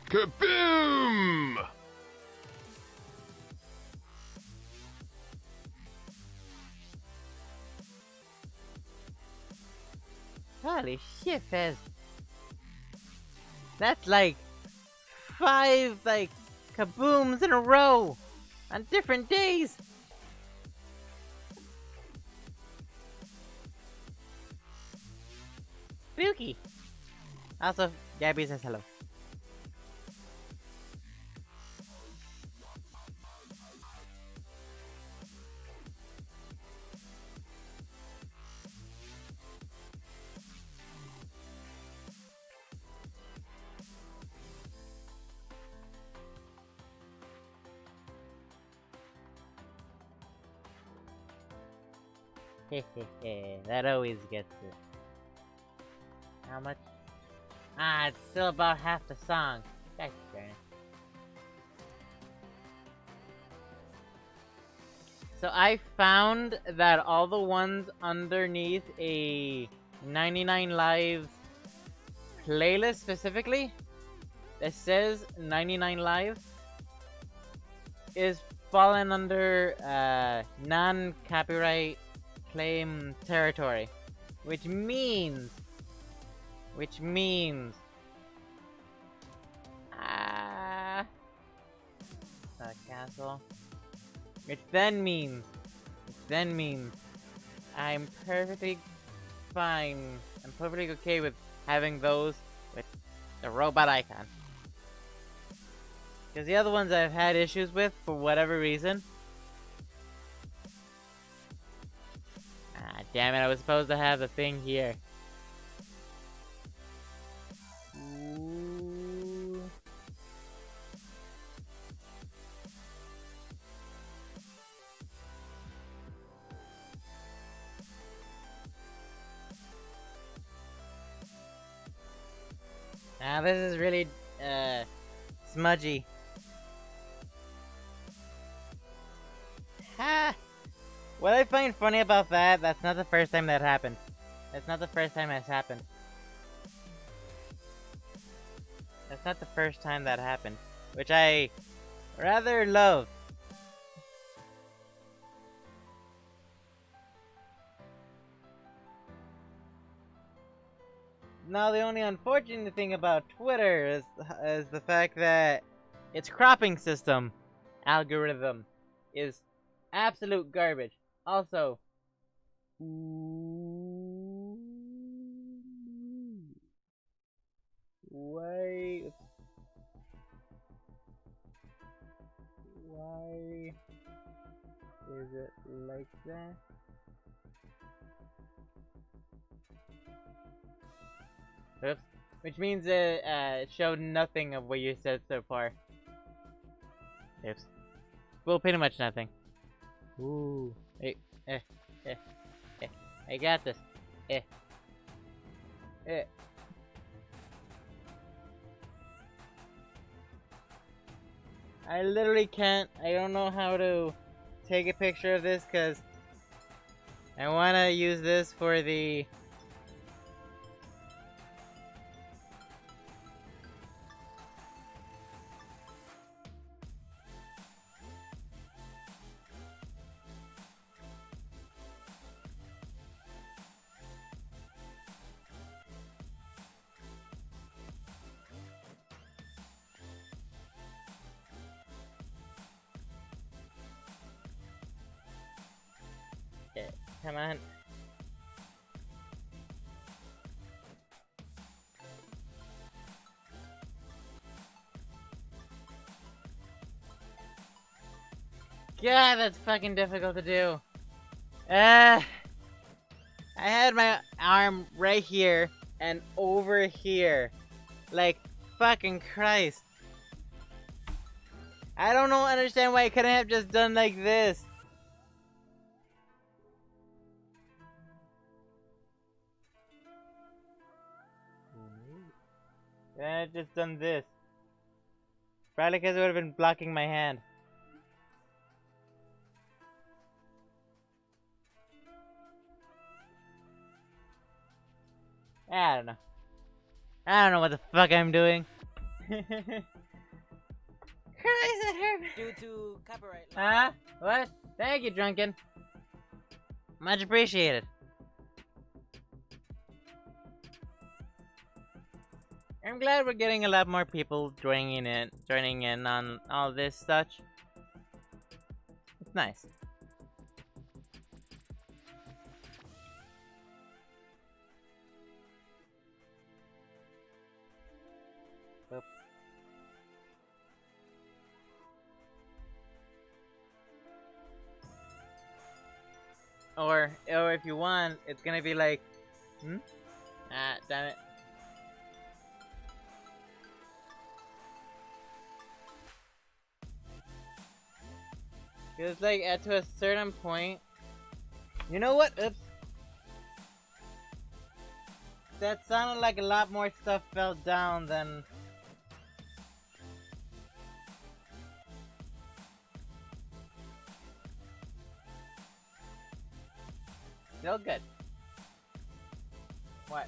Kaboom! Holy shit, Fez. That's like 5, like, kabooms in a row on different days. Spooky. Also, Gabby says hello. Hehehe, that always gets it. How much? Ah, it's still about half the song. Gosh darn it. So I found that all the ones underneath a 99 Lives playlist specifically that says 99 Lives is fallen under non-copyright claim territory, which means castle, which then means I'm perfectly fine. I'm perfectly okay with having those with the robot icon. Because the other ones I've had issues with for whatever reason. Ah, damn it, I was supposed to have the thing here. Ooh. Now this is really, smudgy. Ha! What I find funny about that's not the first time that happened. That's not the first time that's happened. That's not the first time that happened. Which I rather love. Now the only unfortunate thing about Twitter is the fact that its cropping system algorithm is absolute garbage. Also, why is it like that? Oops. Which means it showed nothing of what you said so far. Oops. Well, pretty much nothing. Ooh. Hey, I got this. I literally can't. I don't know how to take a picture of this because I want to use this for the. Come on. God, that's fucking difficult to do. I had my arm right here and over here. Like, fucking Christ. I don't understand why I couldn't have just done like this. I just done this. Probably because it would have been blocking my hand. I don't know. I don't know what the fuck I'm doing. Due to copyright law. Huh? What? Thank you, Drunken. Much appreciated. I'm glad we're getting a lot more people joining in on all this stuff. It's nice. Oop. Or if you want, it's gonna be like, ah, damn it. It's like to a certain point. You know what? Oops. That sounded like a lot more stuff fell down than. Still good. What?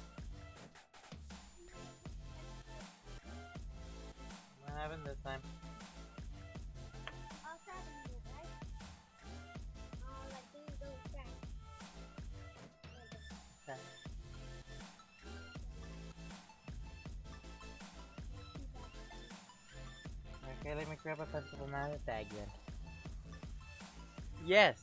What happened this time? Okay, let me grab a pencil from that bag then. Yes!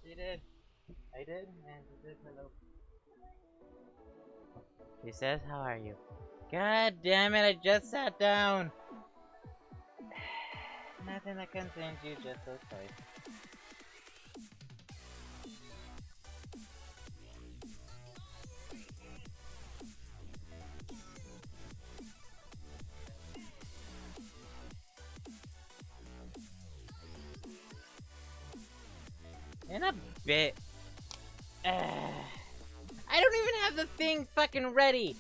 She did. I did, and she says hello. She says, how are you? God damn it, I just sat down! Nothing that contains you, just those toys. In a bit. I don't even have the thing fucking ready!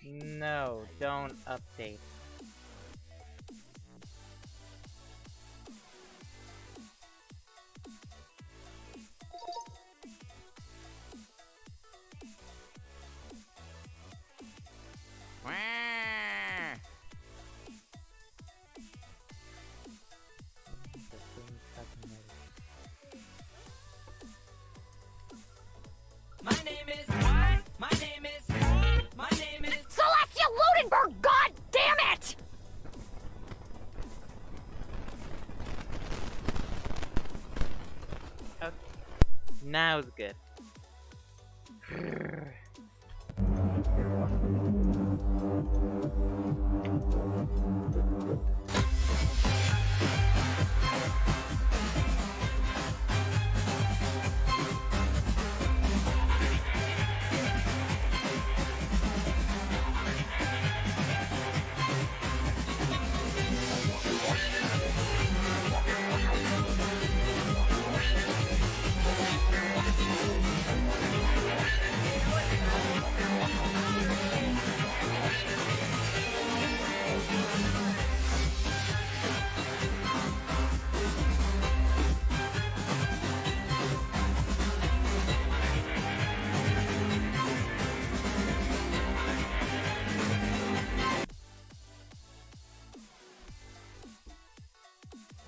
No, don't update. My name is what? My name is what? My name is Celestia Ludenberg, god damn it! Okay. Now it's good.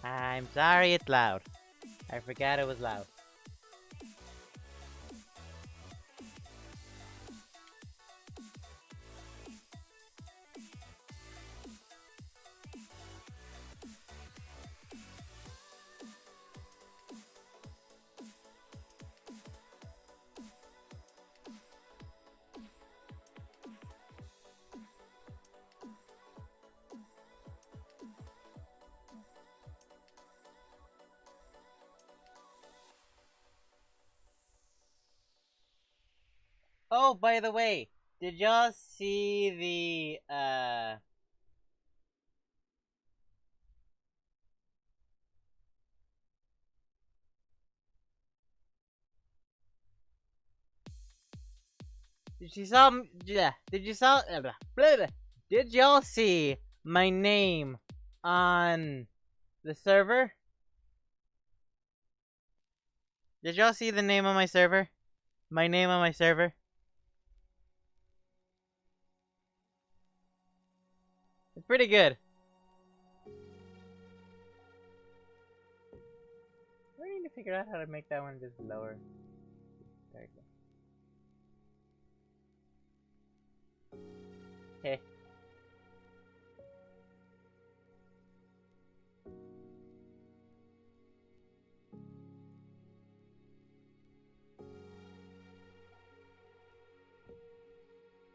I'm sorry it's loud. I forgot it was loud. Oh, by the way, did y'all see the Did you saw? Yeah. Did you saw? Blah, blah, blah. Did y'all see my name on the server? Did y'all see the name on my server? My name on my server? It's pretty good. I need to figure out how to make that one just lower. There we go. Okay.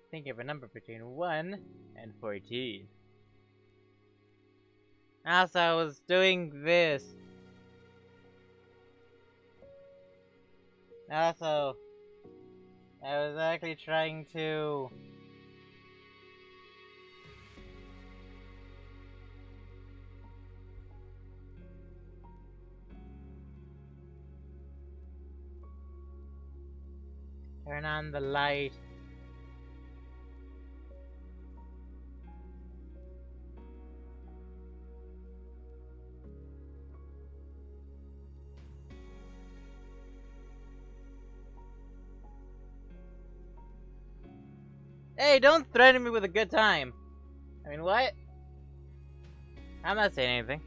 Think of a number between 1 and 14. Also, I was doing this. Also, I was actually trying to... turn on the light. Hey, don't threaten me with a good time. I mean, what? I'm not saying anything.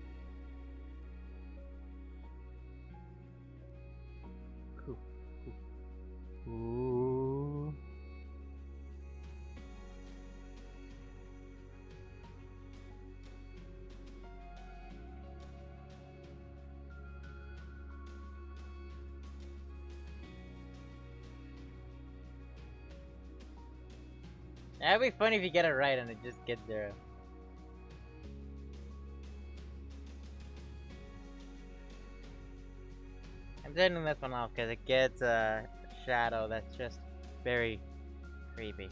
Cool. Ooh. That'd be funny if you get it right and it just gets 0. I'm turning this one off because it gets a shadow that's just very creepy.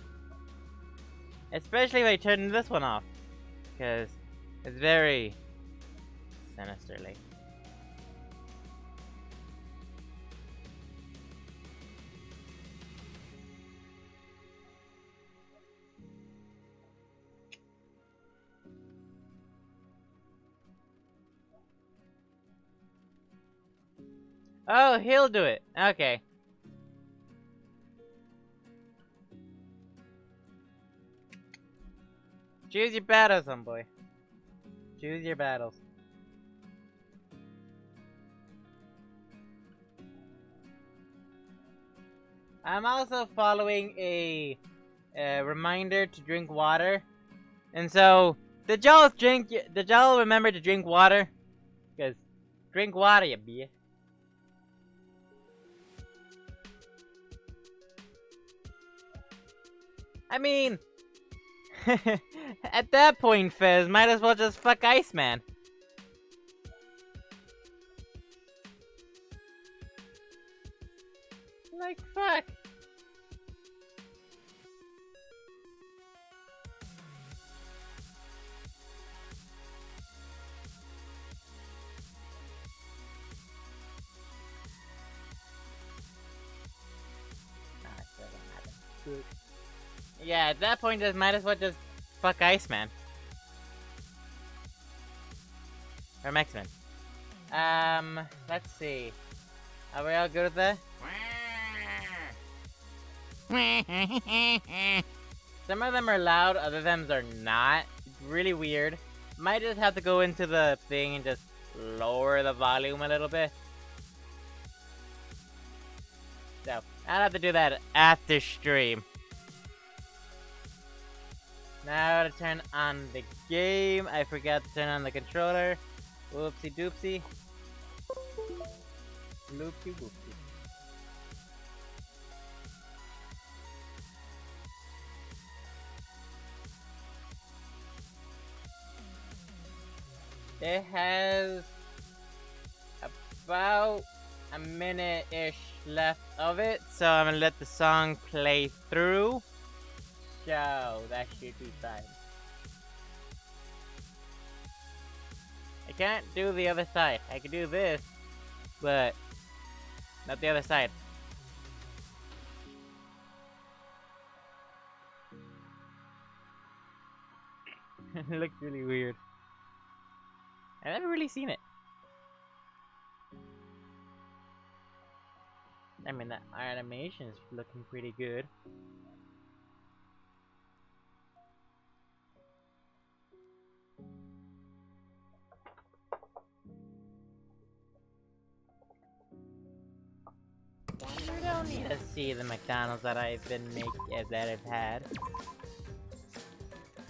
Especially if I turn this one off, because it's very sinisterly. Oh, he'll do it. Okay. Choose your battles, homeboy. Choose your battles. I'm also following a reminder to drink water. And so, did y'all remember to drink water? Because, drink water, you bitch. I mean, at that point, Fez, might as well just fuck Iceman. Like, fuck. Yeah, at that point, just might as well just fuck Iceman. Or X-Men. Let's see. Are we all good with that? Some of them are loud, other them are not. It's really weird. Might just have to go into the thing and just lower the volume a little bit. So, I'll have to do that after stream. Now to turn on the game. I forgot to turn on the controller. Whoopsie doopsie. Loopy whoopsie. It has about a minute-ish left of it, so I'm gonna let the song play through. So that should be fine. I can't do the other side. I can do this, but not the other side. It looks really weird. I've never really seen it. I mean, the animation's looking pretty good. You don't need to see the McDonald's that I've had.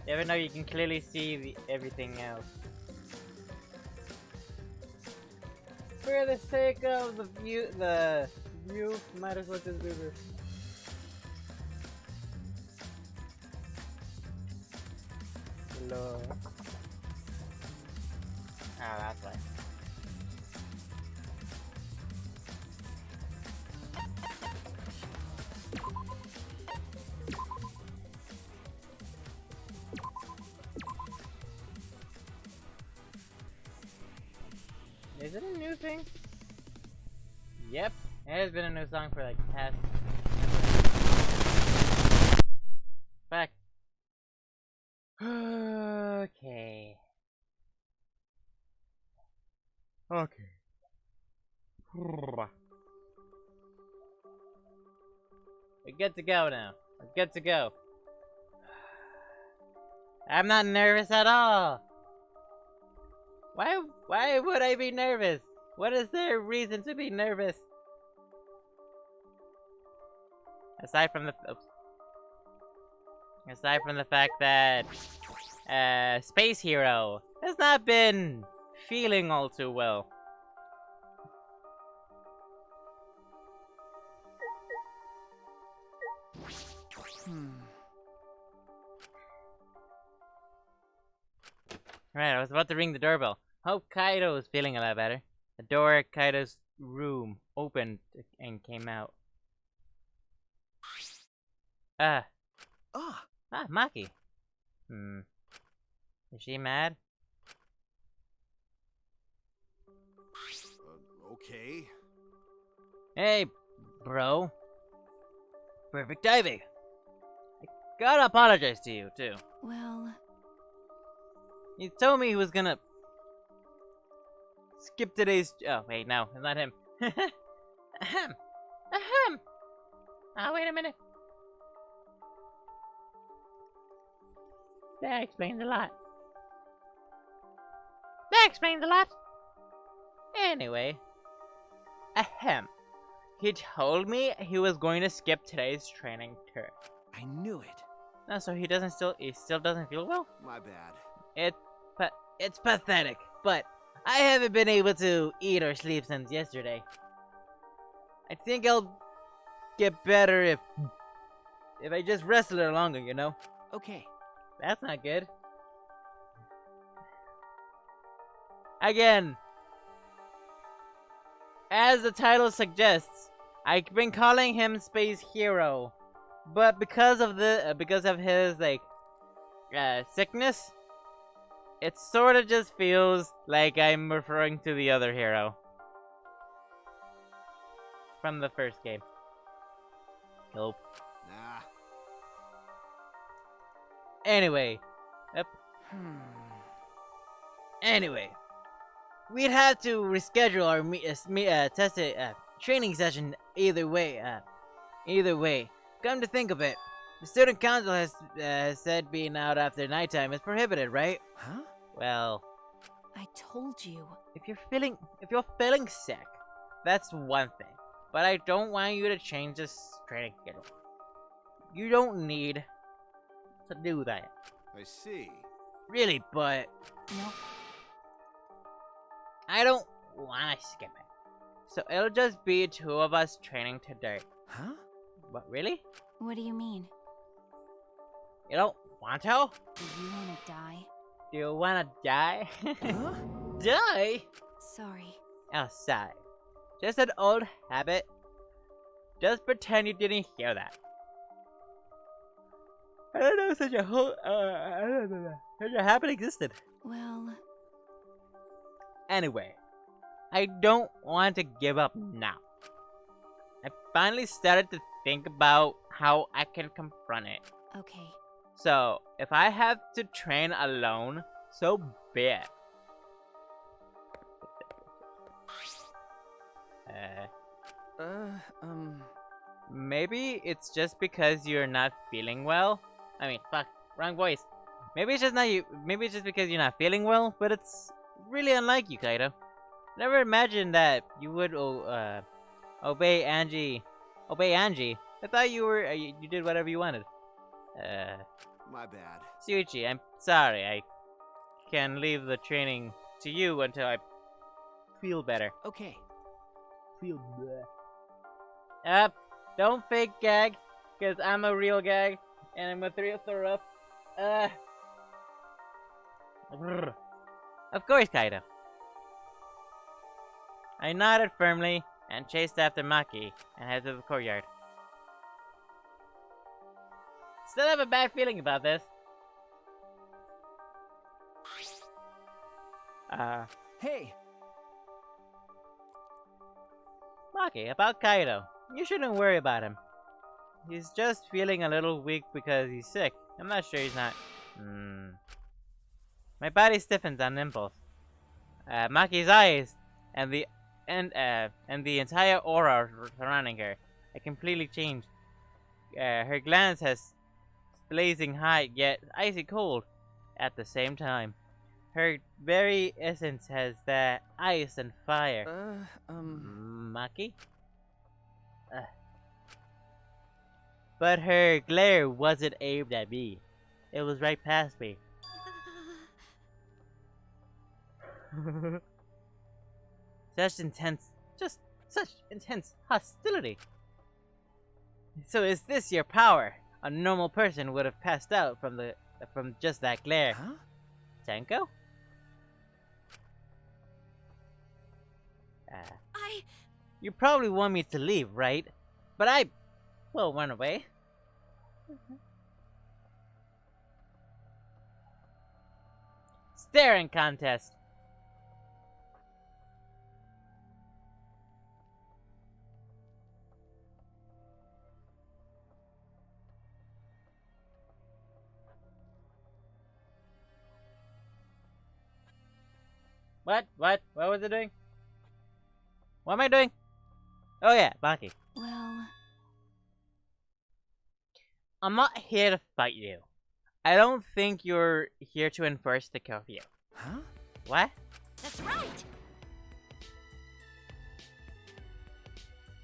Even though you can clearly see everything else. For the sake of the view, might as well just do this. Lord. Ah, that's why. Is it a new thing? Yep, it has been a new song for like past. Back. Okay. Okay. We're good to go now. We're good to go. I'm not nervous at all. Why would I be nervous? What is there reason to be nervous? Aside from the fact that Space Hero has not been feeling all too well. Right, I was about to ring the doorbell. Hope Kaito is feeling a lot better. The door at Kaito's room opened and came out. Maki. Is she mad? Okay. Hey, bro. Perfect timing. I gotta apologize to you, too. Well, He told me he was gonna skip today's. Oh, wait, no, it's not him. Ahem. Ahem. Ah, wait a minute. That explains a lot. That explains a lot. Anyway. Ahem. He told me he was going to skip today's training turn. I knew it. No, so he still doesn't feel well? My bad. It's pathetic, but I haven't been able to eat or sleep since yesterday. I think I'll get better if I just rest a little longer, you know? Okay. That's not good. Again, as the title suggests, I've been calling him Space Hero, but because of his sickness, it sort of just feels like I'm referring to the other hero from the first game. Nope. Nah. Anyway, yep. Anyway, we'd have to reschedule our training session either way. Come to think of it, the student council has said being out after nighttime is prohibited, right? Huh? Well, I told you. if you're feeling sick, that's one thing. But I don't want you to change this training schedule. You don't need to do that. I see. Really, but Nope. I don't want to skip it. So it'll just be two of us training today. Huh? What, really? What do you mean? You don't want to? Do you want to die? Do you want to die? Huh? Die? Sorry. Outside. Just an old habit. Just pretend you didn't hear that. I don't know such a such a habit existed. Well, Anyway, I don't want to give up now. I finally started to think about how I can confront it. okay. So, if I have to train alone, so be it. Maybe it's just because you're not feeling well. I mean, fuck, wrong voice. Maybe it's just not you. Maybe it's just because you're not feeling well. But it's really unlike you, Kaito. Never imagined that you would obey Angie. Obey Angie. I thought you were you did whatever you wanted. My bad. Suichi, I'm sorry. I can leave the training to you until I feel better. Okay. Feel better. Don't fake gag, cause I'm a real gag, and I'm gonna throw up. Of course, Kaito. I nodded firmly and chased after Maki and headed to the courtyard. Still have a bad feeling about this. Hey. Maki, about Kaito. You shouldn't worry about him. He's just feeling a little weak because he's sick. I'm not sure he's not. My body stiffens on impulse. Maki's eyes and the entire aura surrounding her, completely changed. Her glance has blazing hot yet icy cold at the same time. Her very essence has that ice and fire. Maki? But her glare wasn't aimed at me. It was right past me. Such intense hostility. So is this your power? A normal person would have passed out from just that glare. Huh? Tenko? You probably want me to leave, right? But I will run away. Staring contest. What was it doing? What am I doing? Oh yeah, Maki. Well, I'm not here to fight you. I don't think you're here to enforce the curfew. Huh? What? that's right.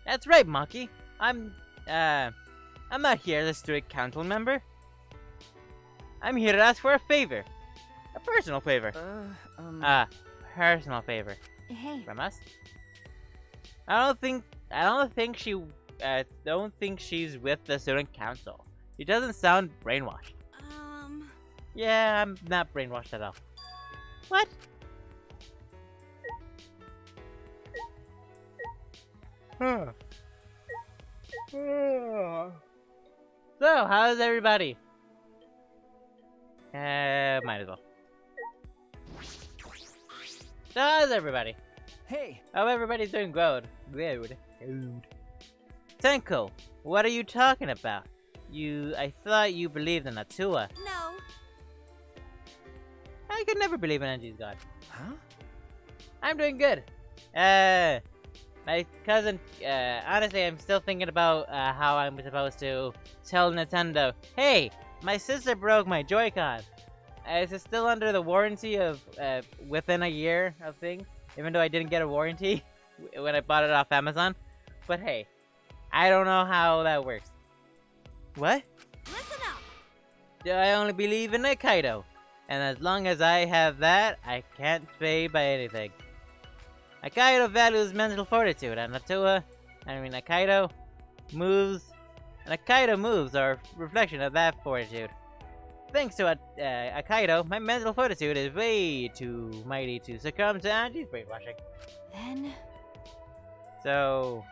That's right, Maki. I'm not here as a student council member. I'm here to ask for a favor. A personal favor. Personal favor. Hey, From us? I don't think she's with the student council. She doesn't sound brainwashed. Yeah, I'm not brainwashed at all. What? So, how's everybody? Might as well. So, how's everybody? Hey. Oh, everybody's doing good. Tenko, what are you talking about? I thought you believed in Atua. no. I could never believe in Angie's god. Huh? I'm doing good. My cousin, honestly, I'm still thinking about how I'm supposed to tell Nintendo, hey, my sister broke my Joy-Con. Is it still under the warranty of within a year of things? Even though I didn't get a warranty when I bought it off Amazon. But hey, I don't know how that works. What? Listen up. Do I only believe in Kaito? And as long as I have that, I can't sway by anything. Kaito values mental fortitude, and Kaito moves are a reflection of that fortitude. Thanks to Kaito, my mental fortitude is way too mighty to succumb to Angie's brainwashing. Then, So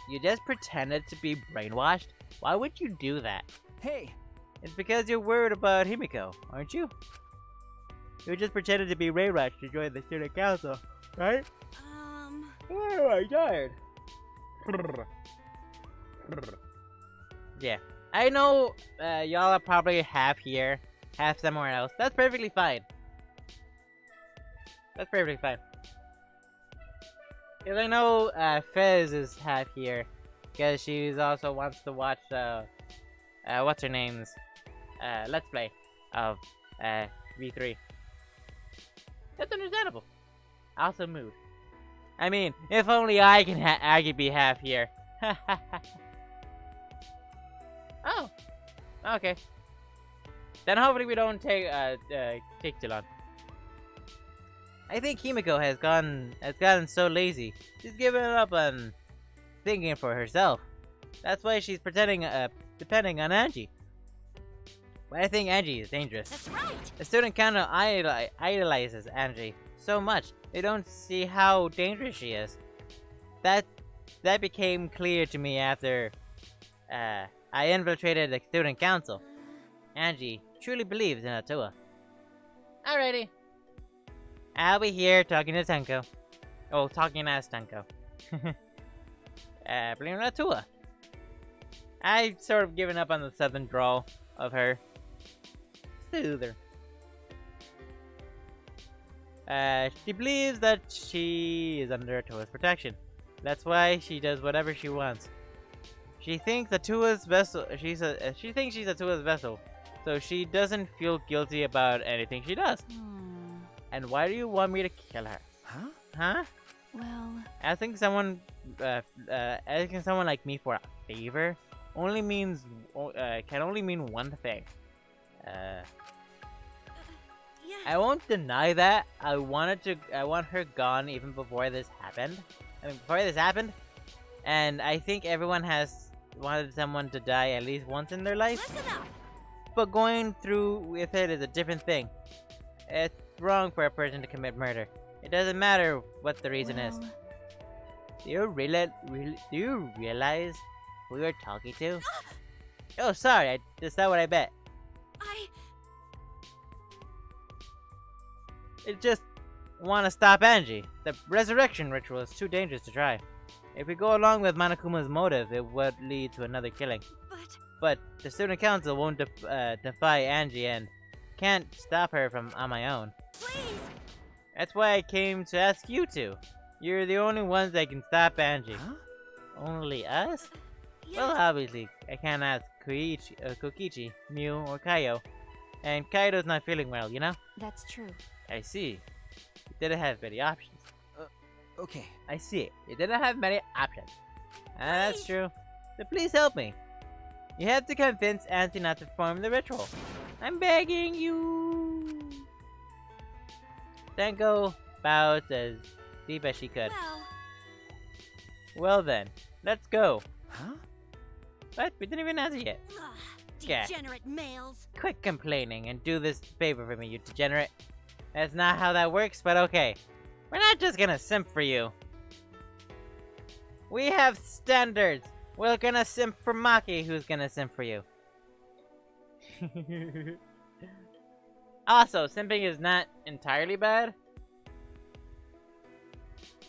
you just pretended to be brainwashed? Why would you do that? Hey, It's because you're worried about Himiko, aren't you? You just pretended to be brainwashed to join the student council, right? Oh, I'm tired. Yeah, I know y'all are probably half here, half somewhere else. That's perfectly fine. That's perfectly fine. Cause I know Fez is half here, because she also wants to watch what's her name's Let's Play of V3. That's understandable. Also mood. I mean, if only I could be half here. Oh, okay. Then hopefully we don't take too long. I think Himiko has gotten so lazy. She's given up on thinking for herself. That's why she's depending on Angie. But I think Angie is dangerous. That's right. The student council idolizes Angie so much, they don't see how dangerous she is. That became clear to me after I infiltrated the student council. Angie truly believes in Atua. Alrighty. I'll be here talking to Tenko. Oh, talking as Tenko. Blame Atua. I've sort of given up on the southern drawl of her. Soother. She believes that she is under Atua's protection. That's why she does whatever she wants. She thinks Atua's vessel. She thinks she's Atua's vessel, so she doesn't feel guilty about anything she does. And why do you want me to kill her? Huh? Huh? Well, Asking someone like me for a favor can only mean one thing. yes. I won't deny that. I want her gone even before this happened. And I think everyone has wanted someone to die at least once in their life. Listen up. But going through with it is a different thing. It's wrong for a person to commit murder. It doesn't matter what the reason is. Well, Do you realize who you're talking to? Oh, sorry. That's not what I bet. It just want to stop Angie. The resurrection ritual is too dangerous to try. If we go along with Monokuma's motive, it would lead to another killing. But the student council won't defy Angie and can't stop her on my own. please. That's why I came to ask you two. You're the only ones that can stop Angie. Huh? Only us? Yes. Well, obviously, I can't ask Kokichi, Mew, or Kaio. And Kaito's not feeling well, you know? That's true. I see. You didn't have many options. Okay. I see. You didn't have many options. That's Please. true. So please help me. You have to convince Auntie not to perform the ritual. I'm begging you. Tenko bowed as deep as she could. Well then, let's go. Huh? What? We didn't even answer yet. Ugh, Yeah. degenerate males. Quit complaining and do this favor for me, you degenerate. That's not how that works, but okay. We're not just gonna simp for you. We have standards. We're gonna simp for Maki, who's gonna simp for you. Also, simping is not entirely bad.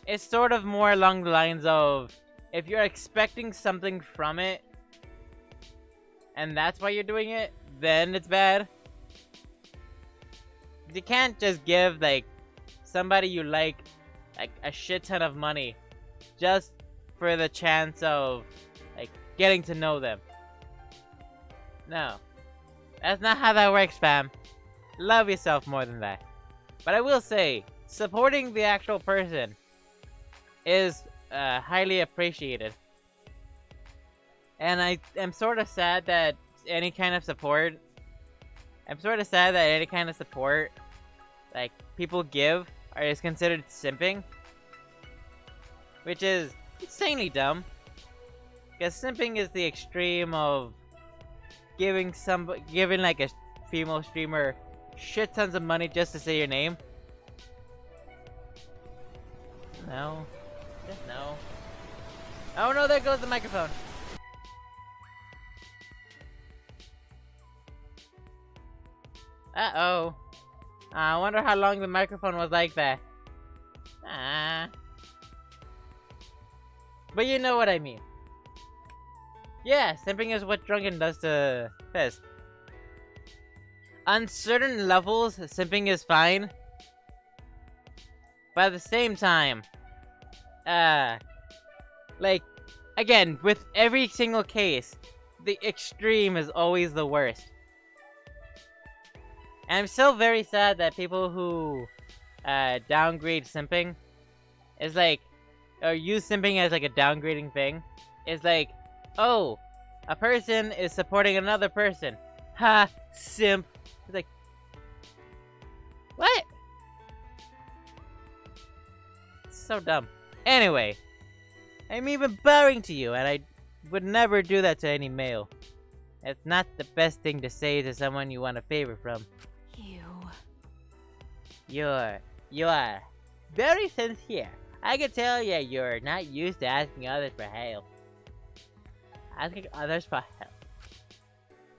It's sort of more along the lines of, if you're expecting something from it, and that's why you're doing it, then it's bad. You can't just give, like, somebody you like a shit ton of money just for the chance of, like, getting to know them. No. That's not how that works, fam. Love yourself more than that. But I will say, supporting the actual person is highly appreciated. And I am sort of sad that any kind of support like people give is considered simping, which is insanely dumb. Because simping is the extreme of giving like a female streamer shit tons of money just to say your name. No, just no. Oh no, there goes the microphone. Uh-oh. I wonder how long the microphone was like that. Ah. But you know what I mean. Yeah, simping is what Drunken does to Fizz. On certain levels, simping is fine. But at the same time, like, again, with every single case, the extreme is always the worst. And I'm still very sad that people who downgrade simping is like, or use simping as like a downgrading thing, is like, oh, a person is supporting another person. Ha, simp. It's like, what? It's so dumb. Anyway, I'm even bowing to you, and I would never do that to any male. It's not the best thing to say to someone you want a favor from. You are very sincere. I can tell you you're not used to asking others for help. Asking others for help.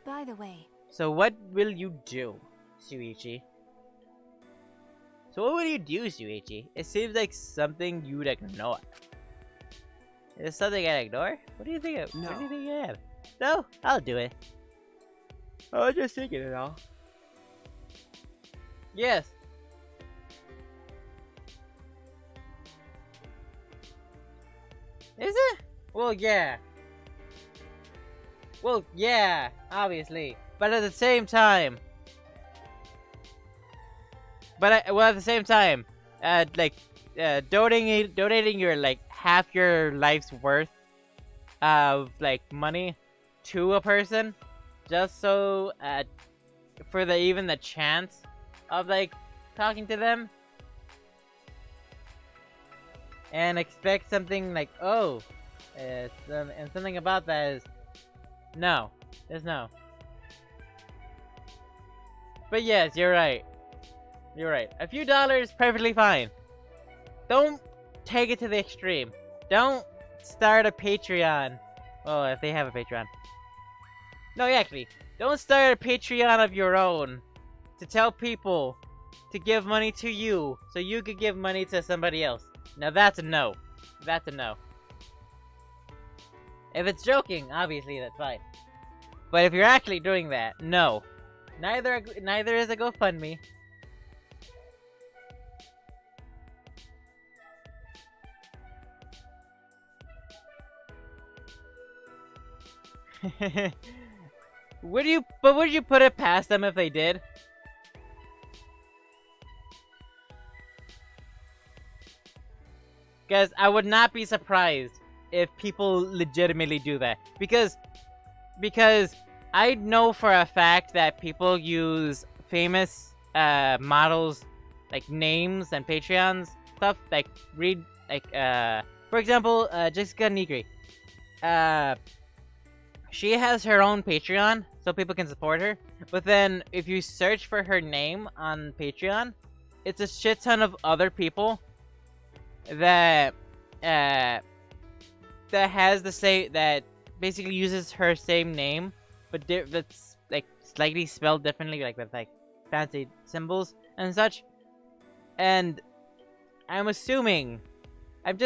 By the way, So what will you do, Shuichi? So what will you do, Shuichi? It seems like something you would ignore. Is it something I'd ignore? What do you think? No. What do you think I am? No, I'll do it. I was just thinking it all. Yes. Is it? Well, yeah. Well, yeah, obviously. But at the same time... at the same time, donating your, like, half your life's worth of, like, money to a person, just so, for even the chance of, like, talking to them, and expect something like, oh, and something about that is, no, there's no. But yes, you're right. You're right. A few dollars, perfectly fine. Don't take it to the extreme. Don't start a Patreon. Well, if they have a Patreon. No, actually, don't start a Patreon of your own to tell people to give money to you so you could give money to somebody else. Now that's a no. That's a no. If it's joking, obviously that's fine. But if you're actually doing that, no. Neither is a GoFundMe. Would you put it past them if they did? Because I would not be surprised if people legitimately do that. Because I know for a fact that people use famous models, like names and Patreons stuff, like for example, Jessica Nigri. She has her own Patreon, so people can support her. But then, if you search for her name on Patreon, it's a shit ton of other people that has the same, that basically uses her same name, but that's like slightly spelled differently, like with like fancy symbols and such. And I'm just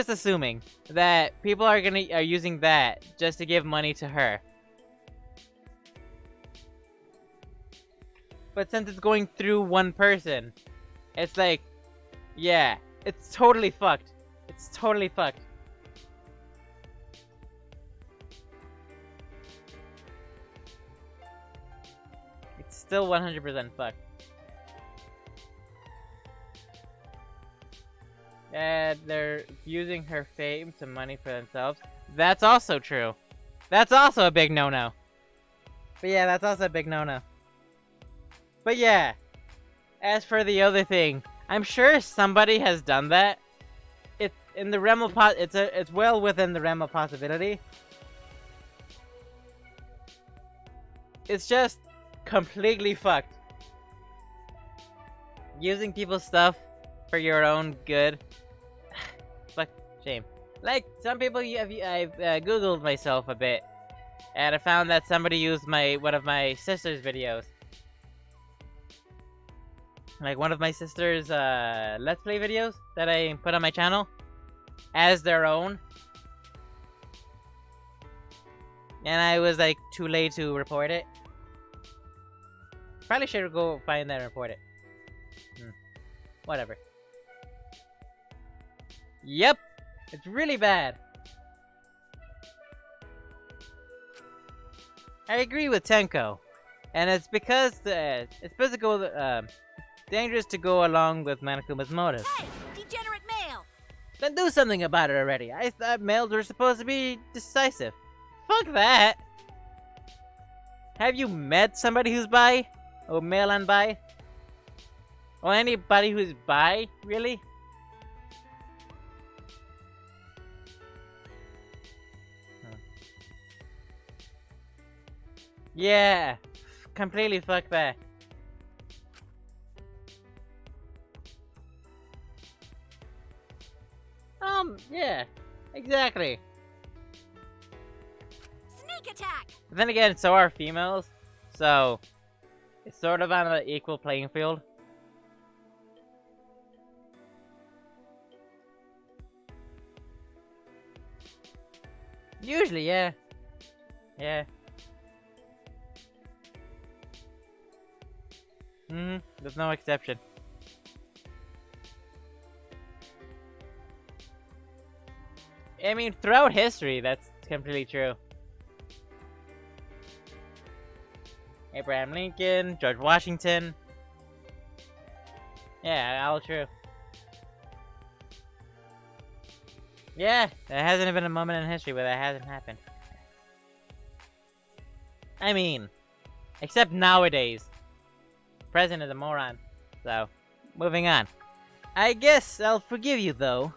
assuming that people are using that just to give money to her. But since it's going through one person, it's like, yeah, it's totally fucked. It's totally fucked. It's still 100% fucked. And they're using her fame to money for themselves. That's also true. That's also a big no-no. But yeah, that's also a big no-no. But yeah, as for the other thing, I'm sure somebody has done that. It's in the realm of it's well within the realm of possibility. It's just completely fucked. Using people's stuff for your own good. Fuck, shame. Like, some people, I've googled myself a bit, and I found that somebody used one of my sister's videos. Like, one of my sister's, Let's Play videos that I put on my channel as their own. And I was, like, too late to report it. Probably should go find that and report it. Whatever. Yep! It's really bad. I agree with Tenko. And it's because it's supposed to go, dangerous to go along with Manakuma's motive. Hey, degenerate male! Then do something about it already. I thought males were supposed to be decisive. Fuck that! Have you met somebody who's bi? Or male and bi? Or anybody who's bi, really? Yeah, completely fuck that. Yeah, exactly. Sneak attack! But then again, so are females, so it's sort of on an equal playing field. Usually, yeah. Yeah. There's no exception. I mean, throughout history, that's completely true. Abraham Lincoln, George Washington. Yeah, all true. Yeah, there hasn't been a moment in history where that hasn't happened. I mean, except nowadays. President is a moron. So, moving on. I guess I'll forgive you though.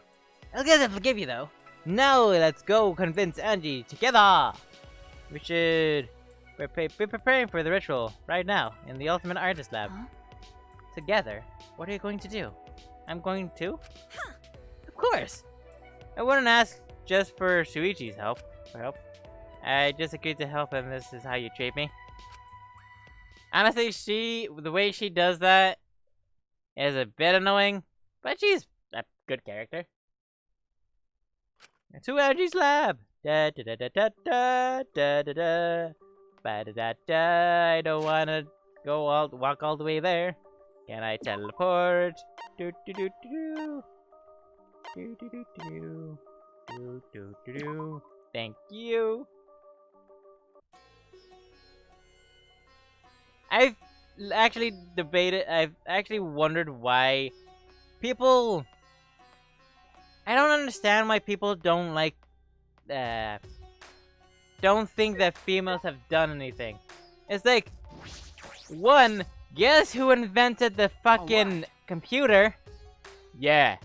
Now let's go convince Angie together. We should be preparing for the ritual right now in the Ultimate Artist Lab. Huh? Together? What are you going to do? I'm going to? Of course! I wouldn't ask just for Shuichi's help. I just agreed to help and this is how you treat me. Honestly, the way she does that is a bit annoying, but she's a good character. To Angie's lab! Da da da da da da da da da. Ba da da da. I don't wanna walk all the way there. Can I teleport? Do do do do do do do do do do do do. Thank you. I've actually wondered why people. I don't understand why people don't like, don't think that females have done anything. It's like, one, guess who invented the fucking computer? Yeah.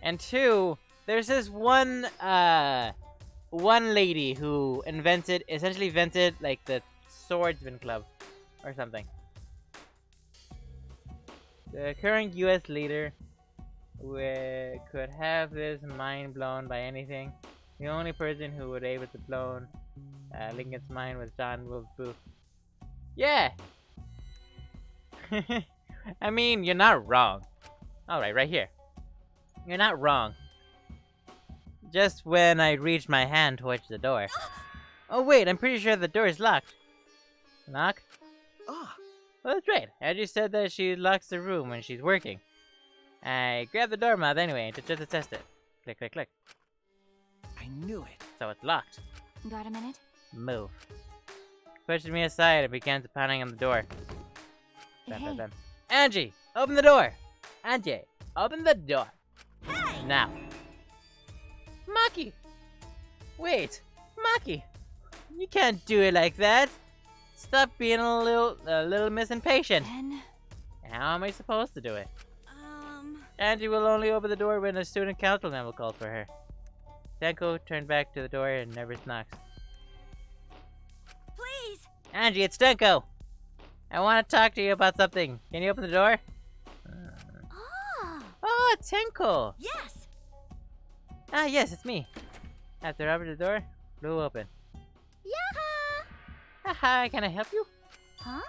And two, there's this one lady who essentially invented like the Swordsman Club or something. The current US leader could have his mind blown by anything. The only person who would able to blow Lincoln's mind was John Wilkes Booth. Yeah! I mean, you're not wrong. Alright, right here. You're not wrong. Just when I reached my hand towards the door. Oh wait, I'm pretty sure the door is locked. Knock? Ah, Well, that's right. Angie said that she locks the room when she's working. I grabbed the doorknob anyway, just to test it. Click, click, click. I knew it. So it's locked. Got a minute? Move. Pushed me aside and began to pounding on the door. Bam, Hey. bam, bam. Angie, open the door! Angie, open the door! Hey! Now. Maki! Wait, Maki! You can't do it like that! Stop being a little Miss Impatient. Ben? How am I supposed to do it? Angie will only open the door when a student council member calls for her. Tenko turned back to the door and nervous knocks. Please! Angie, it's Tenko! I want to talk to you about something. Can you open the door? Ah! Oh, Oh, Tenko! Yes! Ah, yes, it's me. After I opened the door, blew open. Yaha! Haha, can I help you? Huh?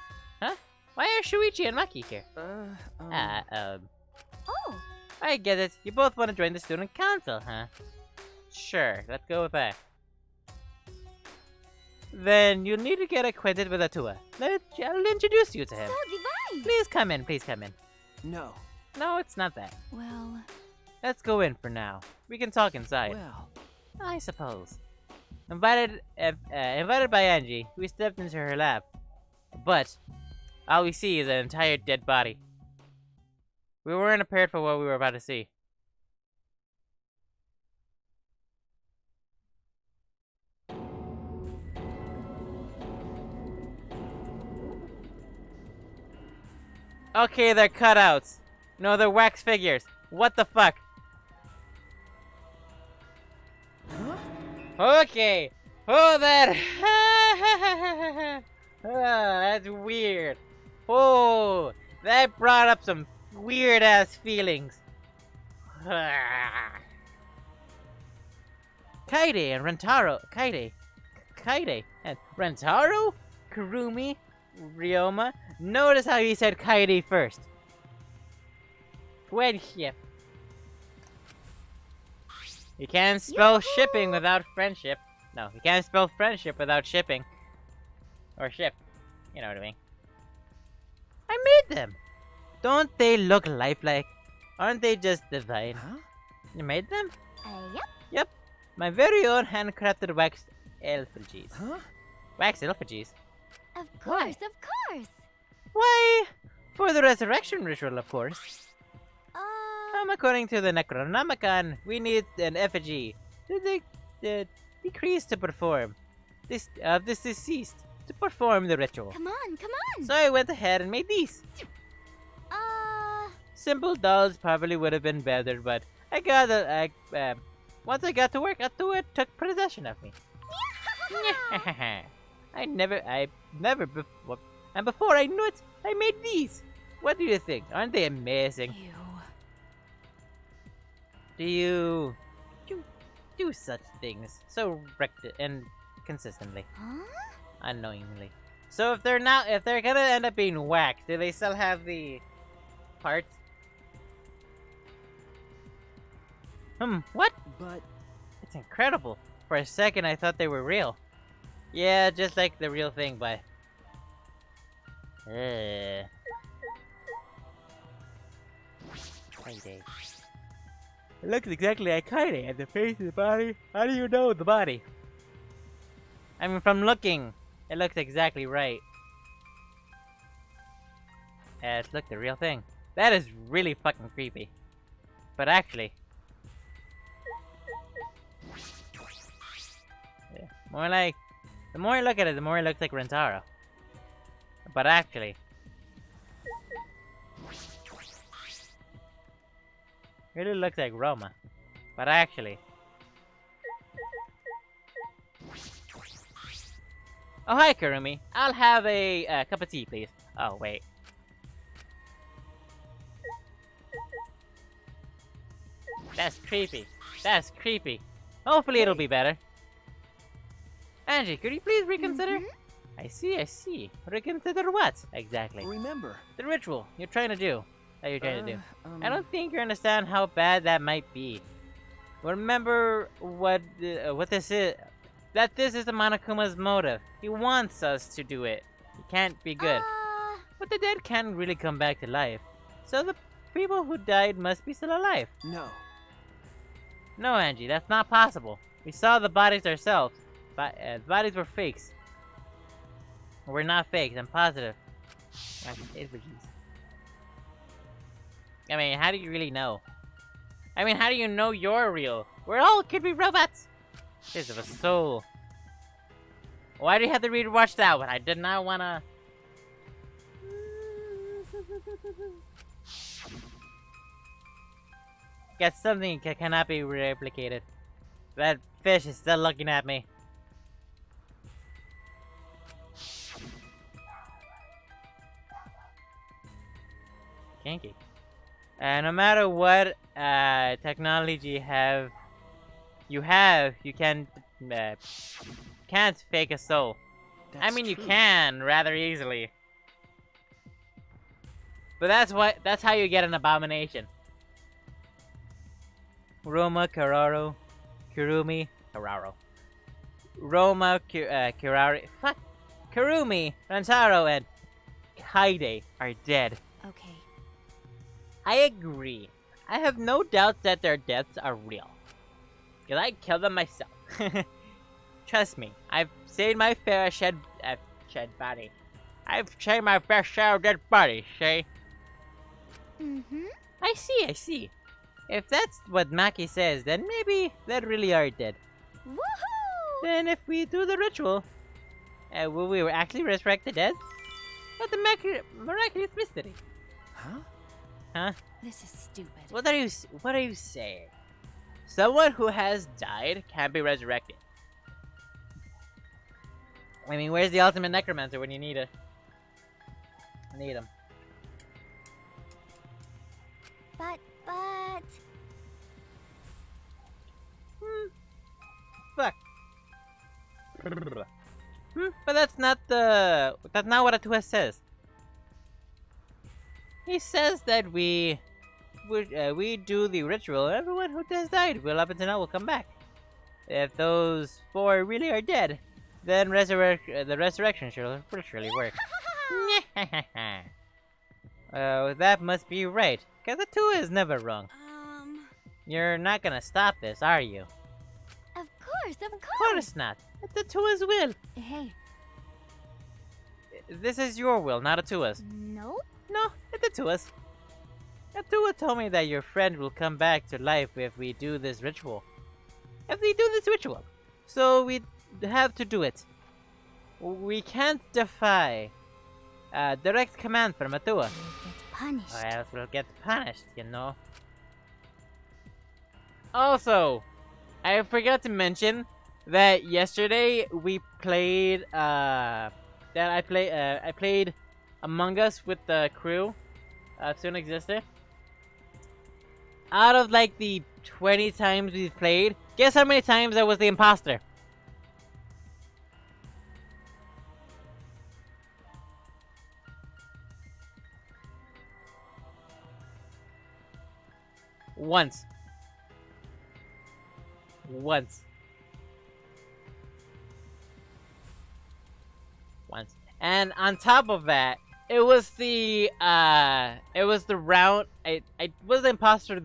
Huh? Why are Shuichi and Maki here? Oh. I get it. You both want to join the student council, huh? Sure, let's go with that. Then you'll need to get acquainted with Atua. I'll introduce you to him. So divine! Please come in, please come in. No. No, it's not that. Well, Let's go in for now. We can talk inside. Well. I suppose. Invited by Angie, we stepped into her lab. But all we see is an entire dead body. We weren't prepared for what we were about to see. Okay, they're cutouts. No, they're wax figures. What the fuck? Huh? Okay. Oh, that. That's weird. Oh, that brought up some weird ass feelings. Kaide and Rentaro. Kaide and Rentaro? Kurumi? Ryoma? Notice how he said Kaide first. Friendship. You can't spell shipping without friendship. No, you can't spell friendship without shipping. Or ship. You know what I mean. I made them! Don't they look lifelike? Aren't they just divine? Huh? You made them? yep. Yep. My very own handcrafted wax effigies. Huh? Wax effigies? Of course, of course. Why? For the resurrection ritual, of course. According to the Necronomicon, we need an effigy. The decrease to perform. This deceased to perform the ritual. Come on. So I went ahead and made these. Simple dolls probably would have been better, but once I got to work, Atua took possession of me. And before I knew it, I made these. What do you think? Aren't they amazing? Ew. Do you do such things so and consistently, Huh? unknowingly? So if they're gonna end up being whacked, do they still have the parts? What? But It's incredible. For a second, I thought they were real. Yeah, just like the real thing, but. Kaide. It looks exactly like Kaide, and the face and the body. How do you know the body? I mean, from looking, it looks exactly right. It's look the real thing. That is really fucking creepy. But actually, yeah, more like the more I look at it, the more it looks like Rentaro. But actually, really looks like Roma. But actually, oh hi Kurumi, I'll have a cup of tea, please. Oh wait. That's creepy. That's creepy. Hopefully it'll be better. Angie, could you please reconsider? I see. Reconsider what, exactly? remember. The ritual you're trying to do. That you're trying to do. I don't think you understand how bad that might be. Remember what this is. That this is the Monokuma's motive. He wants us to do it. It can't be good. But the dead can't really come back to life. So the people who died must be still alive. No. No, Angie, that's not possible. We saw the bodies ourselves. The bodies were fakes. We're not fakes, I'm positive. I mean, how do you really know? I mean, how do you know you're real? We're all could be robots. This of a soul. Why do you have to rewatch that one? I did not wanna. Get something that cannot be replicated. That fish is still looking at me. Kinky. No matter what technology you can't fake a soul. I That's mean, you true. can rather easily. But that's how you get an abomination. Roma, Kiraro, Kurumi, Kiraro. Roma, Kirari, fuck, Kurumi, Rantaro, and Kaide are dead. Okay. I agree. I have no doubt that their deaths are real. Cause I killed them myself. Trust me, I've seen my fair shed body. I've seen my fair share of dead bodies, see? Mm-hmm. I see. If that's what Maki says, then maybe they really are dead. Woohoo! Then if we do the ritual, will we actually resurrect the dead? What the miraculous mystery? Huh? Huh? This is stupid. What are you saying? Someone who has died can't be resurrected. I mean, where's the ultimate necromancer when you need it? Need him. But... Fuck. But that's not what Atua says. He says that we do the ritual. Everyone who has died will up until now will come back. If those 4 really are dead, then the resurrection should literally work. That must be right. Cause Atua is never wrong. You're not gonna stop this, are you? Of course, of Of course! course not. It's Atua's will. Hey, This is your will, not Atua's. nope. No, it's Atua's. Atua told me that your friend will come back to life if we do this ritual. So we have to do it. We can't defy direct command from Atua. We'll get punished. Or else we'll get punished, you know. Also, I forgot to mention that yesterday we played I played Among Us with the crew Soon Existed. Out of like the 20 times we've played, guess how many times I was the imposter? Once. And on top of that, it was the round. I was the imposter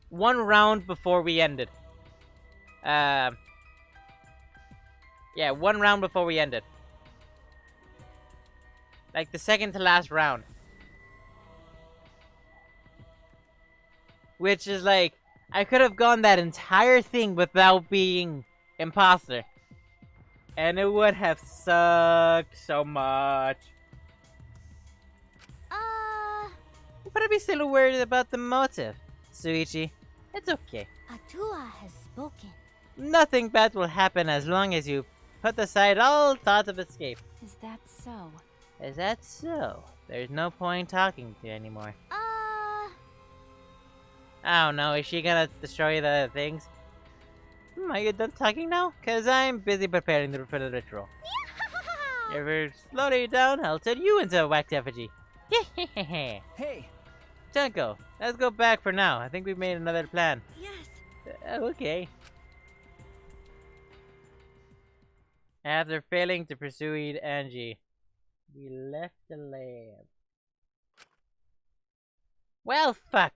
one round before we ended. Yeah, one round before we ended. Like the second to last round. Which is like, I could have gone that entire thing without being imposter. And it would have sucked so much. But I'd be still worried about the motive. Suichi, it's okay. Atua has spoken. Nothing bad will happen as long as you put aside all thoughts of escape. Is that so? Is that so? There's no point talking to you anymore. I don't know, is she gonna destroy the things? Are you done talking now? Cause I'm busy preparing for the ritual. If you're slowly down, I'll turn you into a wax effigy. Hey, Junko, let's go back for now. I think we've made another plan. Yes. Okay. After failing to pursue Angie, we left the lab. Well, fuck.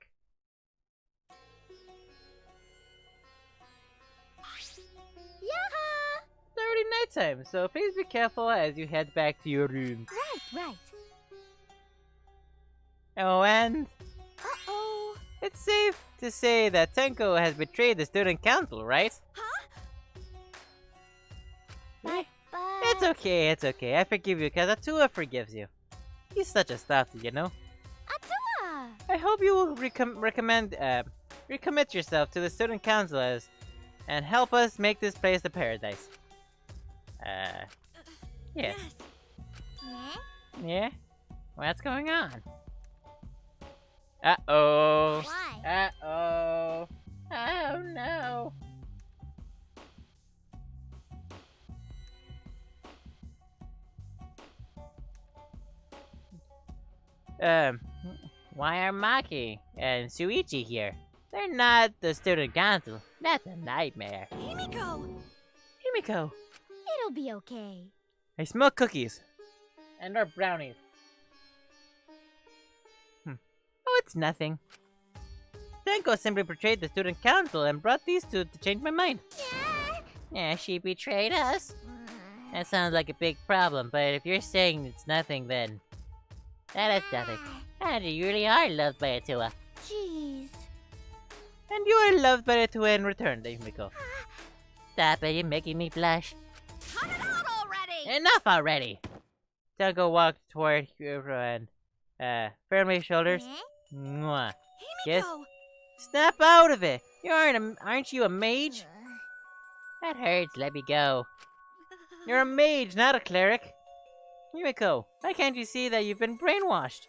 Yaha! It's already nighttime, so please be careful as you head back to your room. Right. Oh, and Uh-oh. it's safe to say that Tenko has betrayed the student council, right? But... It's okay. I forgive you because Atua forgives you. He's such a softy, you know? Atua! I hope you will recommit yourself to the student council and help us make this place a paradise. Yes. Yeah? Yeah? What's going on? Uh-oh. Why? Uh-oh. Oh, no. Why are Maki and Suichi here? They're not the student council. That's a nightmare. Himiko! Himiko, It'll be okay. I smell cookies. And our brownies. Oh, it's nothing. Tenko simply betrayed the student council and brought these two to change my mind. Yeah, she betrayed us. That sounds like a big problem, but if you're saying it's nothing, then that is nothing. And you really are loved by Atua. Jeez. And you are loved by Atua in return, Himiko. Stop it, you're making me blush. Cut it out already! Enough already! Tenko walked toward Hiro and firmly shoulders. Mwah. Yes? Himiko! Snap out of it! Aren't you a mage? That hurts, let me go. You're a mage, not a cleric. Himiko, why can't you see that you've been brainwashed?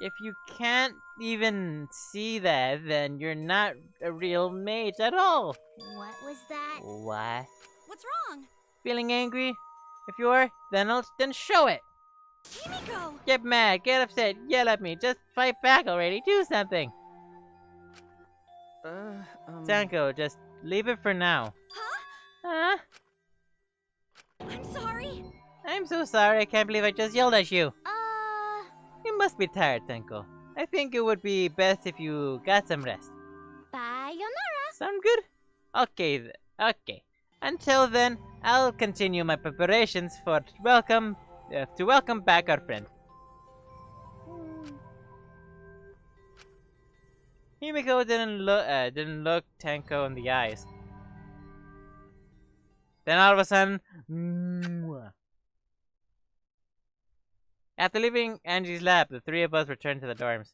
If you can't even see that, then you're not a real mage at all. What was that? What? What's wrong? Feeling angry? If you are, then show it. Himiko! Get mad, get upset, yell at me, just fight back already, do something. Tenko, just leave it for now. Huh? Huh? I'm sorry. I'm so sorry, I can't believe I just yelled at you. Uh, You must be tired, Tenko. I think it would be best if you got some rest. sayonara. Sound good? Okay. Until then, I'll continue my preparations for to welcome back our friend. Himiko didn't look Tenko in the eyes. Then all of a sudden, mwah. After leaving Angie's lab, the three of us returned to the dorms.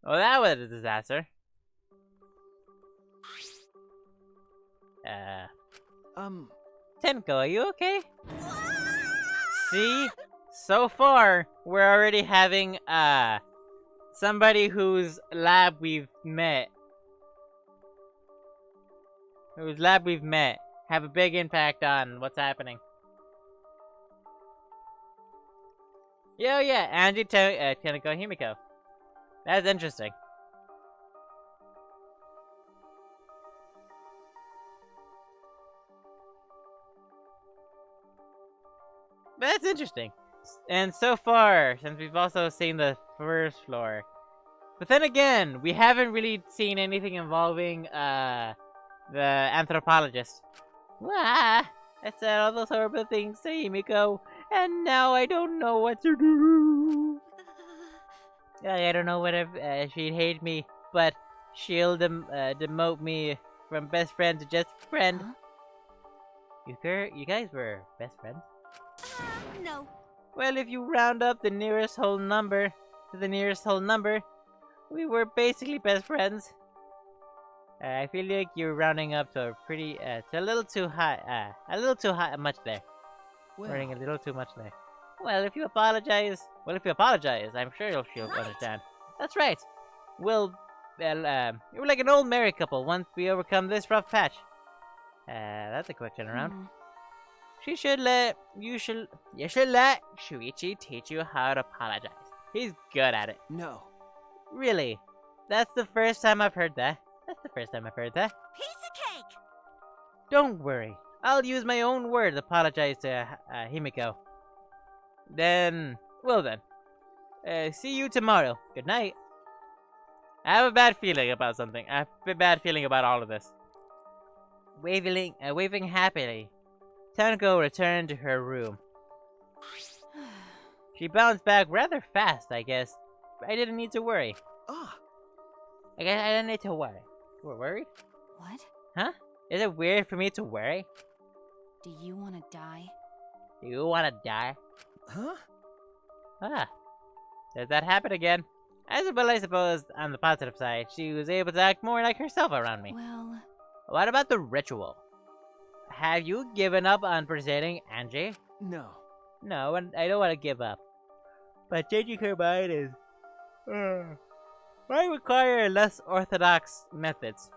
Oh, that was a disaster. Tenko, are you okay? See? So far, we're already having, somebody whose lab we've met have a big impact on what's happening. Yeah, Angie, Tenko, Himiko. That's interesting. That's interesting. And so far, since we've also seen the first floor. But then again, we haven't really seen anything involving, the anthropologist. Wah! I said all those horrible things to Himiko, and now I don't know what to do. I don't know whether she'd hate me, but she'll demote me from best friend to just friend. Huh? You guys were best friends? No. Well, if you round up the nearest whole number to the nearest whole number, we were basically best friends. I feel like you're rounding up to a pretty, to a little too high, much there. Running a little too much there. Well, if you apologize, I'm sure she'll understand. That's right. You're like an old married couple once we overcome this rough patch. That's a quick turnaround. You should let Shuichi teach you how to apologize. He's good at it. No. Really? That's the first time I've heard that. Piece of cake. Don't worry. I'll use my own words to apologize to Himiko. Then, see you tomorrow. Good night. I have a bad feeling about something. I have a bad feeling about all of this. Waving happily, Tanako returned to her room. She bounced back rather fast, I guess. I didn't need to worry. I guess I didn't need to worry. We're worried? What? Huh? Is it weird for me to worry? Do you want to die? Do you want to die? Huh? Does that happen again? I suppose on the positive side, she was able to act more like herself around me. Well... What about the ritual? Have you given up on presenting Angie? No. No, I don't want to give up. but changing her mind is might require less orthodox methods.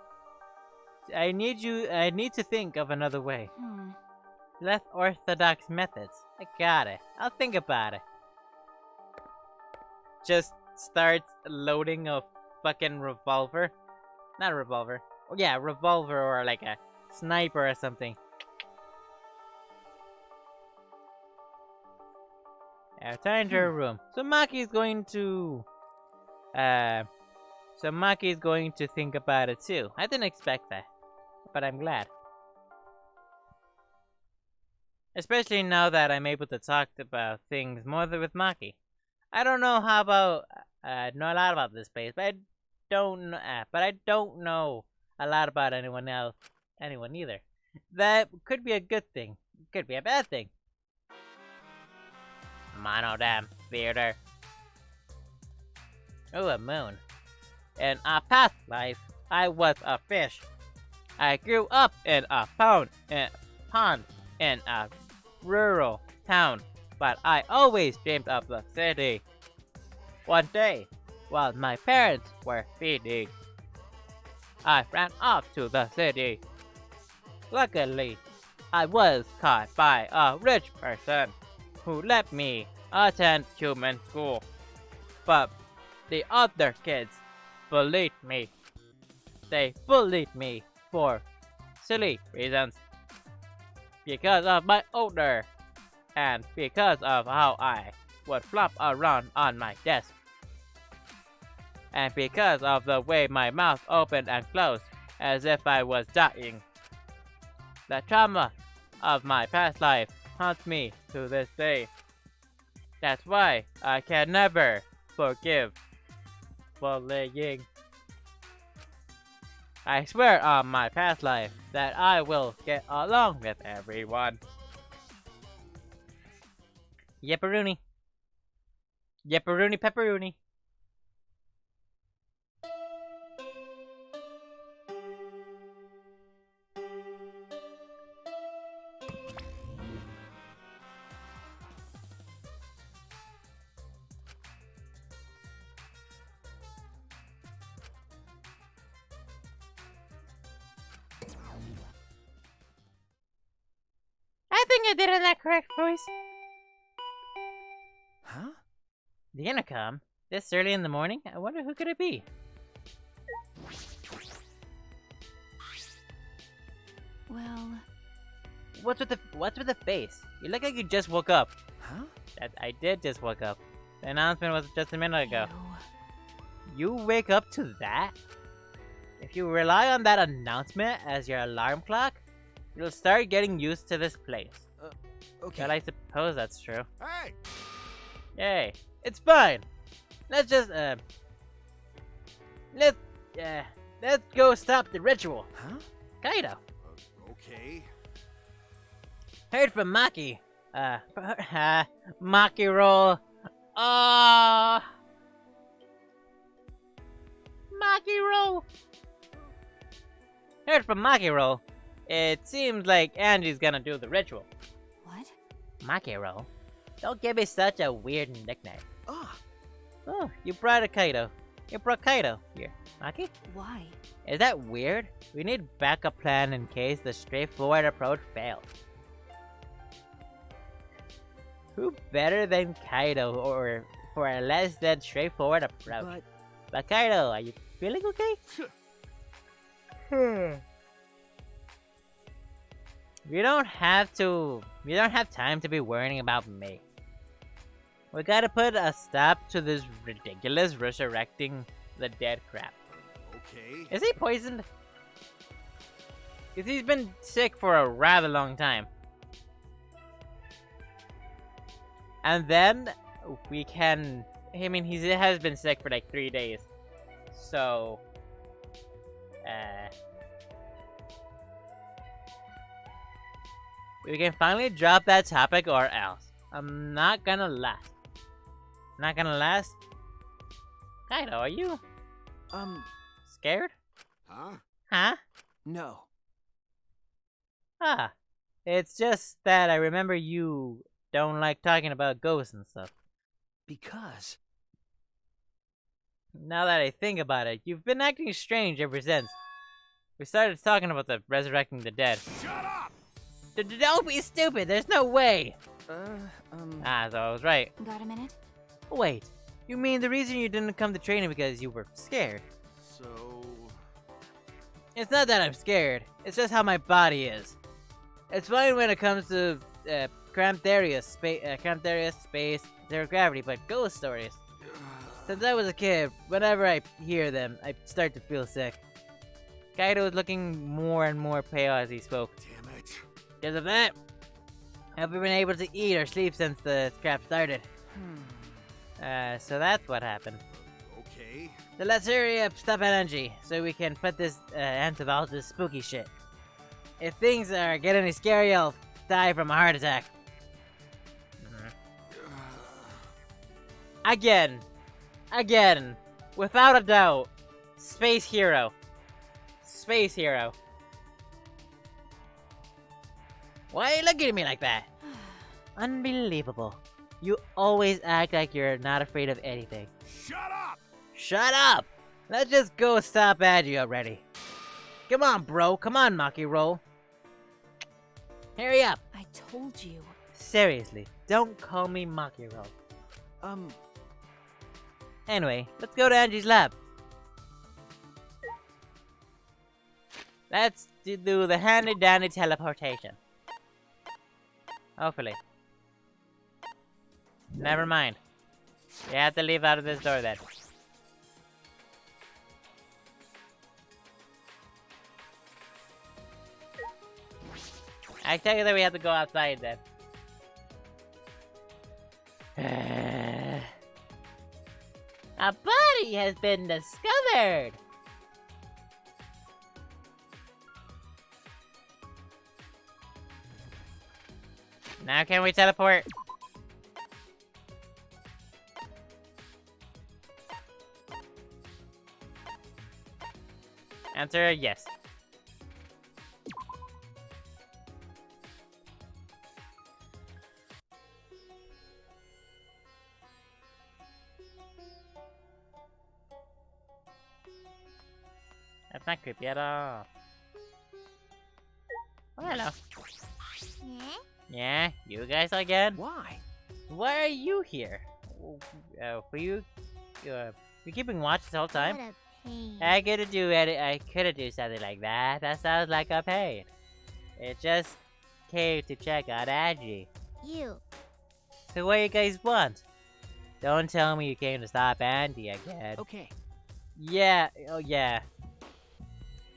I need to think of another way. Less orthodox methods. I got it. I'll think about it. Just start loading a fucking revolver. Not a revolver. Oh yeah, revolver or like a sniper or something. Return to her room. So Maki's going to think about it too. I didn't expect that, but I'm glad. Especially now that I'm able to talk about things more with Maki. I don't know how about know a lot about this place, but I don't know a lot about anyone either. That could be a good thing. Could be a bad thing. Monodam theater. Oh, a moon. In a past life, I was a fish. I grew up in a pond in a rural town, but I always dreamed of the city. One day, while my parents were feeding, I ran off to the city. Luckily, I was caught by a rich person who let me attend human school. But the other kids bullied me. They bullied me for silly reasons. Because of my odor and because of how I would flop around on my desk. And because of the way my mouth opened and closed as if I was dying. The trauma of my past life haunts me to this day. That's why I can never forgive bullying. I swear on my past life that I will get along with everyone. Yepperoonie. Yepperoonie pepperoonie. I think I did it in that correct voice. Huh? The intercom? This early in the morning? I wonder who could it be? Well... What's with the face? You look like you just woke up. Huh? I did just wake up. The announcement was just a minute ago. Ew. You wake up to that? If you rely on that announcement as your alarm clock, you'll start getting used to this place. Okay. But I suppose that's true. Hey! Yay. It's fine. Let's just, let's go stop the ritual. Huh? Kaito. Okay. Heard from Maki. Maki roll. Maki roll. Heard from Maki roll. It seems like Angie's gonna do the ritual. What? Maki roll? Don't give me such a weird nickname. Ah. Oh, you brought a Kaito. You brought Kaito here. Maki? Why? Is that weird? We need backup plan in case the straightforward approach fails. Who better than Kaito or for a less than straightforward approach? But Kaito, are you feeling okay? We don't have time to be worrying about me. We gotta put a stop to this ridiculous resurrecting the dead crap. Okay. Is he poisoned? Because he's been sick for a rather long time. And then we can... I mean, he has been sick for like 3 days. So... we can finally drop that topic or else. I'm not gonna last. Not gonna last? Kaito, are you... scared? Huh? Huh? No. Ah. It's just that I remember you don't like talking about ghosts and stuff. Because... Now that I think about it, you've been acting strange ever since. We started talking about the resurrecting the dead. Shut up! Don't be stupid, there's no way! Uh, Ah, so I was right. Got a minute? Wait, you mean the reason you didn't come to training because you were scared? So... It's not that I'm scared, it's just how my body is. It's fine when it comes to cramped areas, space, zero gravity, but ghost stories. Since I was a kid, whenever I hear them, I start to feel sick. Kaito was looking more and more pale as he spoke. Damn it. Because of that, I haven't been able to eat or sleep since the scrap started. So that's what happened. Okay. So let's hurry up, stop energy, so we can put this end to all this spooky shit. If things get any scary, I'll die from a heart attack. Again, without a doubt, Space Hero. Space Hero. Why are you looking at me like that? Unbelievable. You always act like you're not afraid of anything. Shut up! Shut up! Let's just go stop Angie already. Come on, bro. Come on, Maki Roll. Hurry up. I told you. Seriously, don't call me Maki Roll. Anyway, let's go to Angie's lab. Let's do the handy-dandy teleportation. Hopefully. Never mind. You have to leave out of this door then. I tell you that we have to go outside then. A body has been discovered! Now can we teleport? Answer yes. That's not creepy at all. Oh, hello. Yeah, you guys again? Why? Why are you here? Were you keeping watch this whole time? What a pain. I couldn't do something like that. That sounds like a pain. It just came to check on Angie. You. So what do you guys want? Don't tell me you came to stop Angie again. Okay. Yeah, oh yeah.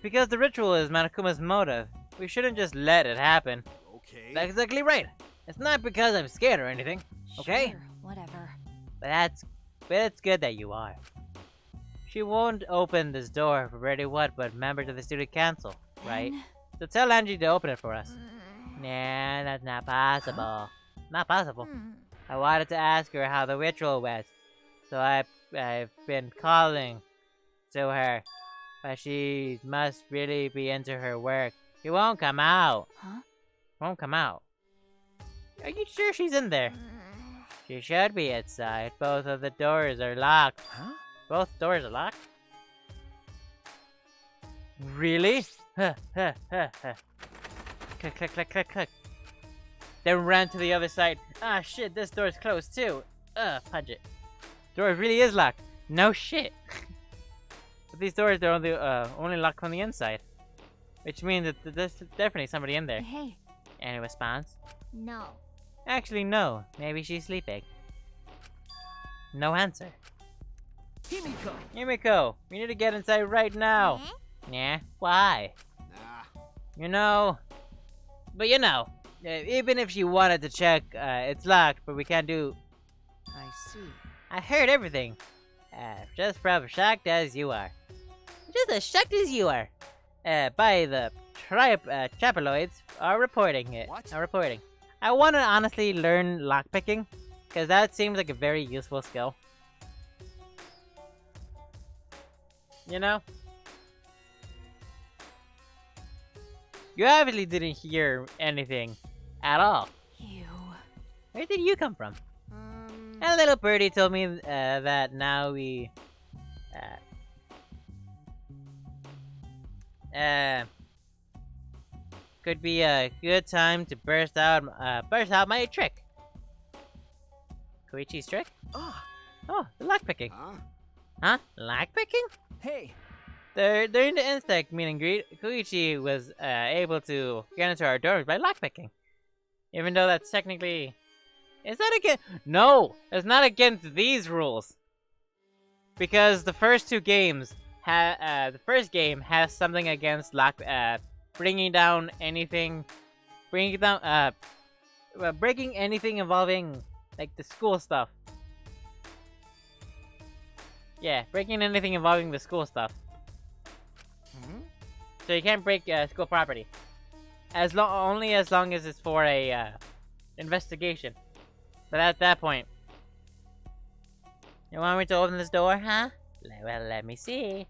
Because the ritual is Manakuma's motive, we shouldn't just let it happen. Okay. That's exactly right. It's not because I'm scared or anything, okay? Sure, whatever. But it's good that you are. She won't open this door for really what but members of the student council, right? Then- So tell Angie to open it for us. Nah, that's not possible. Not possible. I wanted to ask her how the ritual went, so I've been calling to her, but she must really be into her work. She won't come out. Huh? Won't come out. Are you sure she's in there? She should be inside. Both of the doors are locked. Huh? Both doors are locked? Really? Huh, huh, huh, huh. Click, click, click, click, click. Then ran to the other side. Ah, shit, this door's closed too. Punch it. Door really is locked. No shit. But these doors, they're only locked from the inside. Which means that there's definitely somebody in there. Hey. Any response? No. Actually, no. Maybe she's sleeping. No answer. Himiko! Yumiko, we need to get inside right now. Yeah? Why? Nah. You know... But you know, even if she wanted to check, it's locked, but we can't do... I see. I heard everything. Just probably shocked as you are. Just as shocked as you are. By the Chapaloids are reporting it. What? Are reporting. I want to honestly learn lockpicking, because that seems like a very useful skill. You know? You obviously didn't hear anything at all. You. Where did you come from? And little birdie told me that now we could be a good time to burst out my trick. Koichi's trick? Ah. Oh, the lockpicking. Huh? Huh? Lockpicking? Hey. During the insect meet and greet, Koichi was able to get into our doors by lockpicking. Even though that's technically... Is that against... No! It's not against these rules! Because the first two games... the first game has something against bringing down anything... Breaking anything involving, like, the school stuff. Yeah, breaking anything involving the school stuff. So you can't break school property. Only as long as it's for a investigation. But at that point, you want me to open this door, huh? Well, let me see.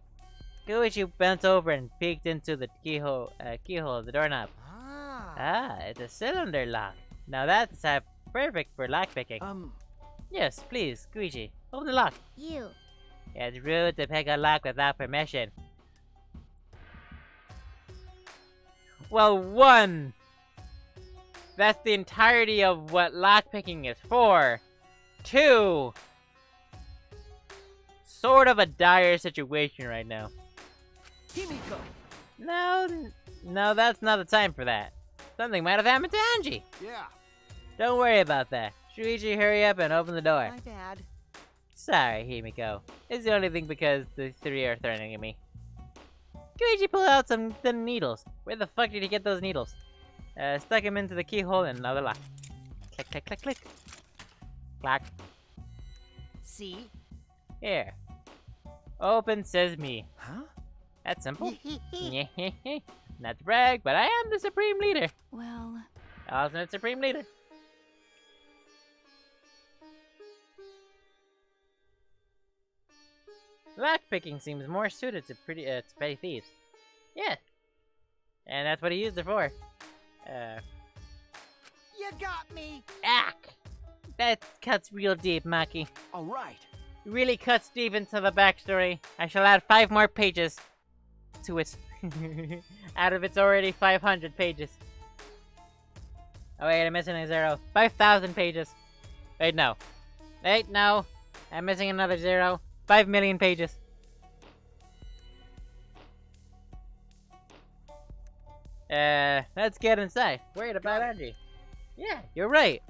Koichi bent over and peeked into the keyhole of the doorknob. Ah, it's a cylinder lock. Now that's perfect for lockpicking. Yes, please, Koichi, open the lock. You. It's rude to pick a lock without permission. Well, one, that's the entirety of what lockpicking is for. Two, sort of a dire situation right now. Himiko. No, that's not the time for that. Something might have happened to Angie. Yeah. Don't worry about that. Shuichi, hurry up and open the door. My bad. Sorry, Himiko. It's the only thing because the three are threatening me. Koichi pulled out the needles. Where the fuck did he get those needles? Stuck him into the keyhole and another lock. Click, click, click, click. Clack. See? Here. Open sesame. Huh? That's simple. Not to brag, but I am the supreme leader. Well, Alternate supreme leader. Lockpicking seems more suited to petty thieves. Yeah. And that's what he used it for. you got me. Ack! That cuts real deep, Maki. All right. It really cuts deep into the backstory. I shall add 5 more pages to it. Out of its already 500 pages. Oh wait, I'm missing a 0. 5,000 pages. Wait, no. Wait, no. I'm missing another 0. 5 million pages. Let's get inside. Worried about Angie. Yeah, you're right.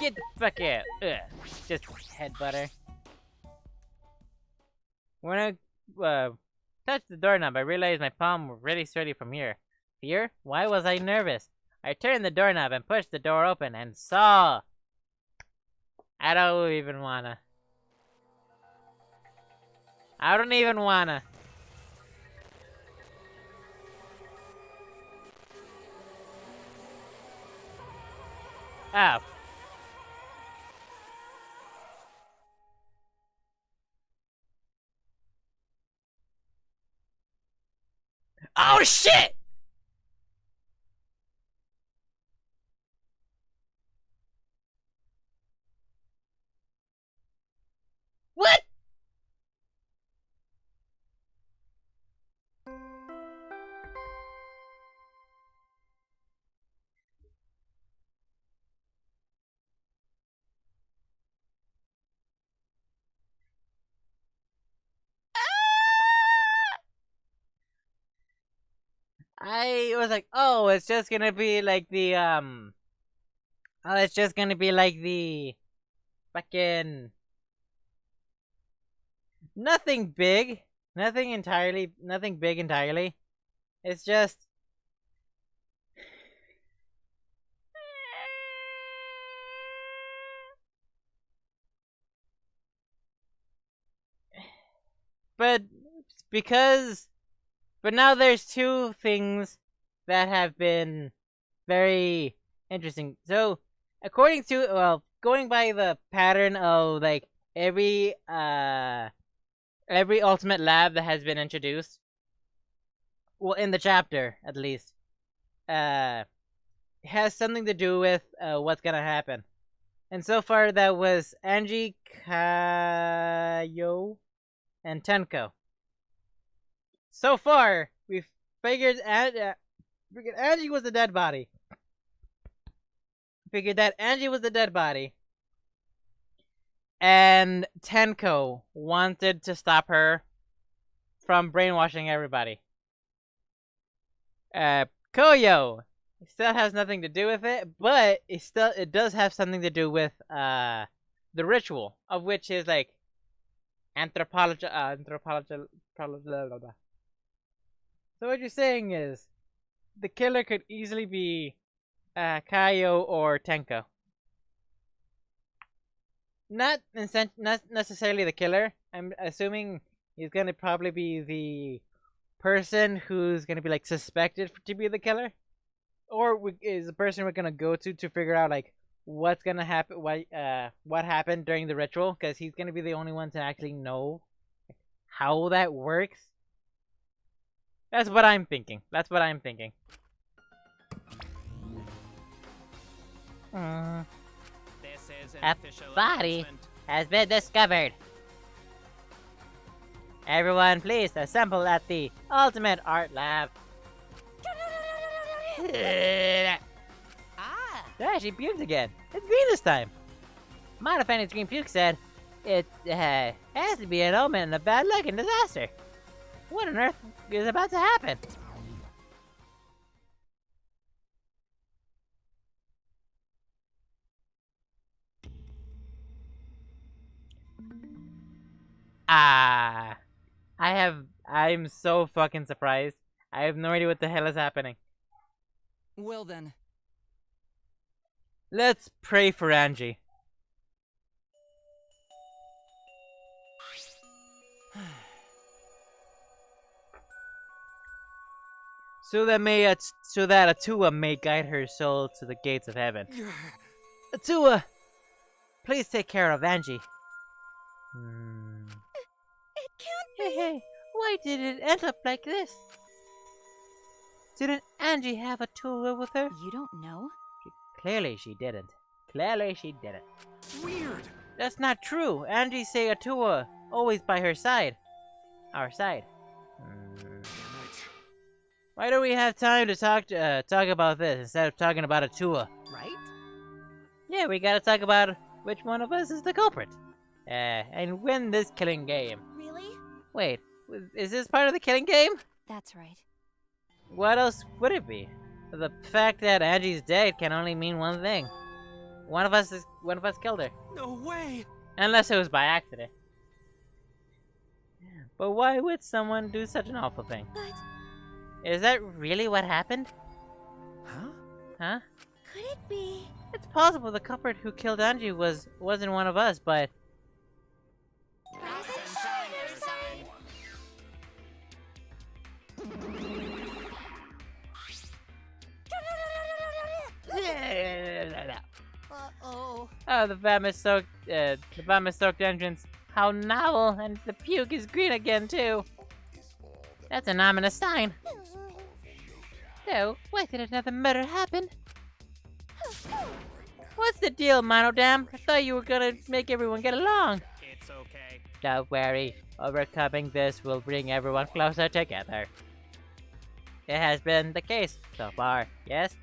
Get the fuck out. Ugh. Just headbutt her. When I touched the doorknob, I realized my palm was really sweaty from here. Fear? Why was I nervous? I turned the doorknob and pushed the door open and saw... I don't even wanna. I don't even wanna. Oh. Oh shit! What? I was like, oh, it's just gonna be like the, oh, it's just gonna be like the fucking nothing big. Nothing big entirely. It's just but now there's 2 things that have been very interesting. So, according to, well, going by the pattern of, like, every ultimate lab that has been introduced, well, in the chapter, at least, has something to do with what's gonna happen. And so far, that was Angie, Kayo, and Tenko. So far, we've figured Angie was the dead body. Figured that Angie was the dead body. And Tenko wanted to stop her from brainwashing everybody. Koyo still has nothing to do with it, but it does have something to do with the ritual, of which is like anthropology. So what you're saying is the killer could easily be Kayo or Tenko. Not necessarily the killer. I'm assuming he's gonna probably be the person who's gonna be like suspected to be the killer, or is the person we're gonna go to figure out like what's gonna happen, what happened during the ritual, because he's gonna be the only one to actually know how that works. That's what I'm thinking. This This is an A official body announcement. has been discovered. Everyone, please assemble at the Ultimate Art Lab. Ah! There, she puked again. It's me this time. Mana Fanny's green puke said it has to be an omen of bad luck and disaster. What on earth is about to happen? I'm so fucking surprised. I have no idea what the hell is happening. Well then. Let's pray for Angie. So that Atua may guide her soul to the gates of heaven. Atua, please take care of Angie. It can't Hey, why did it end up like this? Didn't Angie have Atua with her? You don't know? Clearly she didn't. Weird. That's not true. Angie say Atua always by her side. Our side. Damn it. Why don't we have time to talk about this instead of talking about Atua? Right? Yeah, we gotta talk about which one of us is the culprit. And win this killing game. Really? Wait, is this part of the killing game? That's right. What else would it be? The fact that Angie's dead can only mean one thing. One of us killed her. No way. Unless it was by accident. But why would someone do such an awful thing? But Is that really what happened? Huh? Huh? could it be? It's possible the culprit who killed Angie wasn't one of us, but Rise and shine, Earthside. Uh-oh. oh, the vomit-soaked entrance. How novel, and the puke is green again too. That's an ominous sign. So, why did another murder happen? What's the deal, Monodam? I thought you were gonna make everyone get along. It's okay. Don't worry, overcoming this will bring everyone closer together. It has been the case so far, yes?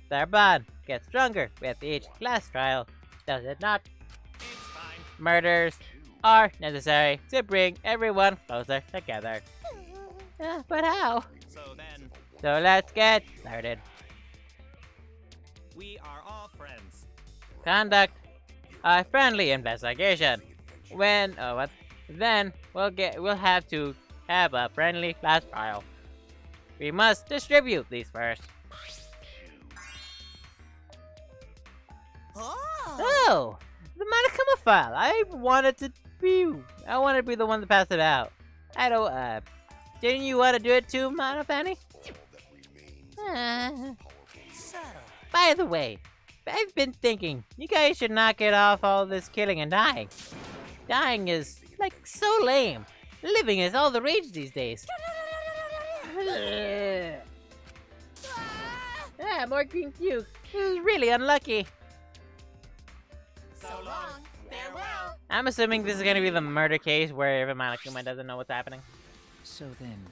Their bond gets stronger with each class trial, does it not? It's fine. Murders are necessary to bring everyone closer together. But how? So then, So let's get started. we are all friends. Conduct a friendly investigation. Then we'll have to have a friendly class trial. We must distribute these first. Oh! Oh, the Monokuma file. I wanted to be the one to pass it out. I don't. Didn't you want to do it too, Mono Fanny? So, By the way, I've been thinking you guys should knock it off all this killing and dying. Dying is like so lame. Living is all the rage these days. Yeah, more green cubes. This is really unlucky. So long. Farewell. I'm assuming this is gonna be the murder case where Monokuma doesn't know what's happening. So then,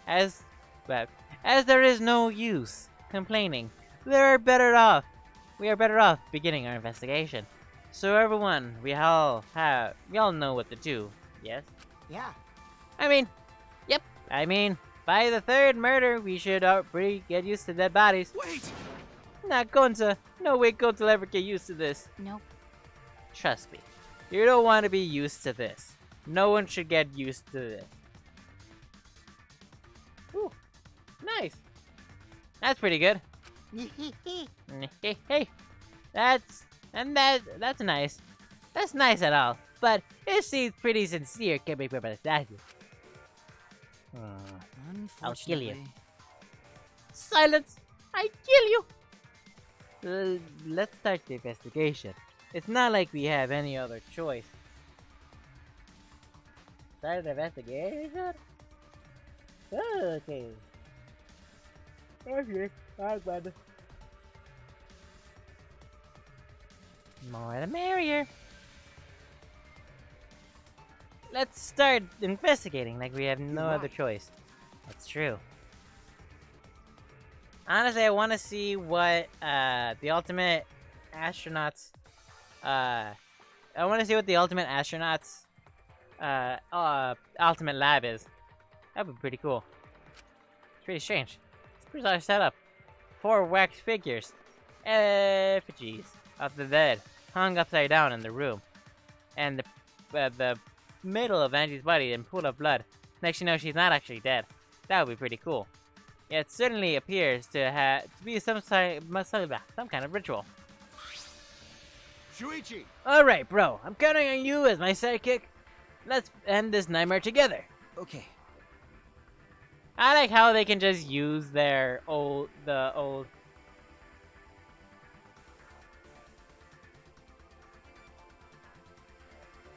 As there is no use complaining, we are better off beginning our investigation. So everyone, we all know what to do. Yes? Yeah. Yep. By the third murder, we should get used to dead bodies. wait! No way Kaito will ever get used to this. Nope. Trust me. You don't want to be used to this. No one should get used to this. Ooh. Nice. That's pretty good. Hey. That's nice. That's nice at all. But it seems pretty sincere coming from a statue. I'll kill you. Unfortunately, Silence! I kill you! Let's start the investigation. It's not like we have any other choice. Start the investigation? Okay. Okay, I'm glad. More the merrier. Let's start investigating like we have no other choice. That's true. Honestly, I want to see what the ultimate astronauts. I want to see what the ultimate astronauts ultimate lab is. That would be pretty cool. It's pretty strange. It's a bizarre setup. 4 wax figures, effigies of the dead, hung upside down in the room, and the middle of Angie's body in pool of blood. Next you know, she's not actually dead. That would be pretty cool. It certainly appears to be some kind of ritual. Shuichi! Alright, bro. I'm counting on you as my sidekick. Let's end this nightmare together. okay. I like how they can just use the old...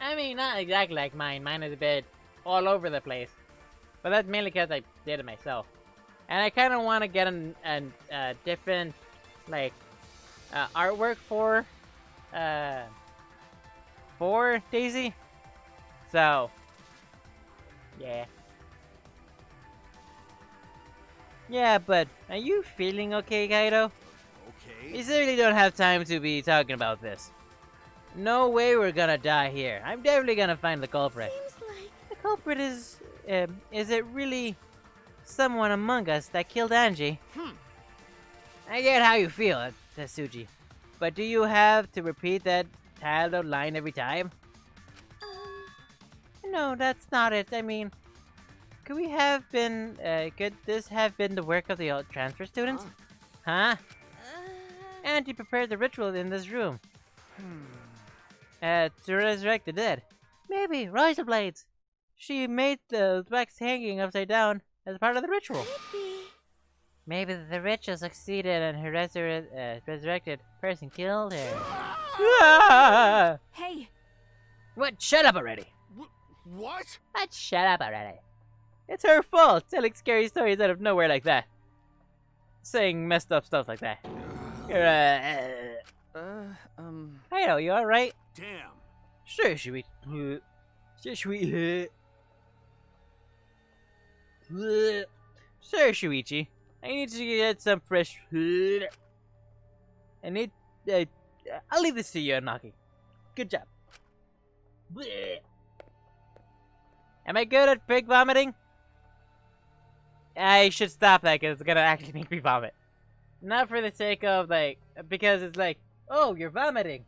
I mean, not exactly like mine. Mine is a bit all over the place. But that's mainly because I did it myself. And I kind of want to get a different, like, artwork for Daisy. So, yeah. Yeah, but are you feeling okay, Kaito? We Okay. certainly don't have time to be talking about this. No way we're gonna die here. I'm definitely gonna find the culprit. Seems like The culprit is it really someone among us that killed Angie? I get how you feel, Tetsuji. But do you have to repeat that titled line every time? No, that's not it. I mean, could this have been the work of the old transfer students? Huh? Angie prepared the ritual in this room. To resurrect the dead. Maybe, Razor Blades. She made the wax hanging upside down as part of the ritual. Maybe the ritual succeeded and her resurrected person killed her. Ah! Hey, What? Shut up already. What? What? Shut up already. It's her fault telling scary stories out of nowhere like that. Saying messed up stuff like that. Kaito, you alright? Damn. Sure, Shuichi. Sir Shuichi, I need to get some fresh. I need. I'll leave this to you, Naki. Good job. Am I good at pig vomiting? I should stop that because it's gonna actually make me vomit. Not for the sake of, like, because it's like, oh, you're vomiting.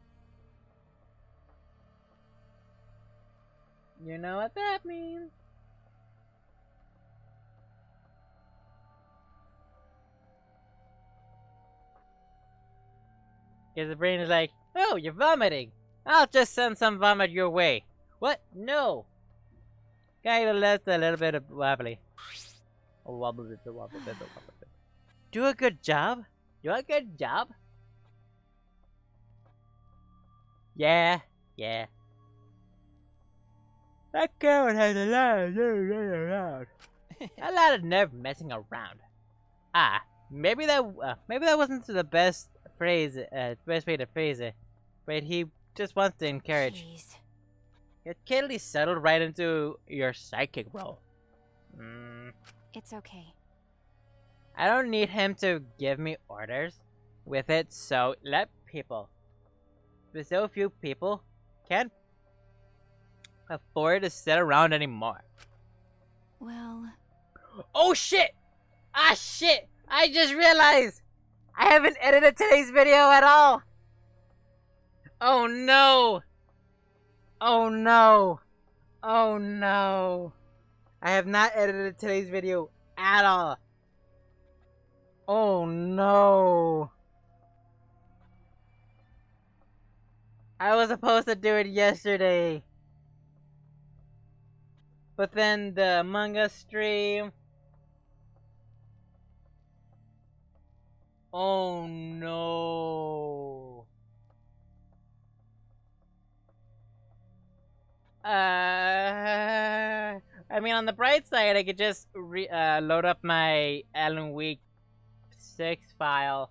You know what that means. Because the brain is like, oh, you're vomiting. I'll just send some vomit your way. What? No. Kinda left a little bit of wobbly. Do a good job? Do a good job? Yeah. That coward has a lot of nerve messing around. Ah, maybe that wasn't the best best way to phrase it, but he just wants to encourage. Jeez. It clearly settled right into your psychic role. It's okay. I don't need him to give me orders with it, so so few people can't afford to sit around anymore. Well, Oh shit! Ah shit! I just realized I haven't edited today's video at all! Oh no! Oh no! Oh no! I have not edited today's video at all! Oh no! I was supposed to do it yesterday. But then the Among Us stream. Oh no. I mean, on the bright side, I could just load up my Alan Week 6 file.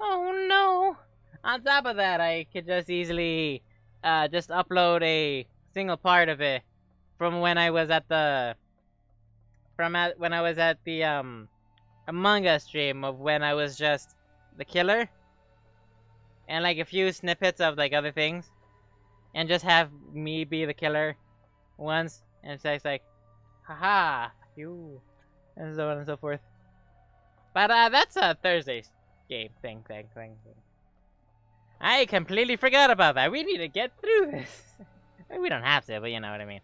Oh no. On top of that, I could just easily just upload a single part of it from when I was at the Among Us stream of when I was just the killer, and like a few snippets of like other things, and just have me be the killer once, and it's like, haha, you, and so on and so forth. But that's a Thursday's game thing. I completely forgot about that. We need to get through this. We don't have to, but you know what I mean.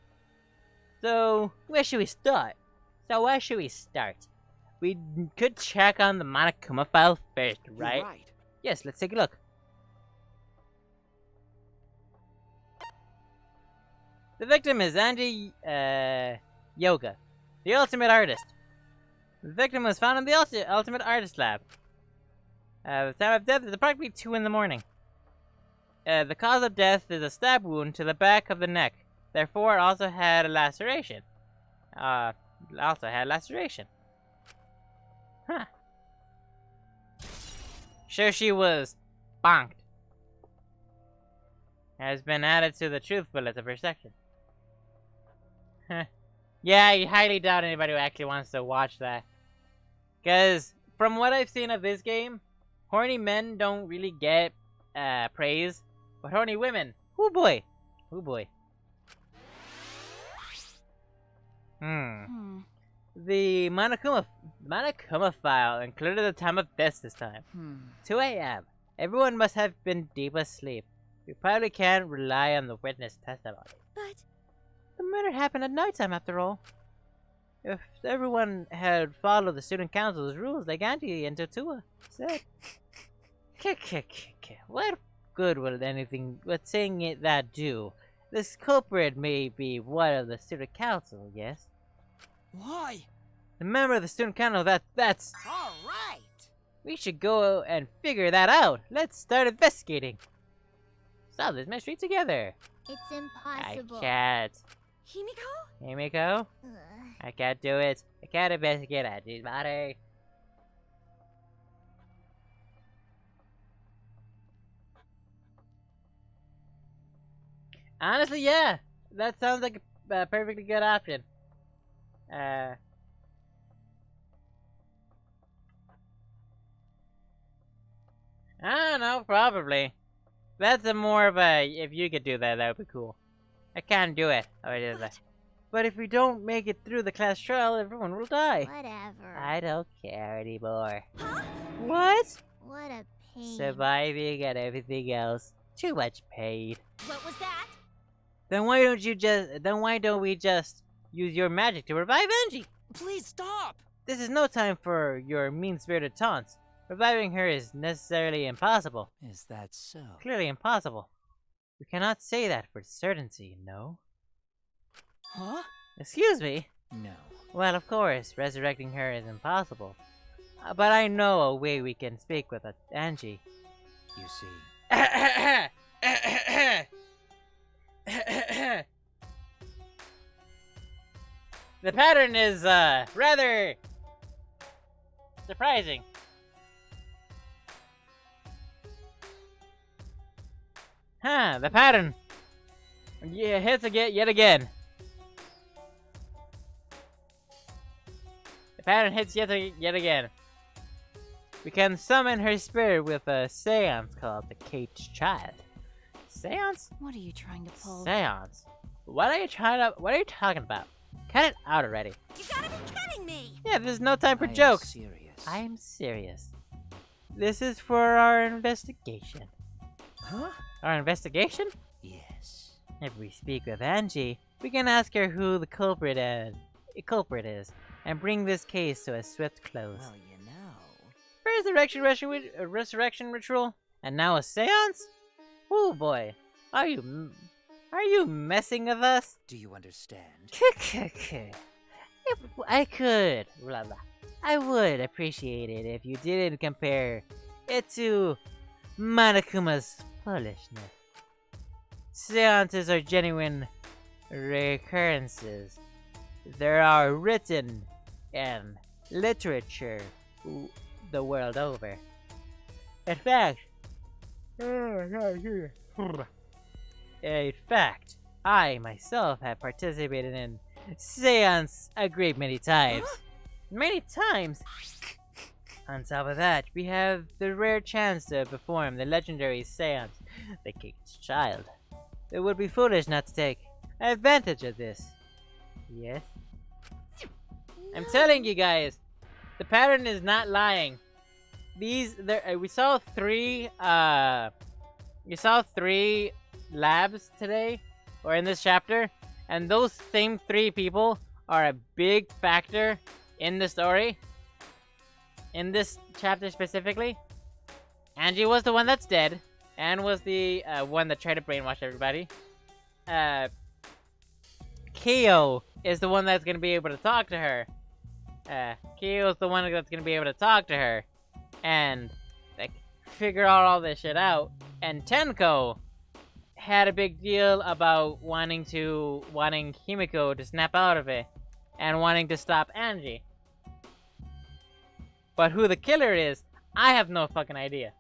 So, where should we start? We could check on the Monokuma file first, right? You're right. Yes, let's take a look. The victim is Andy Yoga, the ultimate artist. The victim was found in the ultimate artist lab. The time of death is approximately 2 in the morning. The cause of death is a stab wound to the back of the neck. Therefore, also had a laceration. Huh. Sure, she was bonked. Has been added to the truth bullets of her section. Yeah, I highly doubt anybody who actually wants to watch that. Because, from what I've seen of this game, horny men don't really get praise, but horny women, oh boy. The Monokuma file included the time of death this time. 2 a.m. Everyone must have been deep asleep. We probably can't rely on the witness testimony. but The murder happened at nighttime, after all. If everyone had followed the student council's rules, like Angie and Totua said. What good will saying it that do? This culprit may be one of the student council, yes? Why? The member of the student council, that's... all right. We should go and figure that out. Let's start investigating. Solve this mystery together. It's I impossible. can't. Himiko? Himiko? Ugh. I can't do it. I can't investigate Angie's body. Honestly, yeah. That sounds like a perfectly good option. I don't know, probably. That's a more of a, if you could do that, that would be cool. I can't do it. But if we don't make it through the class trial, everyone will die. Whatever. I don't care anymore. Huh? What? What a pain. Surviving and everything else. Too much pain. What was that? Then why don't we just use your magic to revive Angie? Please stop! This is no time for your mean-spirited taunts. Reviving her is necessarily impossible. Is that so? Clearly impossible. We cannot say that for certainty, no? Huh? Excuse me? No. Well, of course, resurrecting her is impossible. But I know a way we can speak with Angie. You see. The pattern is rather surprising. Huh, the pattern. Yeah, hits again, yet again. The pattern hits yet again. We can summon her spirit with a seance called the Kaito Child. Seance? What are you trying to pull? Seance? What are you talking about? Cut it out already. You gotta be kidding me! Yeah, there's no time for I am jokes. serious. I'm serious. This is for our investigation. Huh? Our investigation? Yes. If we speak with Angie, we can ask her who the culprit is, and bring this case to a swift close. Well, you know. First resurrection ritual, and now a seance? Oh boy, are you messing with us? Do you understand? If I could, blah blah. I would appreciate it if you didn't compare it to Monokuma's foolishness. Seances are genuine recurrences. There are written in literature the world over. In fact, I myself have participated in seance a great many times. Many times! On top of that, we have the rare chance to perform the legendary seance, the Kaito Child. It would be foolish not to take advantage of this. Yes? I'm telling you guys, the pattern is not lying. We saw three labs today, or in this chapter, and those same three people are a big factor in the story. In this chapter specifically, Angie was the one that's dead, and was the one that tried to brainwash everybody. Kyo is the one that's gonna be able to talk to her. Kyo is the one that's gonna be able to talk to her, and like figure out all this shit out. And Tenko had a big deal about wanting Himiko to snap out of it, and wanting to stop Angie. But who the killer is, I have no fucking idea.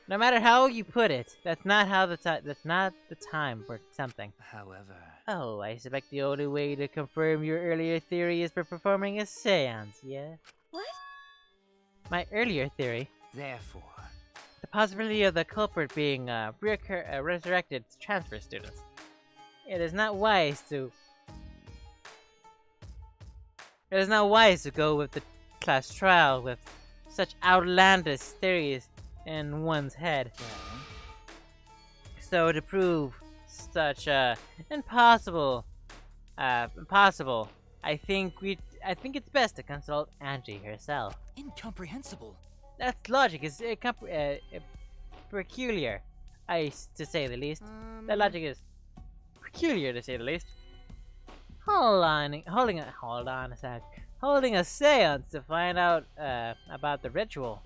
No matter how you put it, that's not the time for something. However, Oh, I suspect the only way to confirm your earlier theory is by performing a seance, yeah? What? My earlier theory, therefore, the possibility of the culprit being resurrected transfer students. It is not wise to go with the class trial with such outlandish theories in one's head. well, So to prove such impossible, I think it's best to consult Angie herself. incomprehensible. That's logic is peculiar, to say the least. That logic is peculiar to say the least. Holding a seance to find out about the ritual.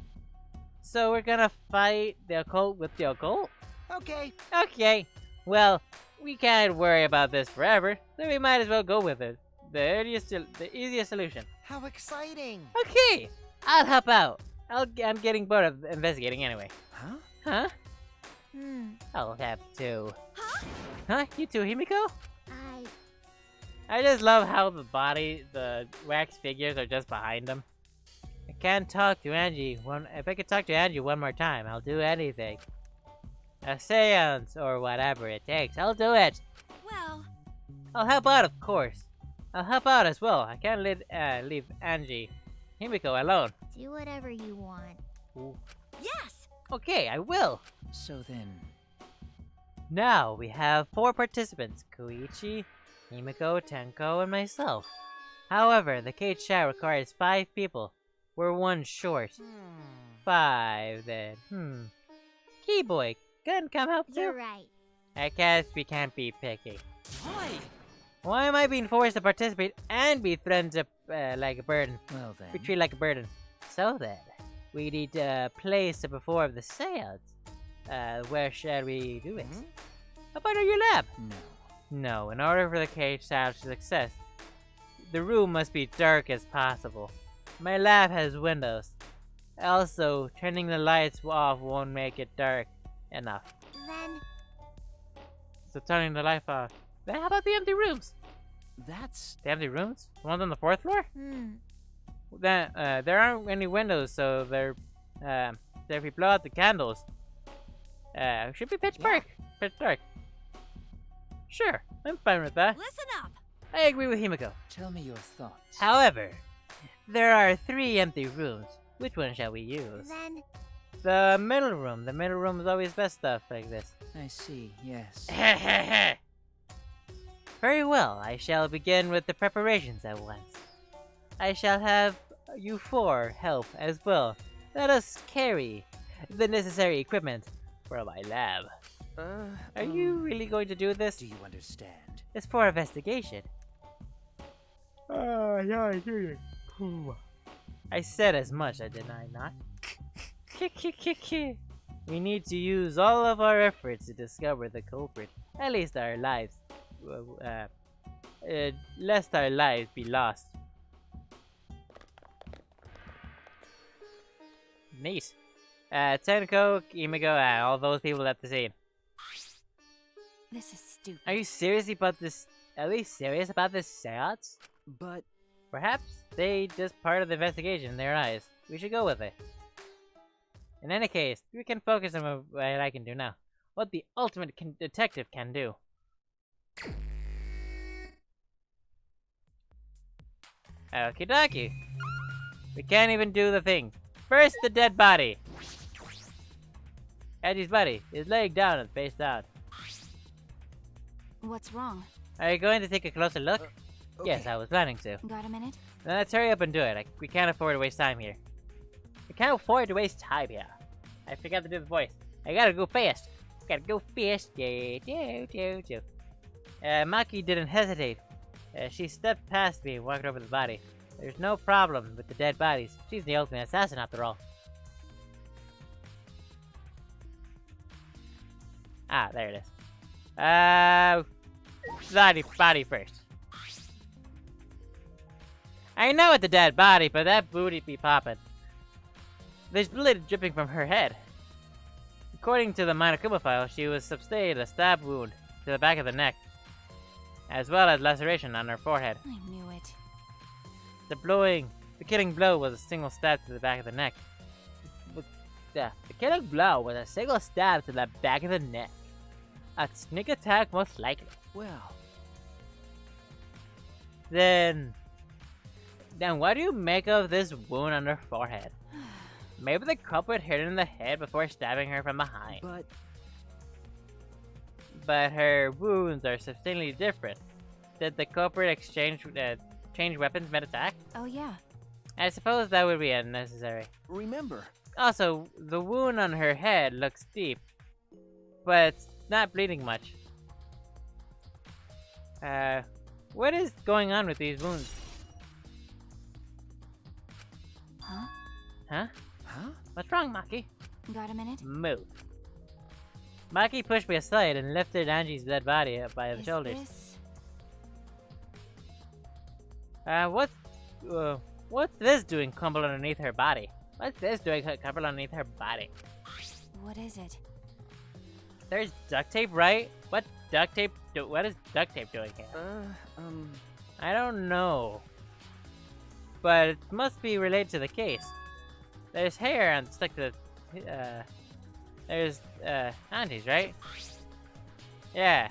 So we're gonna fight the occult with the occult? Okay. Okay. Well, we can't worry about this forever, so we might as well go with it. The easiest solution. How exciting! Okay, I'll help out. I'm getting bored of investigating anyway. Huh? Huh? Hmm. I'll have to. Huh? Huh? You too, Himiko? I I just love how the wax figures are just behind them. I can't talk to Angie. If I could talk to Angie one more time, I'll do anything. A seance or whatever it takes, I'll do it. well. I'll help out, of course. I'll help out as well. I can't leave Angie, Himiko alone. Do whatever you want. Ooh. Yes. Okay, I will. So then, Now we have 4 participants: Koichi, Himiko, Tenko, and myself. However, the cage chat requires 5 people. We're 1 short. 5 then. Keyboy, can come help You're too? right. I guess we can't be picky. why? Why am I being forced to participate and be threatened like a burden? Well then, Be treated like a burden. So then, we need a place to perform the seance. Where shall we do it? How about in your lab? no. No, in order for the cage to have success, The room must be dark as possible. My lab has windows. Also, turning the lights off won't make it dark enough. Then, So turning the light off. Then how about the empty rooms? That's... The empty rooms? The ones on the 4th floor? Then there aren't any windows, so if we blow out the candles, it should be pitch dark. Pitch dark. Sure, I'm fine with that. listen up. I agree with Himiko. Tell me your thoughts. However, there are 3 empty rooms. Which one shall we use? Then, The middle room. The middle room is always best stuff like this. I see, yes. Very well, I shall begin with the preparations at once. I shall have you 4 help as well. Let us carry the necessary equipment for my lab. Are you really going to do this? Do you understand? It's for investigation. Yeah, I hear you. I said as much, did I not? We need to use all of our efforts to discover the culprit. At least our lives, lest our lives be lost. Neat. Tenko, Himiko, all those people at the scene. this is stupid. Are you serious about this? Are they serious about this seance? But... Perhaps they just part of the investigation in their eyes. We should go with it. In any case, we can focus on what I can do now. What the ultimate detective can do. Okie dokie. We can't even do the thing. First, the dead body. Edgy's body is laying down and face down. What's wrong? Are you going to take a closer look? Okay. Yes, I was planning to. Got a minute? Then let's hurry up and do it. We can't afford to waste time here. We can't afford to waste time here. I forgot to do the voice. I gotta go fast. Gotta go fast. Maki didn't hesitate. She stepped past me and walked over the body. There's no problem with the dead bodies. She's the ultimate assassin after all. Ah, there it is. Body first. I know it's a dead body, but that booty be poppin'. There's blood dripping from her head. According to the Monokuma file, she was sustained a stab wound to the back of the neck, as well as laceration on her forehead. I knew it. The killing blow was a single stab to the back of the neck. The killing blow was a single stab to the back of the neck. A sneak attack, most likely. Well... Then what do you make of this wound on her forehead? Maybe the culprit hit her in the head before stabbing her from behind. But her wounds are substantially different. Did the culprit change weapons mid-attack? Oh yeah. I suppose that would be unnecessary. Remember... Also, the wound on her head looks deep, but it's not bleeding much. What is going on with these wounds? Huh? Huh? Huh? What's wrong, Maki? Got a minute? Move. Maki pushed me aside and lifted Angie's dead body up by the Is shoulders. this... What's this doing crumbled underneath her body? What's this doing crumbled underneath her body? What is it? There's duct tape, right? What duct tape what is duct tape doing here? I don't know. But it must be related to the case. There's hair stuck to there's Angie's, right? Yeah.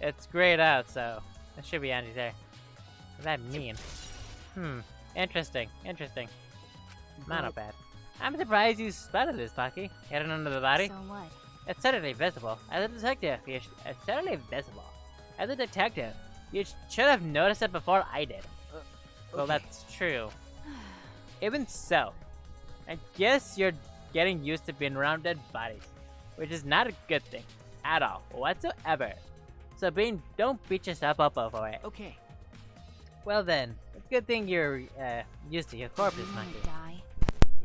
It's grayed out, so it should be Angie's hair. What does that mean? Interesting. Not bad. I'm surprised you spotted this, Maki. Hidden under the body. So what? It's certainly visible. As a detective, you should have noticed it before I did. Well, that's true. Even so, I guess you're getting used to being around dead bodies, which is not a good thing at all, whatsoever. So, don't beat yourself up over it. Okay. Well then, it's a good thing you're used to your corpses, You wanna Monkey. die?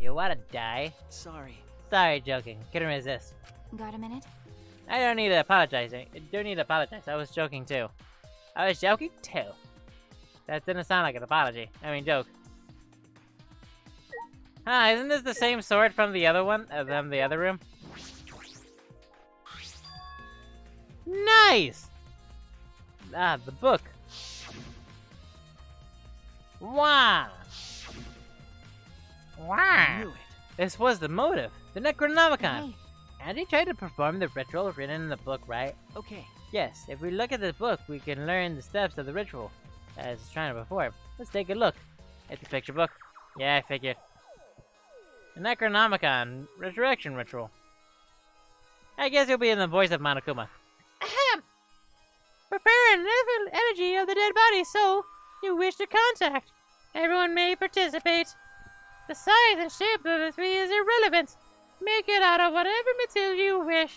You wanna die? Sorry. Sorry, joking. Couldn't resist. Got a minute? I don't need to apologize. I was joking too. That didn't sound like an apology. I mean, joke. Huh, isn't this the same sword from the other one? From the other room? Nice! Ah, the book. Wow! I Wow! knew it. This was the motive. The Necronomicon. Hey, Andy tried to perform the ritual written in the book, right? Okay. Yes, if we look at this book, we can learn the steps of the ritual as it's trying to perform. Let's take a look. It's a picture book. Yeah, I figured. The Necronomicon Resurrection Ritual. I guess you'll be in the voice of Monokuma. Ahem! Prepare an energy of the dead body soul you wish to contact. Everyone may participate. The size and shape of the tree is irrelevant. Make it out of whatever material you wish.